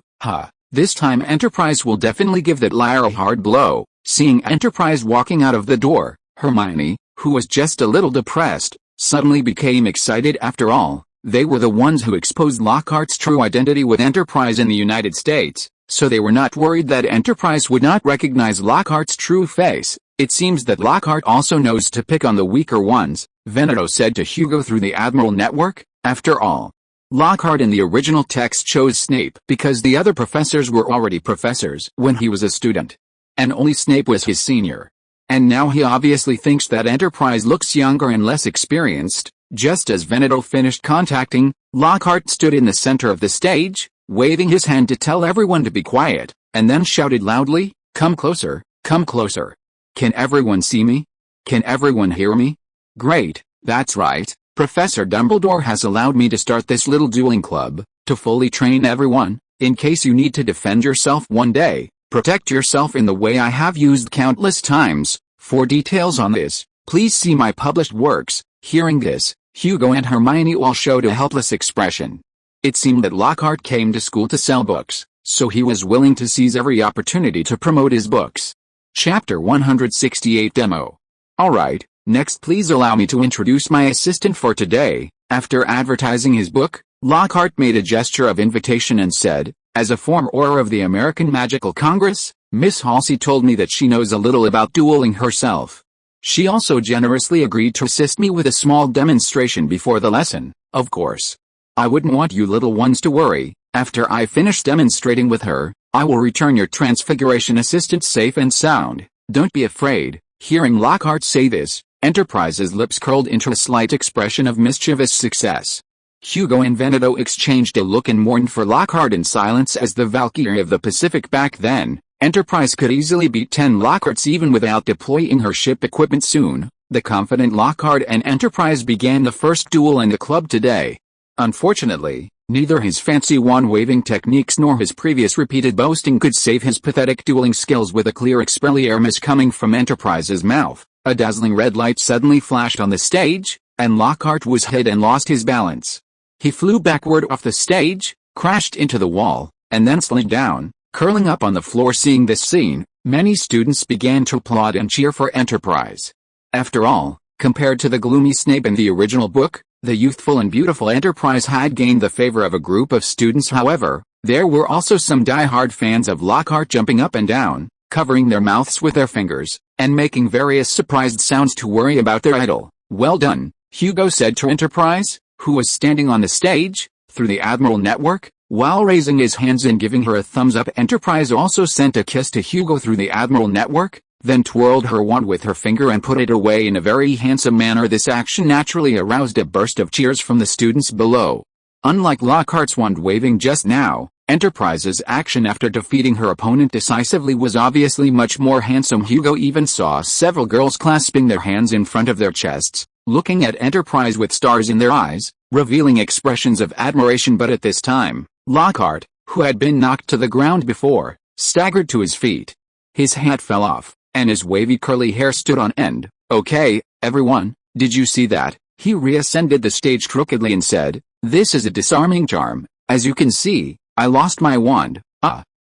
This time Enterprise will definitely give that liar a hard blow. Seeing Enterprise walking out of the door, Hermione, who was just a little depressed, suddenly became excited. After all, they were the ones who exposed Lockhart's true identity with Enterprise in the United States, so they were not worried that Enterprise would not recognize Lockhart's true face. It seems that Lockhart also knows to pick on the weaker ones, Veneto said to Hugo through the Admiral network. After all, Lockhart in the original text chose Snape because the other professors were already professors when he was a student, and only Snape was his senior. And now he obviously thinks that Enterprise looks younger and less experienced. Just as Veneto finished contacting, Lockhart stood in the center of the stage, waving his hand to tell everyone to be quiet, and then shouted loudly, "Come closer, come closer. Can everyone see me? Can everyone hear me? Great, that's right. Professor Dumbledore has allowed me to start this little dueling club, to fully train everyone, in case you need to defend yourself one day, protect yourself in the way I have used countless times. For details on this, please see my published works." Hearing this, Hugo and Hermione all showed a helpless expression. It seemed that Lockhart came to school to sell books, so he was willing to seize every opportunity to promote his books. Chapter 168 Demo. Alright, next please allow me to introduce my assistant for today. After advertising his book, Lockhart made a gesture of invitation and said, "As a former member of the American Magical Congress, Miss Halsey told me that she knows a little about dueling herself. She also generously agreed to assist me with a small demonstration before the lesson. Of course, I wouldn't want you little ones to worry. After I finish demonstrating with her, I will return your Transfiguration assistant safe and sound. Don't be afraid." Hearing Lockhart say this, Enterprise's lips curled into a slight expression of mischievous success. Hugo and Veneto exchanged a look and mourned for Lockhart in silence. As the Valkyrie of the Pacific back then, Enterprise could easily beat 10 Lockharts even without deploying her ship equipment. Soon, the confident Lockhart and Enterprise began the first duel in the club today. Unfortunately, neither his fancy wand-waving techniques nor his previous repeated boasting could save his pathetic dueling skills. With a clear Expelliarmus coming from Enterprise's mouth, a dazzling red light suddenly flashed on the stage, and Lockhart was hit and lost his balance. He flew backward off the stage, crashed into the wall, and then slid down, curling up on the floor. Seeing this scene, many students began to applaud and cheer for Enterprise. After all, compared to the gloomy Snape in the original book, the youthful and beautiful Enterprise had gained the favor of a group of students. However, there were also some die-hard fans of Lockhart jumping up and down, covering their mouths with their fingers, and making various surprised sounds to worry about their idol. "Well done," Hugo said to Enterprise, who was standing on the stage, through the Admiral network, while raising his hands and giving her a thumbs up. Enterprise also sent a kiss to Hugo through the Admiral network, then twirled her wand with her finger and put it away in a very handsome manner. This action naturally aroused a burst of cheers from the students below. Unlike Lockhart's wand waving just now, Enterprise's action after defeating her opponent decisively was obviously much more handsome. Hugo even saw several girls clasping their hands in front of their chests, looking at Enterprise with stars in their eyes, revealing expressions of admiration. But at this time, Lockhart, who had been knocked to the ground before, staggered to his feet. His hat fell off, and his wavy curly hair stood on end. "Okay, everyone, did you see that?" He reascended the stage crookedly and said, "This is a disarming charm. As you can see, I lost my wand."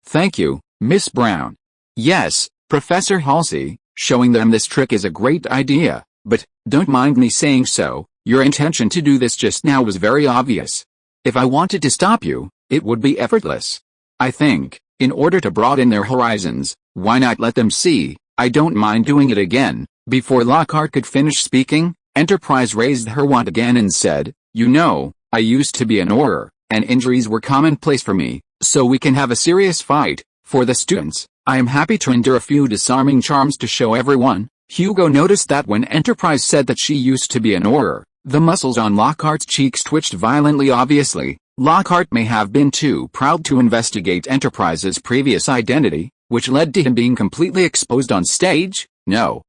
Thank you, Miss Brown." "Yes, Professor Halsey, showing them this trick is a great idea, but, don't mind me saying so, your intention to do this just now was very obvious. If I wanted to stop you, it would be effortless. I think, in order to broaden their horizons, why not let them see? I don't mind doing it again." Before Lockhart could finish speaking, Enterprise raised her wand again and said, "You know, I used to be an Auror, and injuries were commonplace for me, so we can have a serious fight. For the students, I am happy to endure a few disarming charms to show everyone." Hugo noticed that when Enterprise said that she used to be an Auror, the muscles on Lockhart's cheeks twitched violently. Obviously, Lockhart may have been too proud to investigate Enterprise's previous identity, which led to him being completely exposed on stage. No,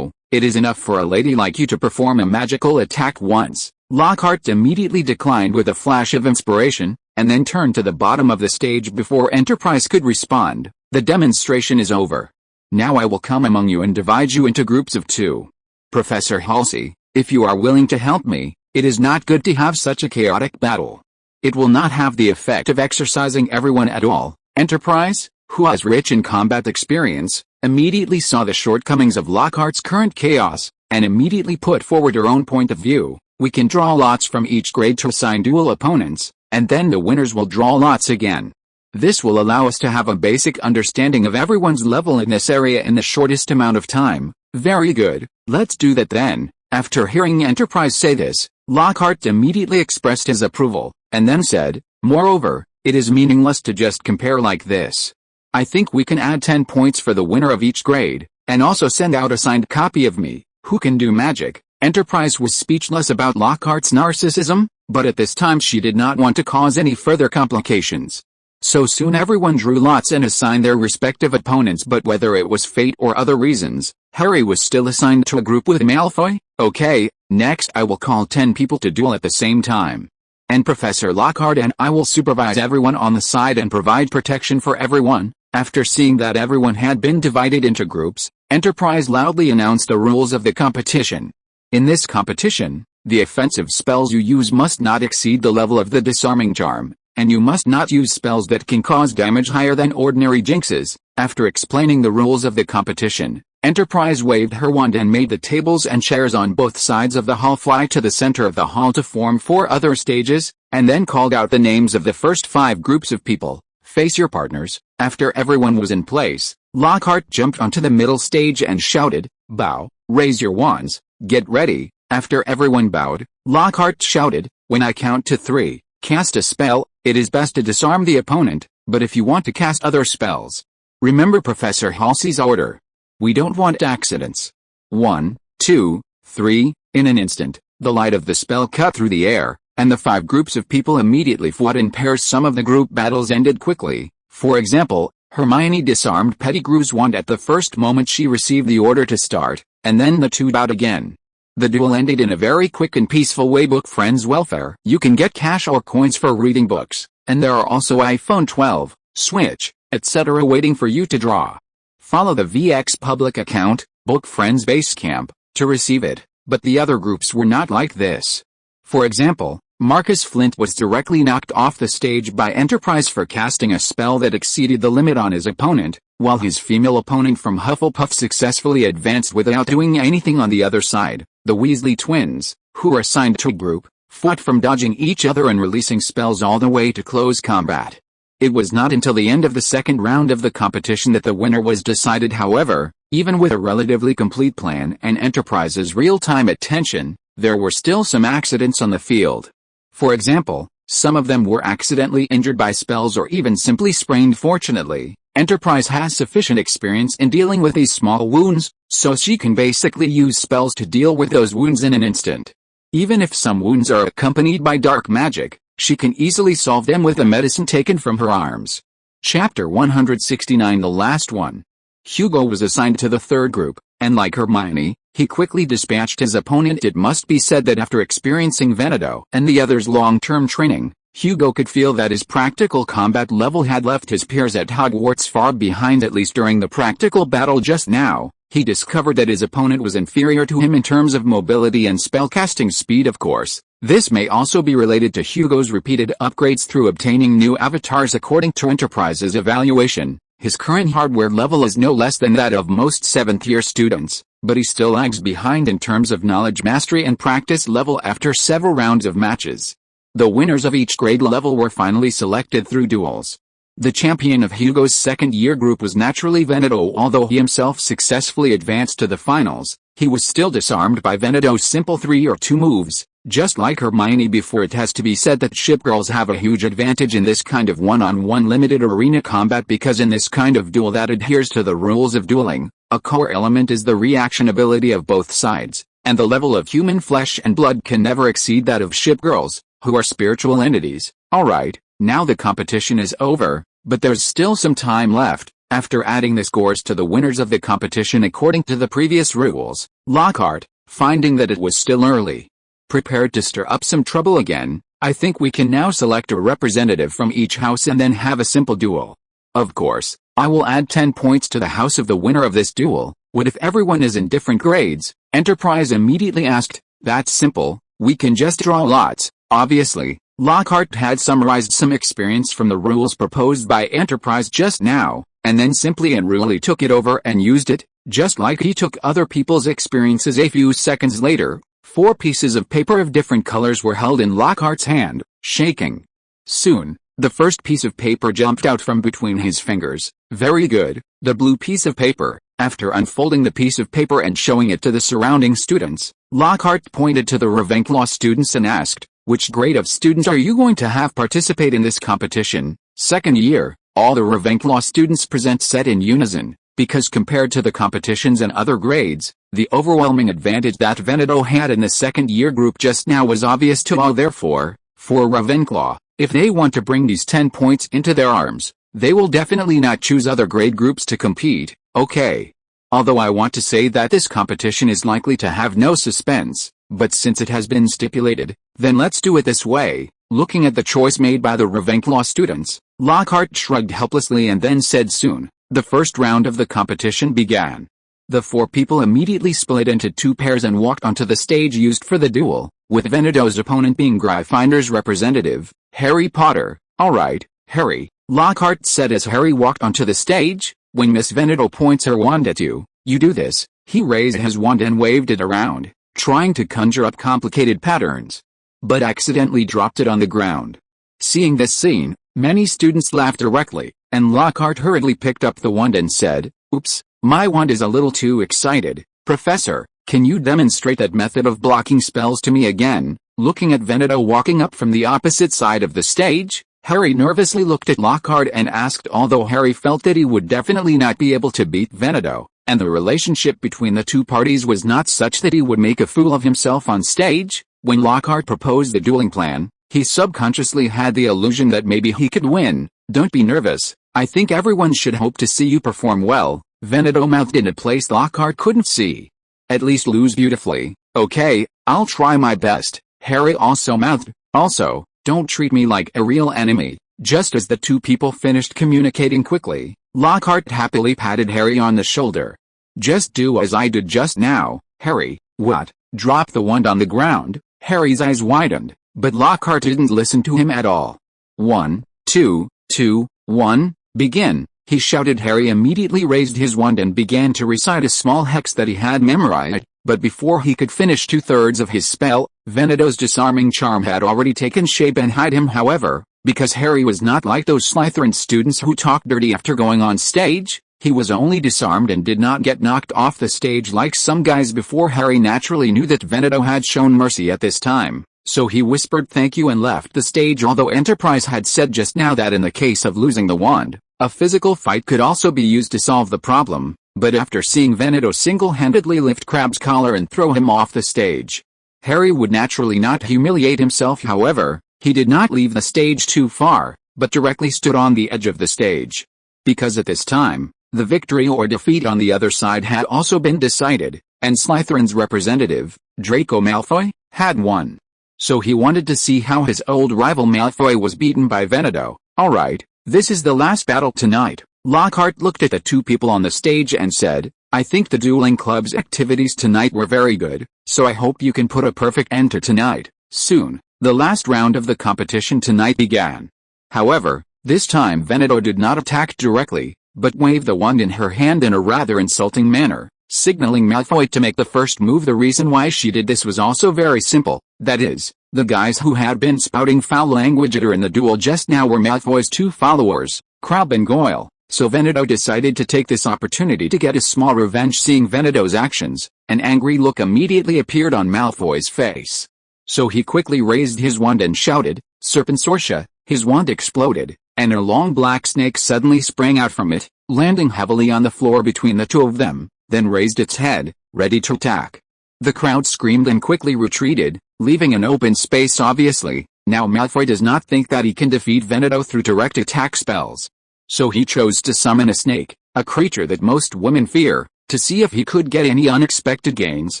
it is enough for a lady like you to perform a magical attack once." Lockhart immediately declined with a flash of inspiration, and then turned to the bottom of the stage before Enterprise could respond. The demonstration is over. Now I will come among you and divide you into groups of 2. Professor Halsey, if you are willing to help me, it is not good to have such a chaotic battle. It will not have the effect of exercising everyone at all. Enterprise, who has rich in combat experience, immediately saw the shortcomings of Lockhart's current chaos, and immediately put forward her own point of view. We can draw lots from each grade to assign dual opponents, and then the winners will draw lots again. This will allow us to have a basic understanding of everyone's level in this area in the shortest amount of time. Very good, let's do that then. After hearing Enterprise say this, Lockhart immediately expressed his approval, and then said, moreover, it is meaningless to just compare like this. I think we can add 10 points for the winner of each grade, and also send out a signed copy of me, who can do magic. Enterprise was speechless about Lockhart's narcissism, but at this time she did not want to cause any further complications. So soon everyone drew lots and assigned their respective opponents, but whether it was fate or other reasons, Harry was still assigned to a group with Malfoy. Okay, next I will call 10 people to duel at the same time. And Professor Lockhart and I will supervise everyone on the side and provide protection for everyone. After seeing that everyone had been divided into groups, Enterprise loudly announced the rules of the competition. In this competition, the offensive spells you use must not exceed the level of the disarming charm, and you must not use spells that can cause damage higher than ordinary jinxes. After explaining the rules of the competition, Enterprise waved her wand and made the tables and chairs on both sides of the hall fly to the center of the hall to form 4 other stages, and then called out the names of the first 5 groups of people. Face your partners. After everyone was in place, Lockhart jumped onto the middle stage and shouted, bow, raise your wands, get ready. After everyone bowed, Lockhart shouted, when I count to 3, cast a spell. It is best to disarm the opponent, but if you want to cast other spells, remember Professor Halsey's order. We don't want accidents. 1, 2, 3, in an instant, the light of the spell cut through the air, and the 5 groups of people immediately fought in pairs. Some of the group battles ended quickly. For example, Hermione disarmed Pettigrew's wand at the first moment she received the order to start, and then the 2 bowed again. The duel ended in a very quick and peaceful way. Book friends welfare. You can get cash or coins for reading books, and there are also iPhone 12, Switch, etc. waiting for you to draw. Follow the VX public account, Book Friends Basecamp, to receive it, but the other groups were not like this. For example, Marcus Flint was directly knocked off the stage by Enterprise for casting a spell that exceeded the limit on his opponent, while his female opponent from Hufflepuff successfully advanced without doing anything on the other side. The Weasley twins, who were assigned to a group, fought from dodging each other and releasing spells all the way to close combat. It was not until the end of the second round of the competition that the winner was decided. However, even with a relatively complete plan and Enterprise's real-time attention, there were still some accidents on the field. For example, some of them were accidentally injured by spells or even simply sprained. Fortunately, Enterprise has sufficient experience in dealing with these small wounds, so she can basically use spells to deal with those wounds in an instant. Even if some wounds are accompanied by dark magic, she can easily solve them with the medicine taken from her arms. Chapter 169, the last one. Hugo was assigned to the 3rd group, and like Hermione, he quickly dispatched his opponent. It must be said that after experiencing Veneto and the others' long-term training, Hugo could feel that his practical combat level had left his peers at Hogwarts far behind. At least during the practical battle just now, he discovered that his opponent was inferior to him in terms of mobility and spellcasting speed. Of course, this may also be related to Hugo's repeated upgrades through obtaining new avatars. According to Enterprise's evaluation, his current hardware level is no less than that of most 7th-year students, but he still lags behind in terms of knowledge mastery and practice level after several rounds of matches. The winners of each grade level were finally selected through duels. The champion of Hugo's second-year group was naturally Veneto. Although he himself successfully advanced to the finals, he was still disarmed by Veneto's simple 3 or 2 moves. Just like Hermione before, it has to be said that shipgirls have a huge advantage in this kind of one-on-one limited arena combat, because in this kind of duel that adheres to the rules of dueling, a core element is the reaction ability of both sides, and the level of human flesh and blood can never exceed that of shipgirls, who are spiritual entities. Alright, now the competition is over, but there's still some time left. After adding the scores to the winners of the competition according to the previous rules, Lockhart, finding that it was still early, prepared to stir up some trouble again. I think we can now select a representative from each house and then have a simple duel. Of course, I will add 10 points to the house of the winner of this duel. What if everyone is in different grades? Enterprise immediately asked. That's simple, we can just draw lots. Obviously, Lockhart had summarized some experience from the rules proposed by Enterprise just now, and then simply and really took it over and used it, just like he took other people's experiences. A few seconds later, 4 pieces of paper of different colors were held in Lockhart's hand, shaking. Soon, the first piece of paper jumped out from between his fingers. Very good, the blue piece of paper. After unfolding the piece of paper and showing it to the surrounding students, Lockhart pointed to the Ravenclaw students and asked, which grade of students are you going to have participate in this competition? Second year. All the Ravenclaw students said in unison, because compared to the competitions and other grades, the overwhelming advantage that Veneto had in the second year group just now was obvious to all. Therefore, for Ravenclaw, if they want to bring these 10 points into their arms, they will definitely not choose other grade groups to compete. Okay. Although I want to say that this competition is likely to have no suspense, but since it has been stipulated, then let's do it this way. Looking at the choice made by the Ravenclaw students, Lockhart shrugged helplessly and then said soon. The first round of the competition began. The 4 people immediately split into 2 pairs and walked onto the stage used for the duel, with Veneto's opponent being Gryffindor's representative, Harry Potter. Alright, Harry, Lockhart said as Harry walked onto the stage. When Miss Veneto points her wand at you, you do this. He raised his wand and waved it around, trying to conjure up complicated patterns, but accidentally dropped it on the ground. Seeing this scene, many students laughed directly, and Lockhart hurriedly picked up the wand and said, "Oops, my wand is a little too excited. Professor, can you demonstrate that method of blocking spells to me again?" Looking at Veneto walking up from the opposite side of the stage, Harry nervously looked at Lockhart and asked. Although Harry felt that he would definitely not be able to beat Veneto, and the relationship between the two parties was not such that he would make a fool of himself on stage, when Lockhart proposed the dueling plan, he subconsciously had the illusion that maybe he could win. "Don't be nervous, I think everyone should hope to see you perform well," Veneto mouthed in a place Lockhart couldn't see. "At least lose beautifully." "Okay, I'll try my best," Harry also mouthed. "Also, don't treat me like a real enemy." Just as the 2 people finished communicating quickly, Lockhart happily patted Harry on the shoulder. "Just do as I did just now, Harry." "What?" "Drop the wand on the ground." Harry's eyes widened, but Lockhart didn't listen to him at all. 1, 2, 2, 1, begin, he shouted. Harry immediately raised his wand and began to recite a small hex that he had memorized, but before he could finish 2/3 of his spell, Veneto's disarming charm had already taken shape and hid him. However, because Harry was not like those Slytherin students who talk dirty after going on stage, he was only disarmed and did not get knocked off the stage like some guys before. Harry naturally knew that Veneto had shown mercy at this time, so he whispered thank you and left the stage. Although Enterprise had said just now that in the case of losing the wand, a physical fight could also be used to solve the problem, but after seeing Veneto single-handedly lift Crabbe's collar and throw him off the stage, Harry would naturally not humiliate himself. However, he did not leave the stage too far, but directly stood on the edge of the stage. Because at this time, the victory or defeat on the other side had also been decided, and Slytherin's representative, Draco Malfoy, had won. So he wanted to see how his old rival Malfoy was beaten by Veneto. "Alright, this is the last battle tonight." Lockhart looked at the 2 people on the stage and said, "I think the dueling club's activities tonight were very good, so I hope you can put a perfect end to tonight." Soon, the last round of the competition tonight began. However, this time Veneto did not attack directly, but waved the wand in her hand in a rather insulting manner, signaling Malfoy to make the first move. The reason why she did this was also very simple, that is, the guys who had been spouting foul language at her in the duel just now were Malfoy's 2 followers, Crabbe and Goyle. So Veneto decided to take this opportunity to get a small revenge. Seeing Veneto's actions, an angry look immediately appeared on Malfoy's face. So he quickly raised his wand and shouted, "Serpensortia!" His wand exploded, and a long black snake suddenly sprang out from it, landing heavily on the floor between the 2 of them, then raised its head, ready to attack. The crowd screamed and quickly retreated, leaving an open space. Obviously, now Malfoy does not think that he can defeat Veneto through direct attack spells. So he chose to summon a snake, a creature that most women fear, to see if he could get any unexpected gains.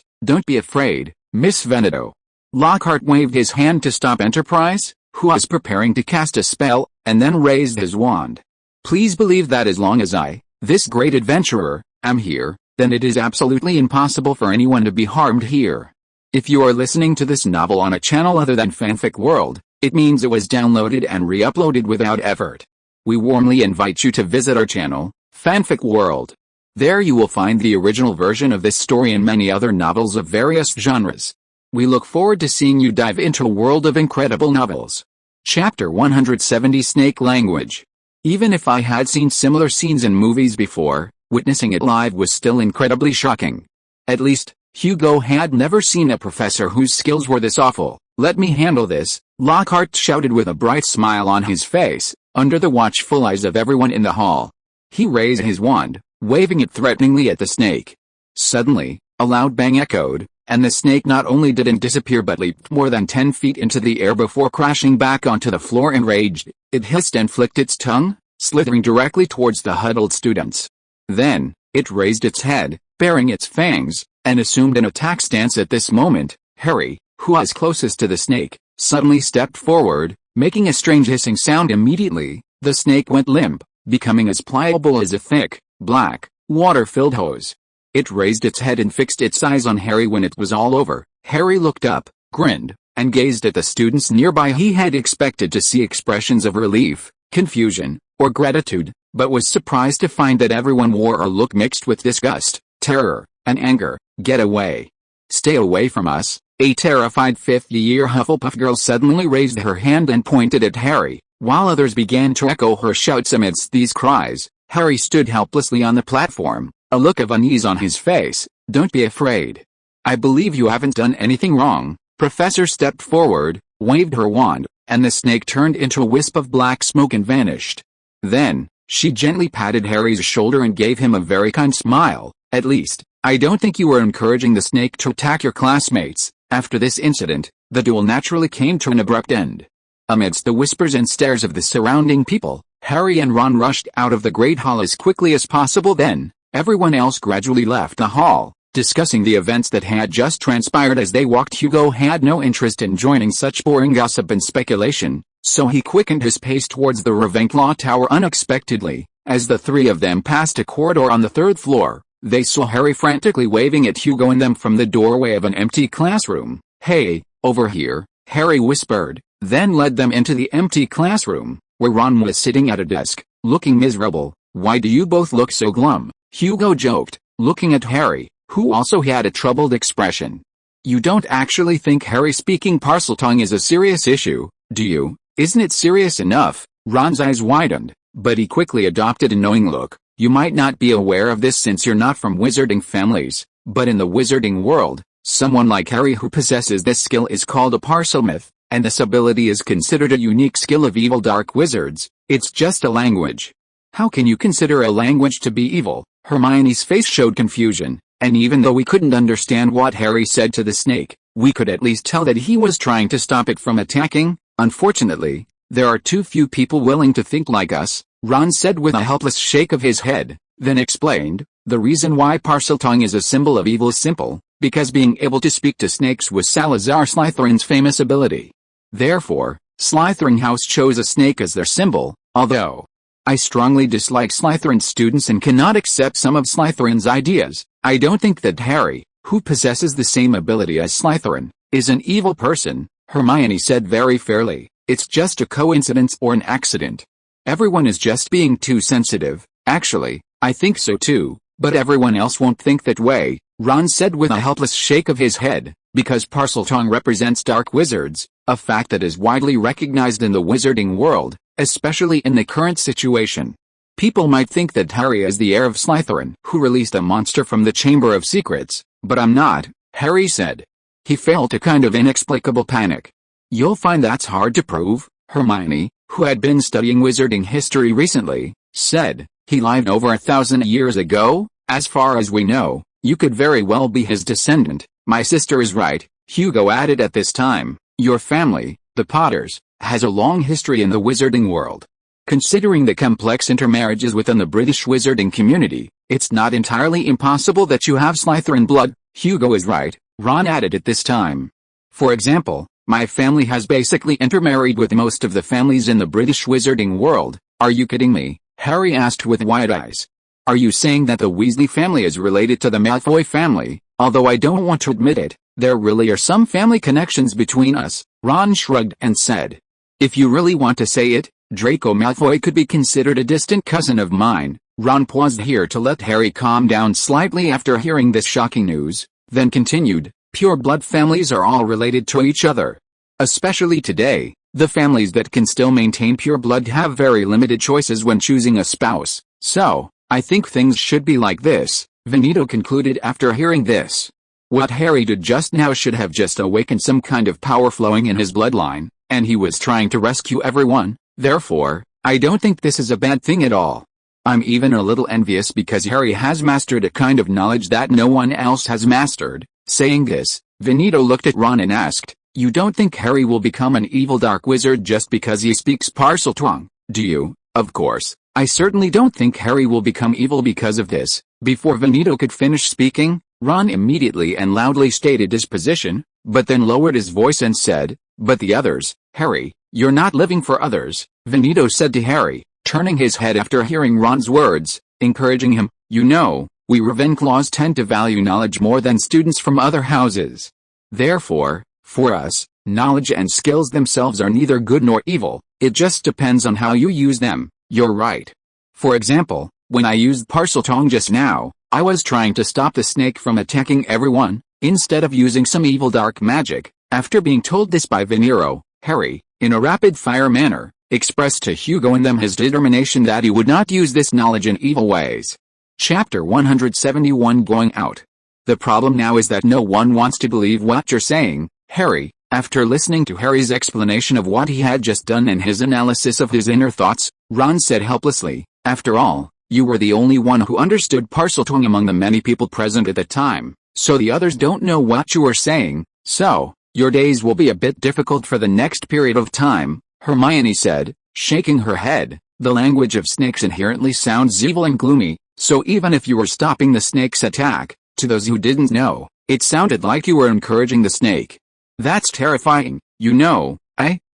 "Don't be afraid, Miss Veneto." Lockhart waved his hand to stop Enterprise, who was preparing to cast a spell, and then raised his wand. Please believe that as long as I, this great adventurer, am here, then it is absolutely impossible for anyone to be harmed here. If you are listening to this novel on a channel other than Fanfic World, it means it was downloaded and re-uploaded without effort. We warmly invite you to visit our channel, Fanfic World. There you will find the original version of this story and many other novels of various genres. We look forward to seeing you dive into a world of incredible novels. Chapter 170 Snake Language. Even if I had seen similar scenes in movies before, witnessing it live was still incredibly shocking. At least, Hugo had never seen a professor whose skills were this awful. "Let me handle this," Lockhart shouted with a bright smile on his face, under the watchful eyes of everyone in the hall. He raised his wand, waving it threateningly at the snake. Suddenly, a loud bang echoed, and the snake not only didn't disappear but leaped more than 10 feet into the air before crashing back onto the floor enraged. It hissed and flicked its tongue, slithering directly towards the huddled students. Then, it raised its head, baring its fangs, and assumed an attack stance. At this moment, Harry, who was closest to the snake, suddenly stepped forward, making a strange hissing sound. Immediately, the snake went limp, becoming as pliable as a thick, black, water-filled hose. It raised its head and fixed its eyes on Harry. When it was all over, Harry looked up, grinned, and gazed at the students nearby. He had expected to see expressions of relief, confusion, or gratitude, but was surprised to find that everyone wore a look mixed with disgust, terror, and anger. "Get away. Stay away from us." A terrified fifth-year Hufflepuff girl suddenly raised her hand and pointed at Harry, while others began to echo her shouts. Amidst these cries, Harry stood helplessly on the platform, a look of unease on his face. "Don't be afraid. I believe you haven't done anything wrong." Professor stepped forward, waved her wand, and the snake turned into a wisp of black smoke and vanished. Then, she gently patted Harry's shoulder and gave him a very kind smile. "At least, I don't think you were encouraging the snake to attack your classmates." After this incident, the duel naturally came to an abrupt end. Amidst the whispers and stares of the surrounding people, Harry and Ron rushed out of the Great Hall as quickly as possible. Then, everyone else gradually left the hall, discussing the events that had just transpired. As they walked, Hugo had no interest in joining such boring gossip and speculation, so he quickened his pace towards the Ravenclaw Tower. Unexpectedly, as the three of them passed a corridor on the 3rd floor, they saw Harry frantically waving at Hugo and them from the doorway of an empty classroom. "Hey, over here," Harry whispered, then led them into the empty classroom, where Ron was sitting at a desk, looking miserable. "Why do you both look so glum?" Hugo joked, looking at Harry, who also had a troubled expression. "You don't actually think Harry speaking Parseltongue is a serious issue, do you? Isn't it serious enough?" Ron's eyes widened, but he quickly adopted a knowing look. "You might not be aware of this since you're not from wizarding families, but in the wizarding world, someone like Harry who possesses this skill is called a Parselmouth, and this ability is considered a unique skill of evil dark wizards. It's just a language." "How can you consider a language to be evil?" Hermione's face showed confusion, and even though we couldn't understand what Harry said to the snake, we could at least tell that he was trying to stop it from attacking. "Unfortunately, there are too few people willing to think like us," Ron said with a helpless shake of his head, then explained, "The reason why Parseltongue is a symbol of evil is simple, because being able to speak to snakes was Salazar Slytherin's famous ability. Therefore, Slytherin House chose a snake as their symbol. Although I strongly dislike Slytherin students and cannot accept some of Slytherin's ideas, I don't think that Harry, who possesses the same ability as Slytherin, is an evil person," Hermione said very fairly. "It's just a coincidence or an accident. Everyone is just being too sensitive." "Actually, I think so too, but everyone else won't think that way," Ron said with a helpless shake of his head, "because Parseltongue represents dark wizards, a fact that is widely recognized in the wizarding world, especially in the current situation. People might think that Harry is the heir of Slytherin, who released a monster from the Chamber of Secrets, but I'm not," Harry said. He felt a kind of inexplicable panic. "You'll find that's hard to prove," Hermione, who had been studying wizarding history recently, said. "He lived over 1,000 years ago. As far as we know, you could very well be his descendant." "My sister is right," Hugo added at this time. "Your family, the Potters, has a long history in the wizarding world. Considering the complex intermarriages within the British wizarding community, it's not entirely impossible that you have Slytherin blood." "Hugo is right," Ron added at this time. "For example, my family has basically intermarried with most of the families in the British wizarding world." "Are you kidding me?" Harry asked with wide eyes. Are you saying that the Weasley family is related to the Malfoy family? Although I don't want to admit it, there really are some family connections between us, Ron shrugged and said. If you really want to say it, Draco Malfoy could be considered a distant cousin of mine. Ron paused here to let Harry calm down slightly after hearing this shocking news, then continued, pure blood families are all related to each other. Especially today, the families that can still maintain pure blood have very limited choices when choosing a spouse, so, I think things should be like this, Veneto concluded after hearing this. What Harry did just now should have just awakened some kind of power flowing in his bloodline, and he was trying to rescue everyone, therefore, I don't think this is a bad thing at all. I'm even a little envious because Harry has mastered a kind of knowledge that no one else has mastered. Saying this, Veneto looked at Ron and asked, you don't think Harry will become an evil dark wizard just because he speaks Parseltongue, do you? Of course, I certainly don't think Harry will become evil because of this. Before Veneto could finish speaking, Ron immediately and loudly stated his position, but then lowered his voice and said, but the others, Harry, you're not living for others, Veneto said to Harry, turning his head after hearing Ron's words, encouraging him, you know, we Ravenclaws tend to value knowledge more than students from other houses. Therefore, for us, knowledge and skills themselves are neither good nor evil, it just depends on how you use them. You're right. For example, when I used Parseltongue just now, I was trying to stop the snake from attacking everyone, instead of using some evil dark magic. After being told this by Veneto, Harry, in a rapid-fire manner, expressed to Hugo and them his determination that he would not use this knowledge in evil ways. Chapter 171 Going Out. The problem now is that no one wants to believe what you're saying, Harry. After listening to Harry's explanation of what he had just done and his analysis of his inner thoughts, Ron said helplessly, after all, you were the only one who understood Parseltongue among the many people present at the time, so the others don't know what you were saying, so, your days will be a bit difficult for the next period of time, Hermione said, shaking her head. The language of snakes inherently sounds evil and gloomy, so even if you were stopping the snake's attack, to those who didn't know, it sounded like you were encouraging the snake. That's terrifying, you know.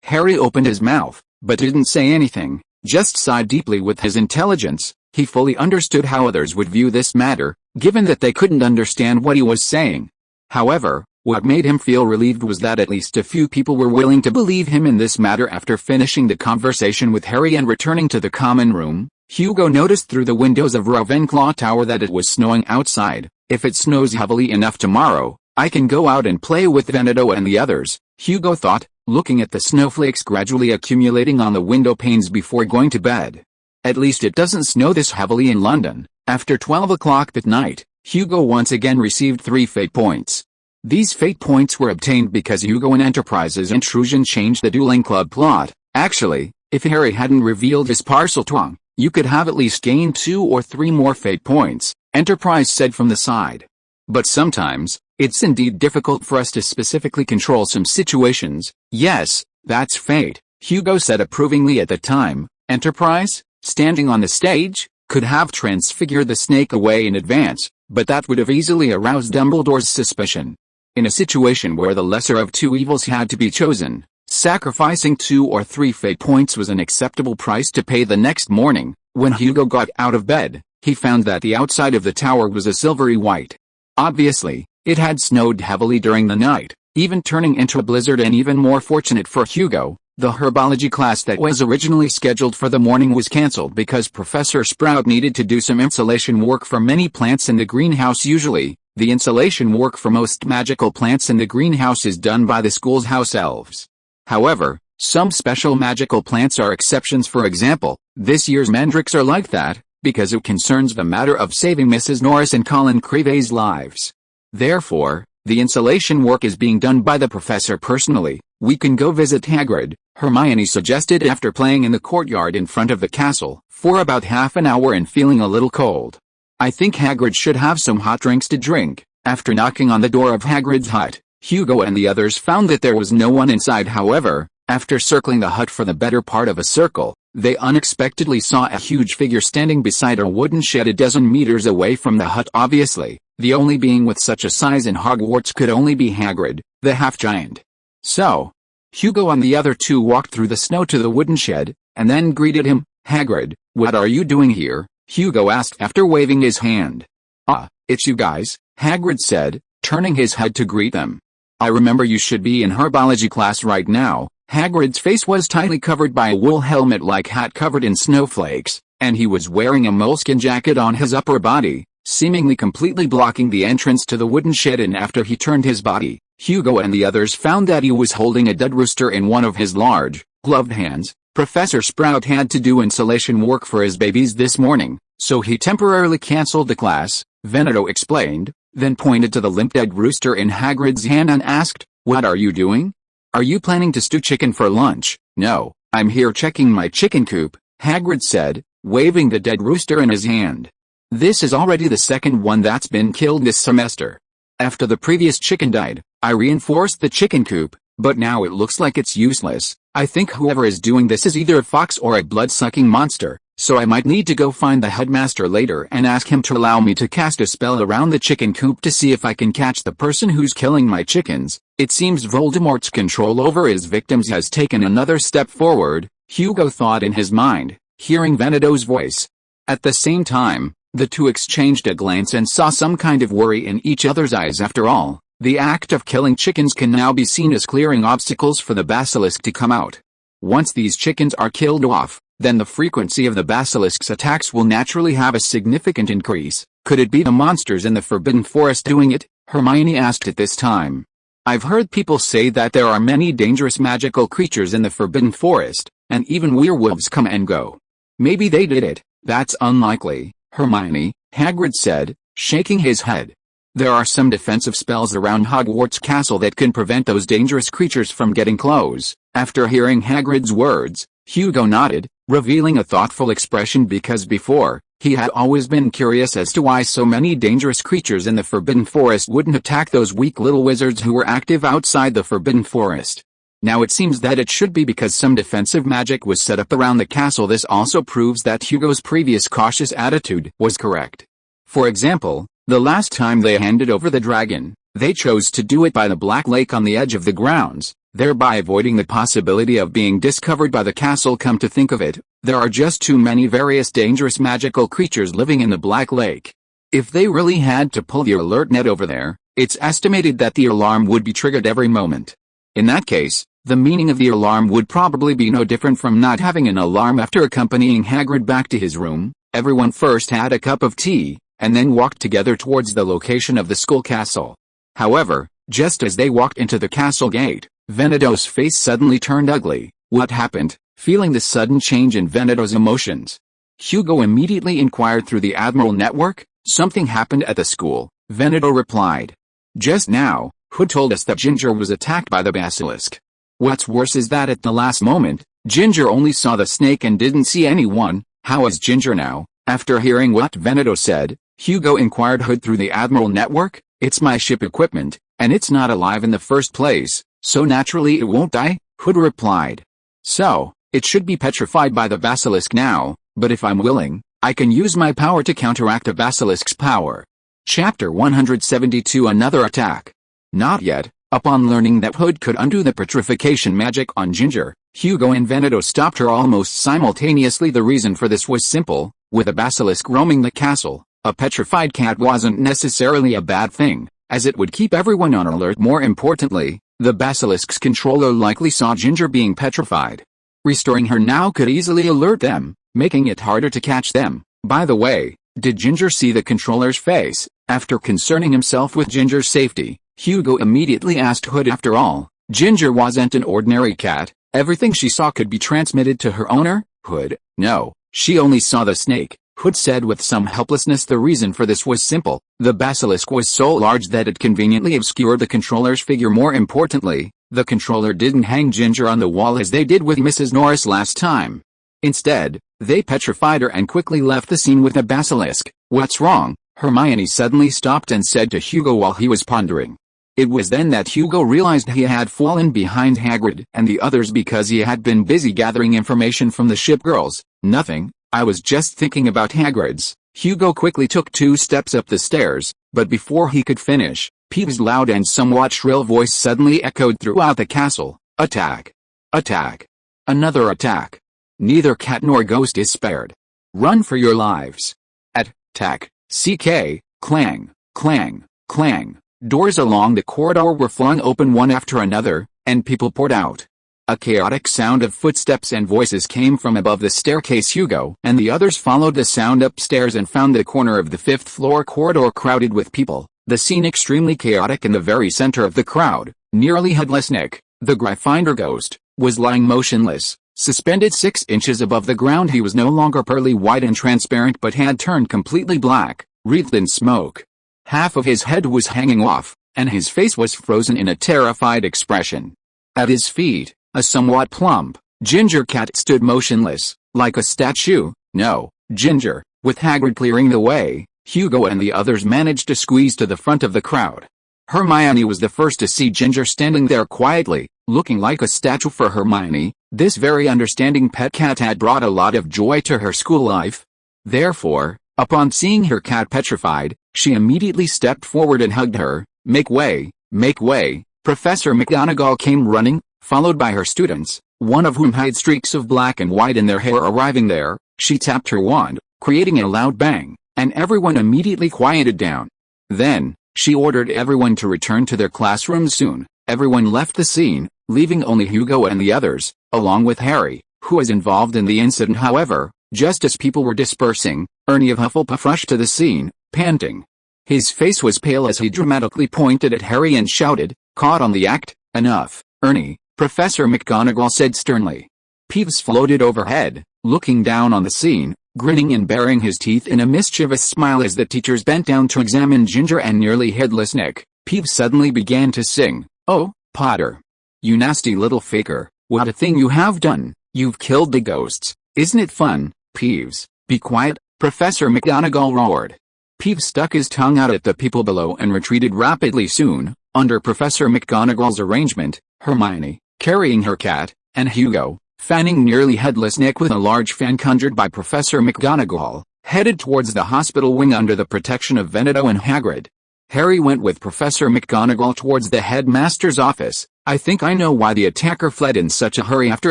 Harry opened his mouth, but didn't say anything, just sighed deeply with his intelligence. He fully understood how others would view this matter, given that they couldn't understand what he was saying. However, what made him feel relieved was that at least a few people were willing to believe him in this matter. After finishing the conversation with Harry and returning to the common room, Hugo noticed through the windows of Ravenclaw Tower that it was snowing outside. If it snows heavily enough tomorrow, I can go out and play with Veneto and the others, Hugo thought, looking at the snowflakes gradually accumulating on the window panes before going to bed. At least it doesn't snow this heavily in London. After 12 o'clock that night, Hugo once again received 3 fate points. These fate points were obtained because Hugo and Enterprise's intrusion changed the dueling club plot. Actually, if Harry hadn't revealed his Parseltongue, you could have at least gained 2 or 3 more fate points, Enterprise said from the side. But sometimes, it's indeed difficult for us to specifically control some situations. Yes, that's fate, Hugo said approvingly at the time. Enterprise, standing on the stage, could have transfigured the snake away in advance, but that would have easily aroused Dumbledore's suspicion. In a situation where the lesser of 2 evils had to be chosen, sacrificing 2 or 3 fate points was an acceptable price to pay. The next morning, when Hugo got out of bed, he found that the outside of the tower was a silvery white. Obviously, it had snowed heavily during the night, even turning into a blizzard. And even more fortunate for Hugo, the herbology class that was originally scheduled for the morning was cancelled because Professor Sprout needed to do some insulation work for many plants in the greenhouse. Usually, the insulation work for most magical plants in the greenhouse is done by the school's house elves. However, some special magical plants are exceptions. For example, this year's mandrakes are like that, because it concerns the matter of saving Mrs. Norris and Colin Creevey's lives. Therefore, the insulation work is being done by the professor personally. We can go visit Hagrid, Hermione suggested after playing in the courtyard in front of the castle for about half an hour and feeling a little cold. I think Hagrid should have some hot drinks to drink. After knocking on the door of Hagrid's hut, Hugo and the others found that there was no one inside. However, after circling the hut for the better part of a circle, they unexpectedly saw a huge figure standing beside a wooden shed a dozen meters away from the hut. Obviously, the only being with such a size in Hogwarts could only be Hagrid, the half-giant. So, Hugo and the other 2 walked through the snow to the wooden shed, and then greeted him. Hagrid, what are you doing here? Hugo asked after waving his hand. Ah, it's you guys, Hagrid said, turning his head to greet them. I remember you should be in herbology class right now. Hagrid's face was tightly covered by a wool helmet-like hat covered in snowflakes, and he was wearing a moleskin jacket on his upper body, seemingly completely blocking the entrance to the wooden shed. And after he turned his body, Hugo and the others found that he was holding a dead rooster in one of his large, gloved hands. Professor Sprout had to do insulation work for his babies this morning, so he temporarily cancelled the class, Veneto explained, then pointed to the limp dead rooster in Hagrid's hand and asked, "What are you doing? Are you planning to stew chicken for lunch?" "No, I'm here checking my chicken coop," Hagrid said, waving the dead rooster in his hand. "This is already the second one that's been killed this semester. After the previous chicken died, I reinforced the chicken coop, but now it looks like it's useless. I think whoever is doing this is either a fox or a blood-sucking monster, so I might need to go find the headmaster later and ask him to allow me to cast a spell around the chicken coop to see if I can catch the person who's killing my chickens." It seems Voldemort's control over his victims has taken another step forward, Hugo thought in his mind, hearing Veneto's voice. At the same time, the two exchanged a glance and saw some kind of worry in each other's eyes. After all, the act of killing chickens can now be seen as clearing obstacles for the basilisk to come out. Once these chickens are killed off, then the frequency of the basilisk's attacks will naturally have a significant increase. Could it be the monsters in the Forbidden Forest doing it? Hermione asked at this time. I've heard people say that there are many dangerous magical creatures in the Forbidden Forest, and even werewolves come and go. Maybe they did it. That's unlikely, Hermione, Hagrid said, shaking his head. There are some defensive spells around Hogwarts Castle that can prevent those dangerous creatures from getting close. After hearing Hagrid's words, Hugo nodded, revealing a thoughtful expression because before, he had always been curious as to why so many dangerous creatures in the Forbidden Forest wouldn't attack those weak little wizards who were active outside the Forbidden Forest. Now it seems that it should be because some defensive magic was set up around the castle. This also proves that Hugo's previous cautious attitude was correct. For example, the last time they handed over the dragon, they chose to do it by the Black Lake on the edge of the grounds, thereby avoiding the possibility of being discovered by the castle. Come to think of it, there are just too many various dangerous magical creatures living in the Black Lake. If they really had to pull the alert net over there, it's estimated that the alarm would be triggered every moment. In that case, the meaning of the alarm would probably be no different from not having an alarm. After accompanying Hagrid back to his room, everyone first had a cup of tea, and then walked together towards the location of the school castle. However, just as they walked into the castle gate, Veneto's face suddenly turned ugly. What happened? Feeling the sudden change in Veneto's emotions, Hugo immediately inquired through the Admiral network. Something happened at the school, Veneto replied. Just now, Hood told us that Ginger was attacked by the basilisk. What's worse is that at the last moment, Ginger only saw the snake and didn't see anyone. How is Ginger now? After hearing what Veneto said, Hugo inquired Hood through the Admiral network. It's my ship equipment, and it's not alive in the first place, so naturally it won't die, Hood replied. So, it should be petrified by the basilisk now, but if I'm willing, I can use my power to counteract a basilisk's power. Chapter 172 Another Attack. Not yet. Upon learning that Hood could undo the petrification magic on Ginger, Hugo and Veneto stopped her almost simultaneously. The reason for this was simple. With a basilisk roaming the castle, a petrified cat wasn't necessarily a bad thing, as it would keep everyone on alert. More importantly, the basilisk's controller likely saw Ginger being petrified. Restoring her now could easily alert them, making it harder to catch them. By the way, did Ginger see the controller's face? After concerning himself with Ginger's safety, Hugo immediately asked Hood. After all, Ginger wasn't an ordinary cat. Everything she saw could be transmitted to her owner. Hood, no, she only saw the snake, Hood said with some helplessness. The reason for this was simple. The basilisk was so large that it conveniently obscured the controller's figure. More importantly, the controller didn't hang Ginger on the wall as they did with Mrs. Norris last time. Instead, they petrified her and quickly left the scene with the basilisk. What's wrong? Hermione suddenly stopped and said to Hugo while he was pondering. It was then that Hugo realized he had fallen behind Hagrid and the others because he had been busy gathering information from the ship girls. Nothing, I was just thinking about Hagrid's. Hugo quickly took 2 steps up the stairs, but before he could finish, Peeve's loud and somewhat shrill voice suddenly echoed throughout the castle. Attack! Attack! Another attack! Neither cat nor ghost is spared. Run for your lives. Attack. CK, clang, clang, clang. Doors along the corridor were flung open one after another, and people poured out. A chaotic sound of footsteps and voices came from above the staircase. Hugo and the others followed the sound upstairs and found the corner of the 5th floor corridor crowded with people, the scene extremely chaotic. In the very center of the crowd, nearly headless Nick, the Gryffindor ghost, was lying motionless, suspended 6 inches above the ground. He was no longer pearly white and transparent but had turned completely black, wreathed in smoke. Half of his head was hanging off, and his face was frozen in a terrified expression. At his feet, a somewhat plump, ginger cat stood motionless, like a statue. No, Ginger. With Hagrid clearing the way, Hugo and the others managed to squeeze to the front of the crowd. Hermione was the first to see Ginger standing there quietly, looking like a statue. For Hermione, this very understanding pet cat had brought a lot of joy to her school life. Therefore, upon seeing her cat petrified, she immediately stepped forward and hugged her. Make way, make way. Professor McGonagall came running, followed by her students, one of whom had streaks of black and white in their hair. Arriving there, she tapped her wand, creating a loud bang, and everyone immediately quieted down. Then, she ordered everyone to return to their classrooms soon. Everyone left the scene, leaving only Hugo and the others, along with Harry, who was involved in the incident. However, just as people were dispersing, Ernie of Hufflepuff rushed to the scene, panting. His face was pale as he dramatically pointed at Harry and shouted, "Caught on the act? Enough, Ernie," Professor McGonagall said sternly. Peeves floated overhead, looking down on the scene, grinning and baring his teeth in a mischievous smile as the teachers bent down to examine Ginger and nearly headless Nick. Peeves suddenly began to sing, "Oh, Potter, you nasty little faker, what a thing you have done, you've killed the ghosts, isn't it fun?" "Peeves, be quiet," Professor McGonagall roared. Peeves stuck his tongue out at the people below and retreated rapidly. Soon, under Professor McGonagall's arrangement, Hermione, carrying her cat, and Hugo, fanning nearly headless Nick with a large fan conjured by Professor McGonagall, headed towards the hospital wing under the protection of Veneto and Hagrid. Harry went with Professor McGonagall towards the headmaster's office. "I think I know why the attacker fled in such a hurry after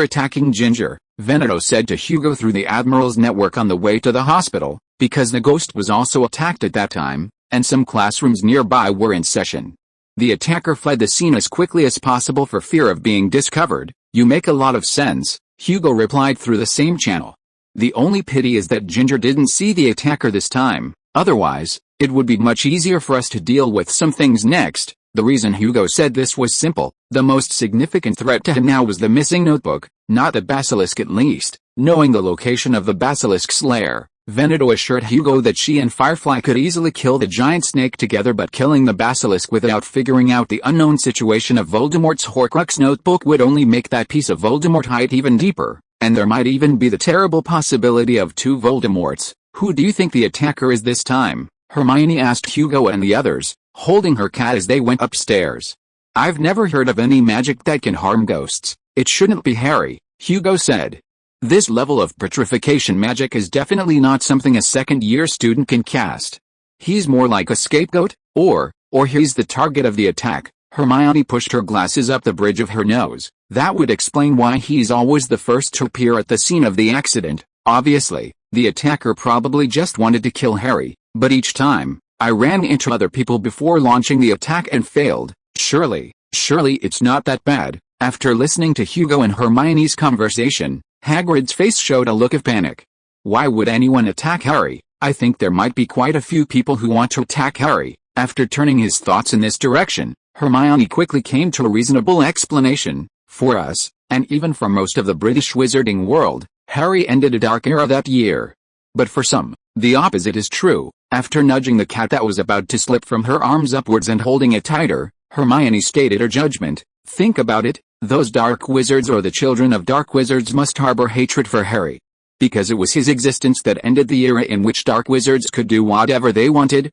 attacking Ginger," Veneto said to Hugo through the Admiral's network on the way to the hospital, "because the ghost was also attacked at that time, and some classrooms nearby were in session. The attacker fled the scene as quickly as possible for fear of being discovered." "You make a lot of sense," Hugo replied through the same channel. "The only pity is that Ginger didn't see the attacker this time, otherwise, it would be much easier for us to deal with some things next." The reason Hugo said this was simple. The most significant threat to him now was the missing notebook, not the basilisk. At least, knowing the location of the basilisk's lair, Veneto assured Hugo that she and Firefly could easily kill the giant snake together, but killing the basilisk without figuring out the unknown situation of Voldemort's Horcrux notebook would only make that piece of Voldemort hide even deeper, and there might even be the terrible possibility of 2 Voldemorts. "Who do you think the attacker is this time?" Hermione asked Hugo and the others, holding her cat as they went upstairs. "I've never heard of any magic that can harm ghosts. It shouldn't be Harry," Hugo said. "This level of petrification magic is definitely not something a second-year student can cast. He's more like a scapegoat, or he's the target of the attack." Hermione pushed her glasses up the bridge of her nose. "That would explain why he's always the first to appear at the scene of the accident. Obviously, the attacker probably just wanted to kill Harry, but each time, I ran into other people before launching the attack and failed. Surely it's not that bad." After listening to Hugo and Hermione's conversation, Hagrid's face showed a look of panic. "Why would anyone attack Harry? I think there might be quite a few people who want to attack Harry." After turning his thoughts in this direction, Hermione quickly came to a reasonable explanation. "For us, and even for most of the British wizarding world, Harry ended a dark era that year. But for some, the opposite is true." After nudging the cat that was about to slip from her arms upwards and holding it tighter, Hermione stated her judgment. "Think about it. Those dark wizards or the children of dark wizards must harbor hatred for Harry. Because it was his existence that ended the era in which dark wizards could do whatever they wanted."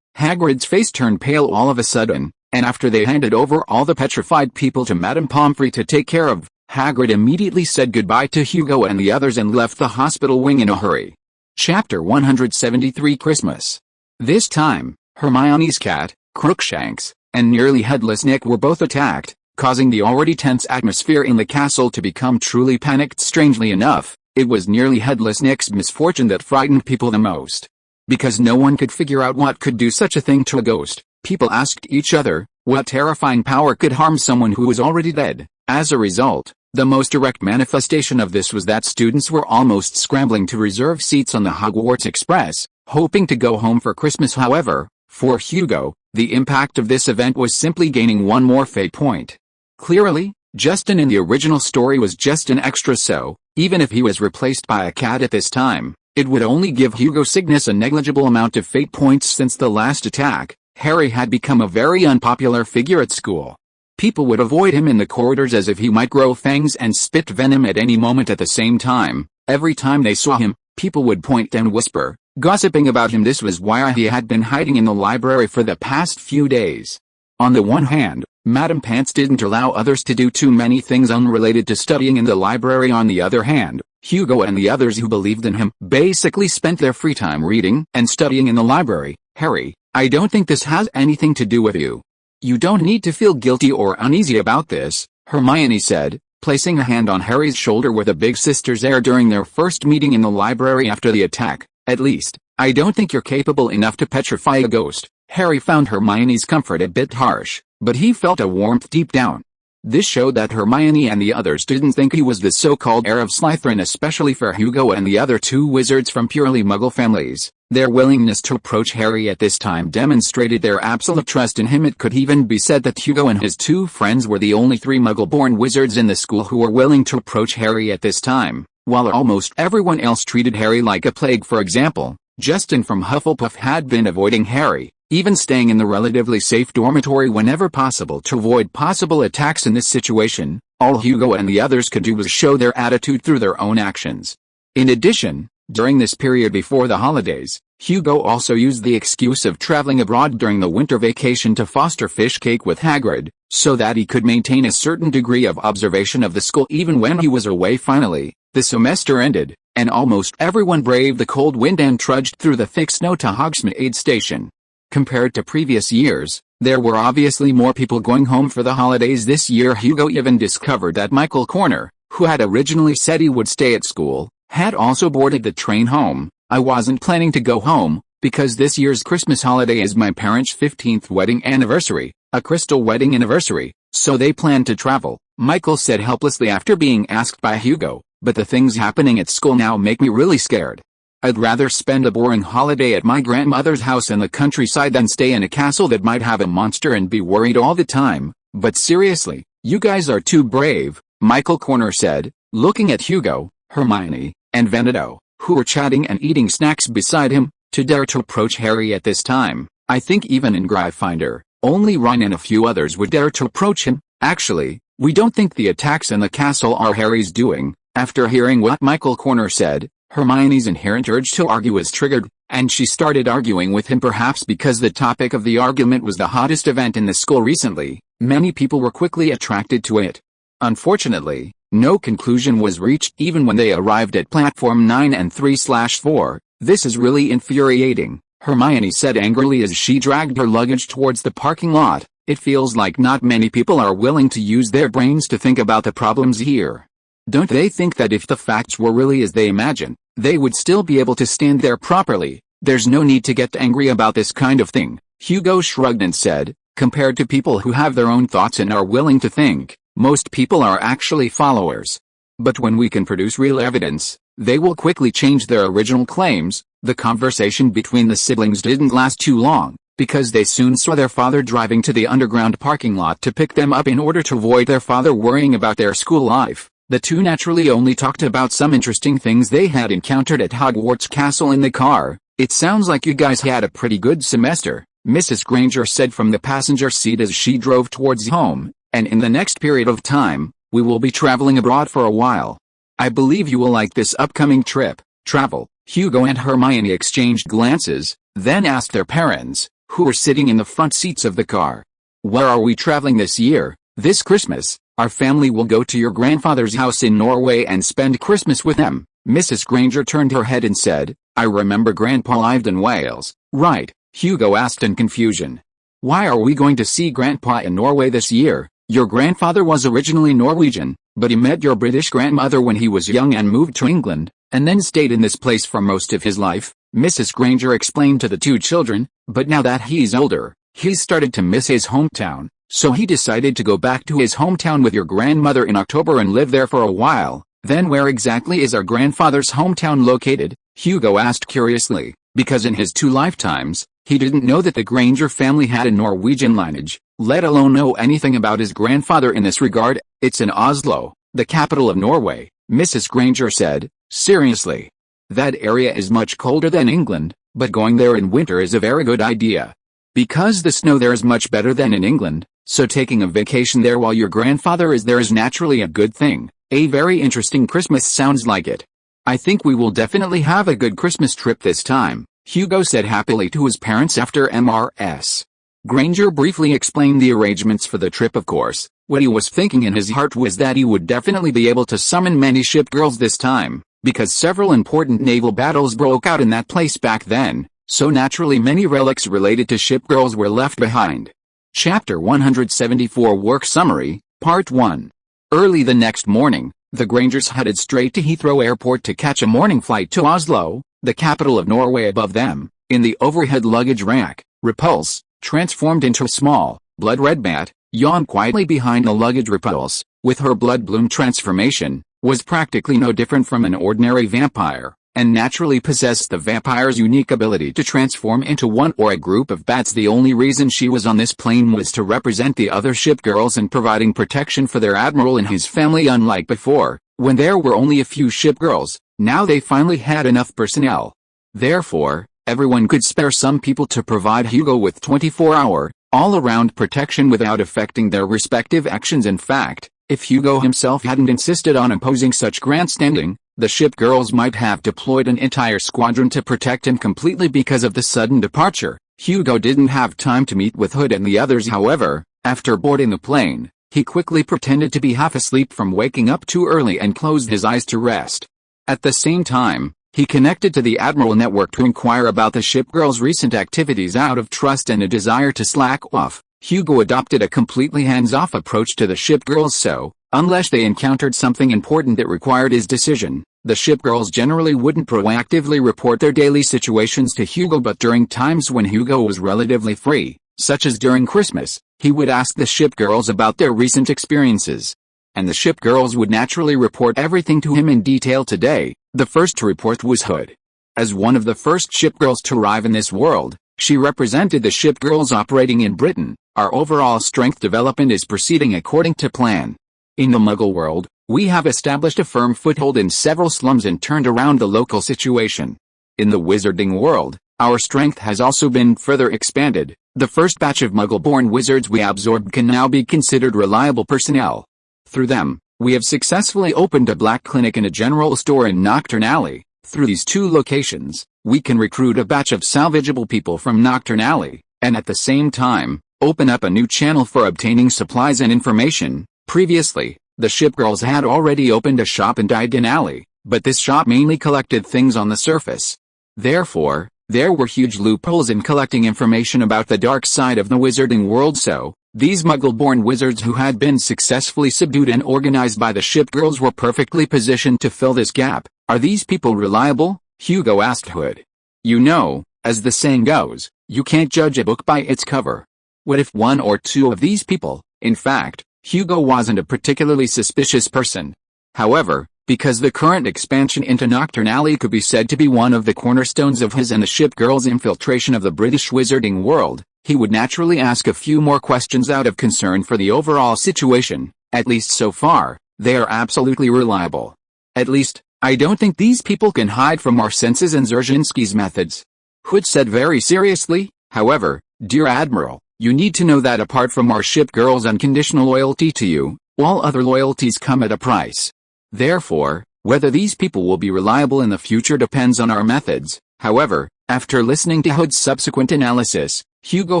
Hagrid's face turned pale all of a sudden, and after they handed over all the petrified people to Madame Pomfrey to take care of, Hagrid immediately said goodbye to Hugo and the others and left the hospital wing in a hurry. Chapter 173 Christmas. This time, Hermione's cat, Crookshanks, and nearly headless Nick were both attacked, causing the already tense atmosphere in the castle to become truly panicked. Strangely enough, It was nearly Headless Nick's misfortune that frightened people the most. Because no one could figure out what could do such a thing to a ghost, people asked each other, what terrifying power could harm someone who was already dead? As a result, the most direct manifestation of this was that students were almost scrambling to reserve seats on the Hogwarts Express, hoping to go home for Christmas. However, for Hugo, the impact of this event was simply gaining one more fate point. Clearly, Justin in the original story was just an extra, so, even if he was replaced by a cat at this time, it would only give Hugo Cygnus a negligible amount of fate points. Since the last attack, Harry had become a very unpopular figure at school. People would avoid him in the corridors as if he might grow fangs and spit venom at any moment. At the same time, every time they saw him, people would point and whisper, gossiping about him. This was why he had been hiding in the library for the past few days. On the one hand, Madame Pants didn't allow others to do too many things unrelated to studying in the library. On the other hand, Hugo and the others who believed in him basically spent their free time reading and studying in the library. Harry, I don't think this has anything to do with you. You don't need to feel guilty or uneasy about this, Hermione said, placing a hand on Harry's shoulder with a big sister's air during their first meeting in the library after the attack. At least, I don't think you're capable enough to petrify a ghost. Harry found Hermione's comfort a bit harsh, but he felt a warmth deep down. This showed that Hermione and the others didn't think he was the so-called heir of Slytherin, especially for Hugo and the other two wizards from purely Muggle families. Their willingness to approach Harry at this time demonstrated their absolute trust in him. It could even be said that Hugo and his two friends were the only three Muggle-born wizards in the school who were willing to approach Harry at this time, while almost everyone else treated Harry like a plague. For example, Justin from Hufflepuff had been avoiding Harry, even staying in the relatively safe dormitory whenever possible to avoid possible attacks. In this situation, all Hugo and the others could do was show their attitude through their own actions. In addition, during this period before the holidays, Hugo also used the excuse of traveling abroad during the winter vacation to foster fish cake with Hagrid, so that he could maintain a certain degree of observation of the school even when he was away. Finally, the semester ended, and almost everyone braved the cold wind and trudged through the thick snow to Hogsmeade Station. Compared to previous years, there were obviously more people going home for the holidays this year. Hugo even discovered that Michael Corner, who had originally said he would stay at school, had also boarded the train home. I wasn't planning to go home, because this year's Christmas holiday is my parents' 15th wedding anniversary, a crystal wedding anniversary, so they planned to travel, Michael said helplessly after being asked by Hugo, but the things happening at school now make me really scared. I'd rather spend a boring holiday at my grandmother's house in the countryside than stay in a castle that might have a monster and be worried all the time. But seriously, you guys are too brave, Michael Corner said, looking at Hugo, Hermione, and Veneto, who were chatting and eating snacks beside him, to dare to approach Harry at this time. I think even in Gryffindor, only Ron and a few others would dare to approach him. Actually, we don't think the attacks in the castle are Harry's doing. After hearing what Michael Corner said, Hermione's inherent urge to argue was triggered, and she started arguing with him. Perhaps because the topic of the argument was the hottest event in the school recently, many people were quickly attracted to it. Unfortunately, no conclusion was reached even when they arrived at platform 9 and 3/4. This is really infuriating, Hermione said angrily as she dragged her luggage towards the parking lot. It feels like not many people are willing to use their brains to think about the problems here. Don't they think that if the facts were really as they imagine, they would still be able to stand there properly? There's no need to get angry about this kind of thing, Hugo shrugged and said. Compared to people who have their own thoughts and are willing to think, most people are actually followers. But when we can produce real evidence, they will quickly change their original claims. The conversation between the siblings didn't last too long, because they soon saw their father driving to the underground parking lot to pick them up in order to avoid their father worrying about their school life. The two naturally only talked about some interesting things they had encountered at Hogwarts Castle in the car. It sounds like you guys had a pretty good semester, Mrs. Granger said from the passenger seat as she drove towards home, and in the next period of time, we will be traveling abroad for a while. I believe you will like this upcoming trip. Travel. Hugo and Hermione exchanged glances, then asked their parents, who were sitting in the front seats of the car. Where are we traveling this year? This Christmas, our family will go to your grandfather's house in Norway and spend Christmas with them. Mrs. Granger turned her head and said, I remember Grandpa lived in Wales, right? Hugo asked in confusion. Why are we going to see Grandpa in Norway this year? Your grandfather was originally Norwegian, but he met your British grandmother when he was young and moved to England, and then stayed in this place for most of his life," Mrs. Granger explained to the two children, "but now that he's older, he's started to miss his hometown, so he decided to go back to his hometown with your grandmother in October and live there for a while." "Then where exactly is our grandfather's hometown located?" Hugo asked curiously, because in his 2 lifetimes, he didn't know that the Granger family had a Norwegian lineage, let alone know anything about his grandfather in this regard. "It's in Oslo, the capital of Norway," Mrs. Granger said. "Seriously. That area is much colder than England, but going there in winter is a very good idea. Because the snow there is much better than in England, so taking a vacation there while your grandfather is there is naturally a good thing. A very interesting Christmas sounds like it. I think we will definitely have a good Christmas trip this time," Hugo said happily to his parents after Mrs. Granger briefly explained the arrangements for the trip. Of course, what he was thinking in his heart was that he would definitely be able to summon many ship girls this time, because several important naval battles broke out in that place back then, so naturally many relics related to ship girls were left behind. Chapter 174 Work Summary, Part 1. Early the next morning, the Grangers headed straight to Heathrow Airport to catch a morning flight to Oslo, the capital of Norway. Above them, in the overhead luggage rack, Repulse, transformed into a small, blood-red bat, yawned quietly behind the luggage. Repulse, with her blood bloom transformation, was practically no different from an ordinary vampire, and naturally possessed the vampire's unique ability to transform into one or a group of bats. The only reason she was on this plane was to represent the other ship girls and providing protection for their admiral and his family. Unlike before, when there were only a few ship girls, now they finally had enough personnel. Therefore, everyone could spare some people to provide Hugo with 24-hour, all-around protection without affecting their respective actions. In fact, if Hugo himself hadn't insisted on imposing such grandstanding, the ship girls might have deployed an entire squadron to protect him completely because of the sudden departure. Hugo didn't have time to meet with Hood and the others. However, after boarding the plane, he quickly pretended to be half asleep from waking up too early and closed his eyes to rest. At the same time, he connected to the Admiral network to inquire about the ship girls' recent activities out of trust and a desire to slack off. Hugo adopted a completely hands-off approach to the ship girls, so, unless they encountered something important that required his decision, the ship girls generally wouldn't proactively report their daily situations to Hugo. But during times when Hugo was relatively free, such as during Christmas, he would ask the ship girls about their recent experiences. And the ship girls would naturally report everything to him in detail. Today, the first to report was Hood. As one of the first ship girls to arrive in this world, she represented the ship girls operating in Britain. "Our overall strength development is proceeding according to plan. In the Muggle world, we have established a firm foothold in several slums and turned around the local situation. In the Wizarding world, our strength has also been further expanded. The first batch of Muggle-born wizards we absorbed can now be considered reliable personnel. Through them, we have successfully opened a black clinic and a general store in Nocturne Alley. Through these 2 locations, we can recruit a batch of salvageable people from Nocturne Alley, and at the same time, open up a new channel for obtaining supplies and information. Previously, the ship girls had already opened a shop in Diagon Alley, but this shop mainly collected things on the surface. Therefore, there were huge loopholes in collecting information about the dark side of the Wizarding world. So, these Muggle-born wizards who had been successfully subdued and organized by the ship girls were perfectly positioned to fill this gap. "Are these people reliable?" Hugo asked Hood. "You know, as the saying goes, you can't judge a book by its cover. What if 1 or 2 of these people—" In fact, Hugo wasn't a particularly suspicious person. However, because the current expansion into Nocturne Alley could be said to be one of the cornerstones of his and the ship girls' infiltration of the British Wizarding world, he would naturally ask a few more questions out of concern for the overall situation. "At least so far, they are absolutely reliable. At least, I don't think these people can hide from our senses and Dzerzhinsky's methods," Hood said very seriously. "However, dear Admiral, you need to know that apart from our ship girls' unconditional loyalty to you, all other loyalties come at a price. Therefore, whether these people will be reliable in the future depends on our methods." However, after listening to Hood's subsequent analysis, Hugo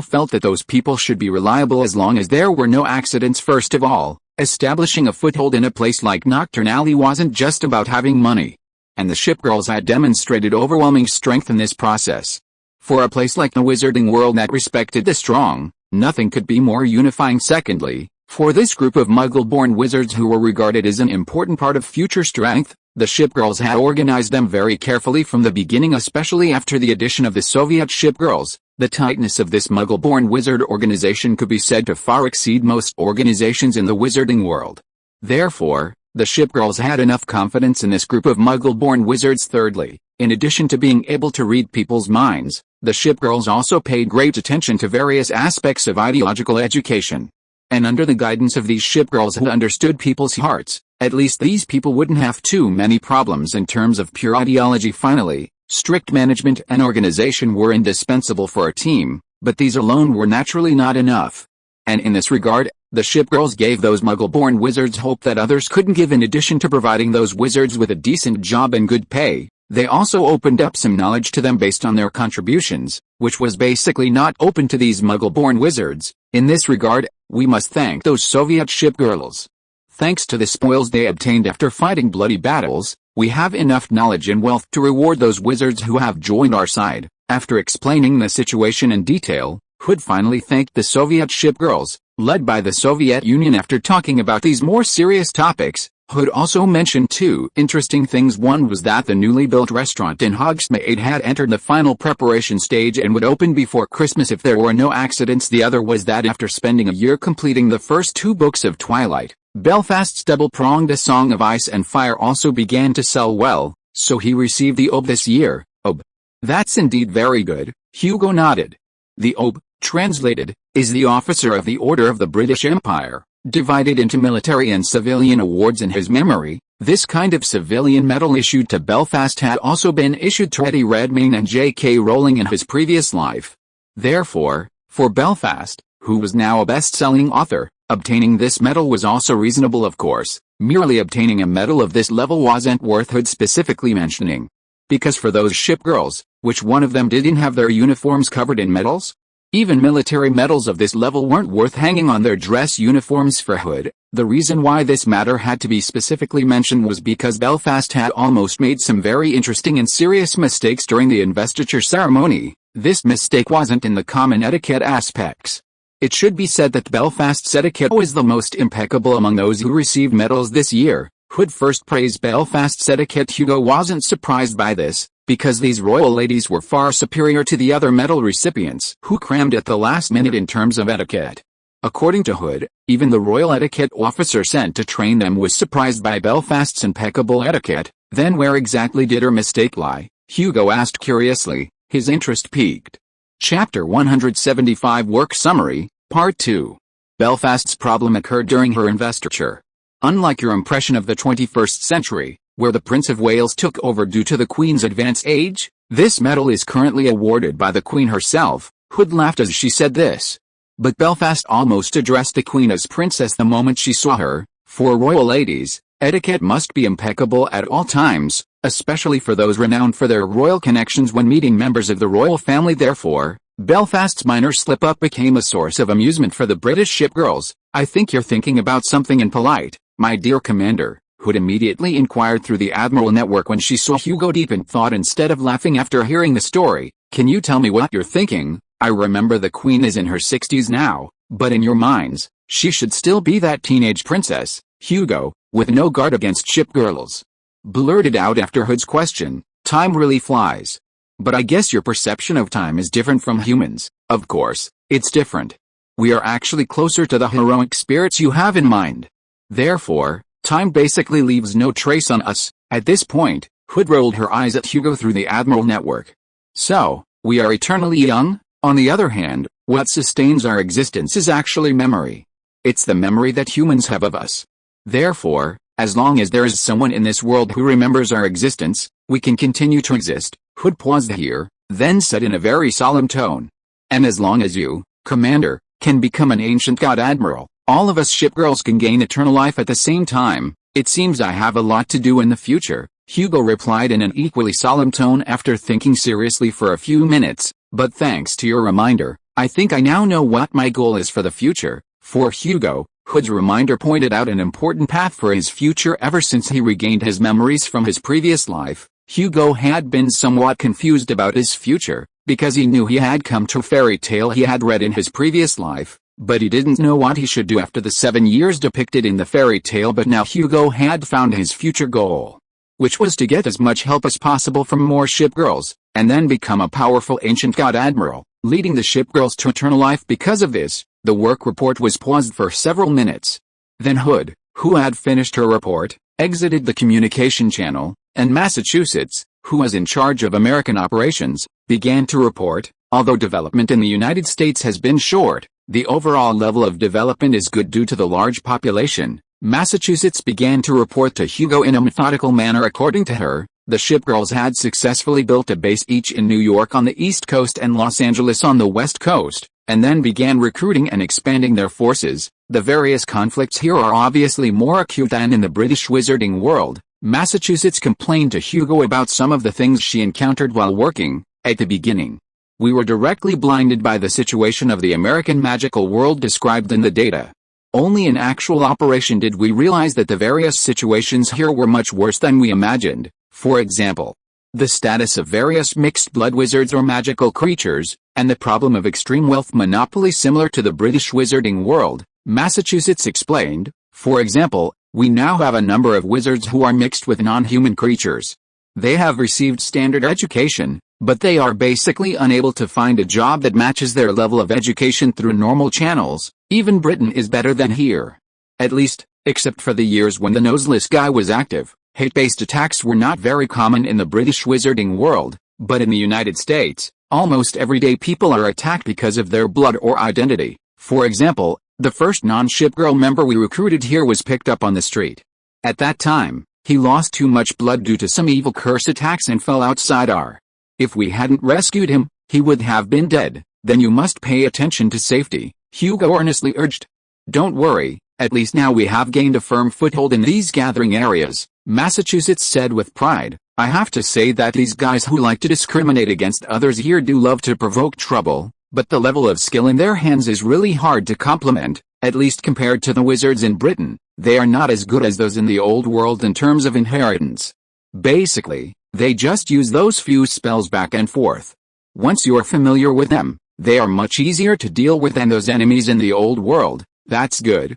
felt that those people should be reliable as long as there were no accidents. First of all, establishing a foothold in a place like Nocturne Alley wasn't just about having money. And the ship girls had demonstrated overwhelming strength in this process. For a place like the Wizarding world that respected the strong, nothing could be more unifying. Secondly, For this group of Muggle-born wizards who were regarded as an important part of future strength, the ship girls had organized them very carefully from the beginning, especially after the addition of the Soviet ship girls. The tightness of this Muggle-born wizard organization could be said to far exceed most organizations in the wizarding world. Therefore, the ship girls had enough confidence in this group of Muggle-born wizards. Thirdly, in addition to being able to read people's minds, the ship girls also paid great attention to various aspects of ideological education. And under the guidance of these ship girls who understood people's hearts, at least these people wouldn't have too many problems in terms of pure ideology. Finally, strict management and organization were indispensable for a team, but these alone were naturally not enough. And in this regard, the ship girls gave those Muggle-born wizards hope that others couldn't give. In addition to providing those wizards with a decent job and good pay, they also opened up some knowledge to them based on their contributions, which was basically not open to these Muggle-born wizards. In this regard, we must thank those Soviet ship girls. Thanks to the spoils they obtained after fighting bloody battles, we have enough knowledge and wealth to reward those wizards who have joined our side. After explaining the situation in detail, Hood finally thanked the Soviet ship girls, led by the Soviet Union. After talking about these more serious topics, Hood also mentioned two interesting things. One was that the newly built restaurant in Hogsmeade had entered the final preparation stage and would open before Christmas if there were no accidents. The other was that after spending a year completing the first 2 books of Twilight, Belfast's double-pronged A Song of Ice and Fire also began to sell well, so he received the OB this year. OB. That's indeed very good, Hugo nodded. The OB, translated, is the Officer of the Order of the British Empire, divided into military and civilian awards. In his memory, this kind of civilian medal issued to Belfast had also been issued to Eddie Redmayne and J.K. Rowling in his previous life. Therefore, for Belfast, who was now a best-selling author, obtaining this medal was also reasonable. Of course, merely obtaining a medal of this level wasn't worth Hood specifically mentioning. Because for those ship girls, which one of them didn't have their uniforms covered in medals? Even military medals of this level weren't worth hanging on their dress uniforms for Hood. The reason why this matter had to be specifically mentioned was because Belfast had almost made some very interesting and serious mistakes during the investiture ceremony. This mistake wasn't in the common etiquette aspects. It should be said that Belfast's etiquette was the most impeccable among those who received medals this year. Hood first praised Belfast's etiquette. Hugo wasn't surprised by this, because these royal ladies were far superior to the other medal recipients who crammed at the last minute in terms of etiquette. According to Hood, even the royal etiquette officer sent to train them was surprised by Belfast's impeccable etiquette. Then where exactly did her mistake lie? Hugo asked curiously, his interest piqued. Chapter 175 Work Summary, Part 2. Belfast's problem occurred during her investiture. Unlike your impression of the 21st century, where the Prince of Wales took over due to the Queen's advanced age, this medal is currently awarded by the Queen herself. Hood laughed as she said this. But Belfast almost addressed the Queen as Princess the moment she saw her. For royal ladies, etiquette must be impeccable at all times, especially for those renowned for their royal connections when meeting members of the royal family. Therefore, Belfast's minor slip-up became a source of amusement for the British ship girls. I think you're thinking about something impolite, my dear Commander, Hood immediately inquired through the Admiral network when she saw Hugo deep in thought instead of laughing after hearing the story. Can you tell me what you're thinking? I remember the Queen is in her 60s now, but in your minds, she should still be that teenage princess. Hugo, with no guard against ship girls, blurted out after Hood's question. Time really flies. But I guess your perception of time is different from humans. Of course, it's different. We are actually closer to the heroic spirits you have in mind. Therefore, time basically leaves no trace on us. At this point, Hood rolled her eyes at Hugo through the Admiral network. So, we are eternally young? On the other hand, what sustains our existence is actually memory. It's the memory that humans have of us. Therefore, as long as there is someone in this world who remembers our existence, we can continue to exist. Hood paused here, then said in a very solemn tone. And as long as you, Commander, can become an ancient god admiral, all of us ship girls can gain eternal life at the same time. It seems I have a lot to do in the future, Hugo replied in an equally solemn tone after thinking seriously for a few minutes. But thanks to your reminder, I think I now know what my goal is for the future. For Hugo, Hood's reminder pointed out an important path for his future. Ever since he regained his memories from his previous life, Hugo had been somewhat confused about his future, because he knew he had come to a fairy tale he had read in his previous life. But he didn't know what he should do after the 7 years depicted in the fairy tale. But now Hugo had found his future goal, which was to get as much help as possible from more ship girls, and then become a powerful ancient god admiral, leading the ship girls to eternal life. Because of this, the work report was paused for several minutes. Then Hood, who had finished her report, exited the communication channel, and Massachusetts, who was in charge of American operations, began to report. Although development in the United States has been short, the overall level of development is good due to the large population. Massachusetts began to report to Hugo in a methodical manner. According to her, the shipgirls had successfully built a base each in New York on the East Coast and Los Angeles on the West Coast, and then began recruiting and expanding their forces. The various conflicts here are obviously more acute than in the British wizarding world. Massachusetts complained to Hugo about some of the things she encountered while working. At the beginning, we were directly blinded by the situation of the American magical world described in the data. Only in actual operation did we realize that the various situations here were much worse than we imagined. For example, the status of various mixed blood wizards or magical creatures, and the problem of extreme wealth monopoly similar to the British wizarding world. Massachusetts explained, for example, we now have a number of wizards who are mixed with non-human creatures. They have received standard education, but they are basically unable to find a job that matches their level of education through normal channels. Even Britain is better than here. At least, except for the years when the noseless guy was active. Hate-based attacks were not very common in the British wizarding world, but in the United States, almost everyday people are attacked because of their blood or identity. For example, the first non-ship girl member we recruited here was picked up on the street. At that time, he lost too much blood due to some evil curse attacks and fell outside our. If we hadn't rescued him, he would have been dead. Then you must pay attention to safety, Hugo earnestly urged. Don't worry, at least now we have gained a firm foothold in these gathering areas, Massachusetts said with pride. I have to say that these guys who like to discriminate against others here do love to provoke trouble, but the level of skill in their hands is really hard to compliment, at least compared to the wizards in Britain. They are not as good as those in the old world in terms of inheritance. Basically, they just use those few spells back and forth. Once you're familiar with them, they are much easier to deal with than those enemies in the old world. That's good,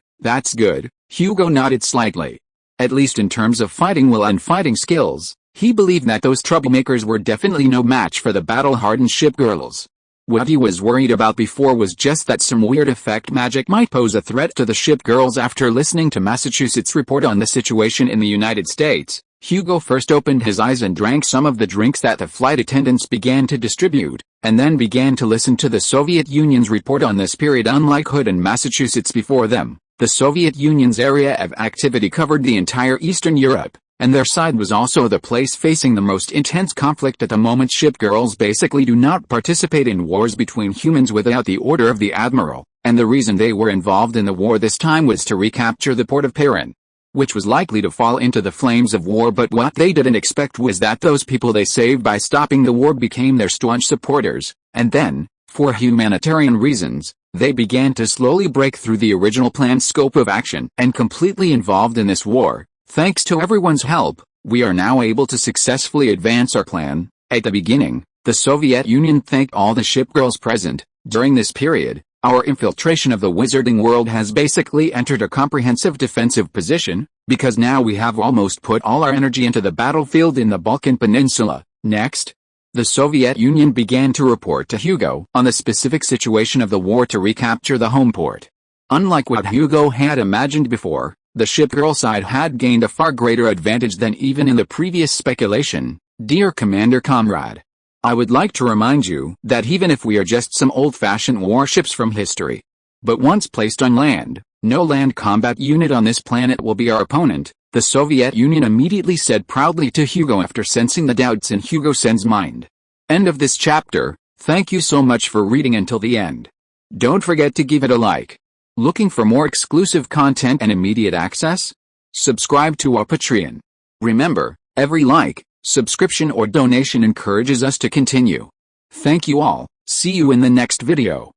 Hugo nodded slightly. At least in terms of fighting will and fighting skills, he believed that those troublemakers were definitely no match for the battle-hardened ship girls. What he was worried about before was just that some weird effect magic might pose a threat to the ship girls. After listening to Massachusetts' report on the situation in the United States, Hugo first opened his eyes and drank some of the drinks that the flight attendants began to distribute, and then began to listen to the Soviet Union's report on this period. Unlike Hood and Massachusetts before them, the Soviet Union's area of activity covered the entire Eastern Europe, and their side was also the place facing the most intense conflict at the moment. Ship girls basically do not participate in wars between humans without the order of the Admiral, and the reason they were involved in the war this time was to recapture the port of Perrin, which was likely to fall into the flames of war. But what they didn't expect was that those people they saved by stopping the war became their staunch supporters, and then, for humanitarian reasons, they began to slowly break through the original planned scope of action and completely involved in this war. Thanks to everyone's help, we are now able to successfully advance our plan. At the beginning, the Soviet Union thanked all the shipgirls present. During this period, our infiltration of the wizarding world has basically entered a comprehensive defensive position, because now we have almost put all our energy into the battlefield in the Balkan Peninsula. Next, the Soviet Union began to report to Hugo on the specific situation of the war to recapture the home port. Unlike what Hugo had imagined before, the shipgirl side had gained a far greater advantage than even in the previous speculation. Dear Commander Comrade, I would like to remind you that even if we are just some old-fashioned warships from history, but once placed on land, no land combat unit on this planet will be our opponent, the Soviet Union immediately said proudly to Hugo after sensing the doubts in Hugo-sen's mind. End of this chapter. Thank you so much for reading until the end. Don't forget to give it a like. Looking for more exclusive content and immediate access? Subscribe to our Patreon. Remember, every like, subscription or donation encourages us to continue. Thank you all. See you in the next video.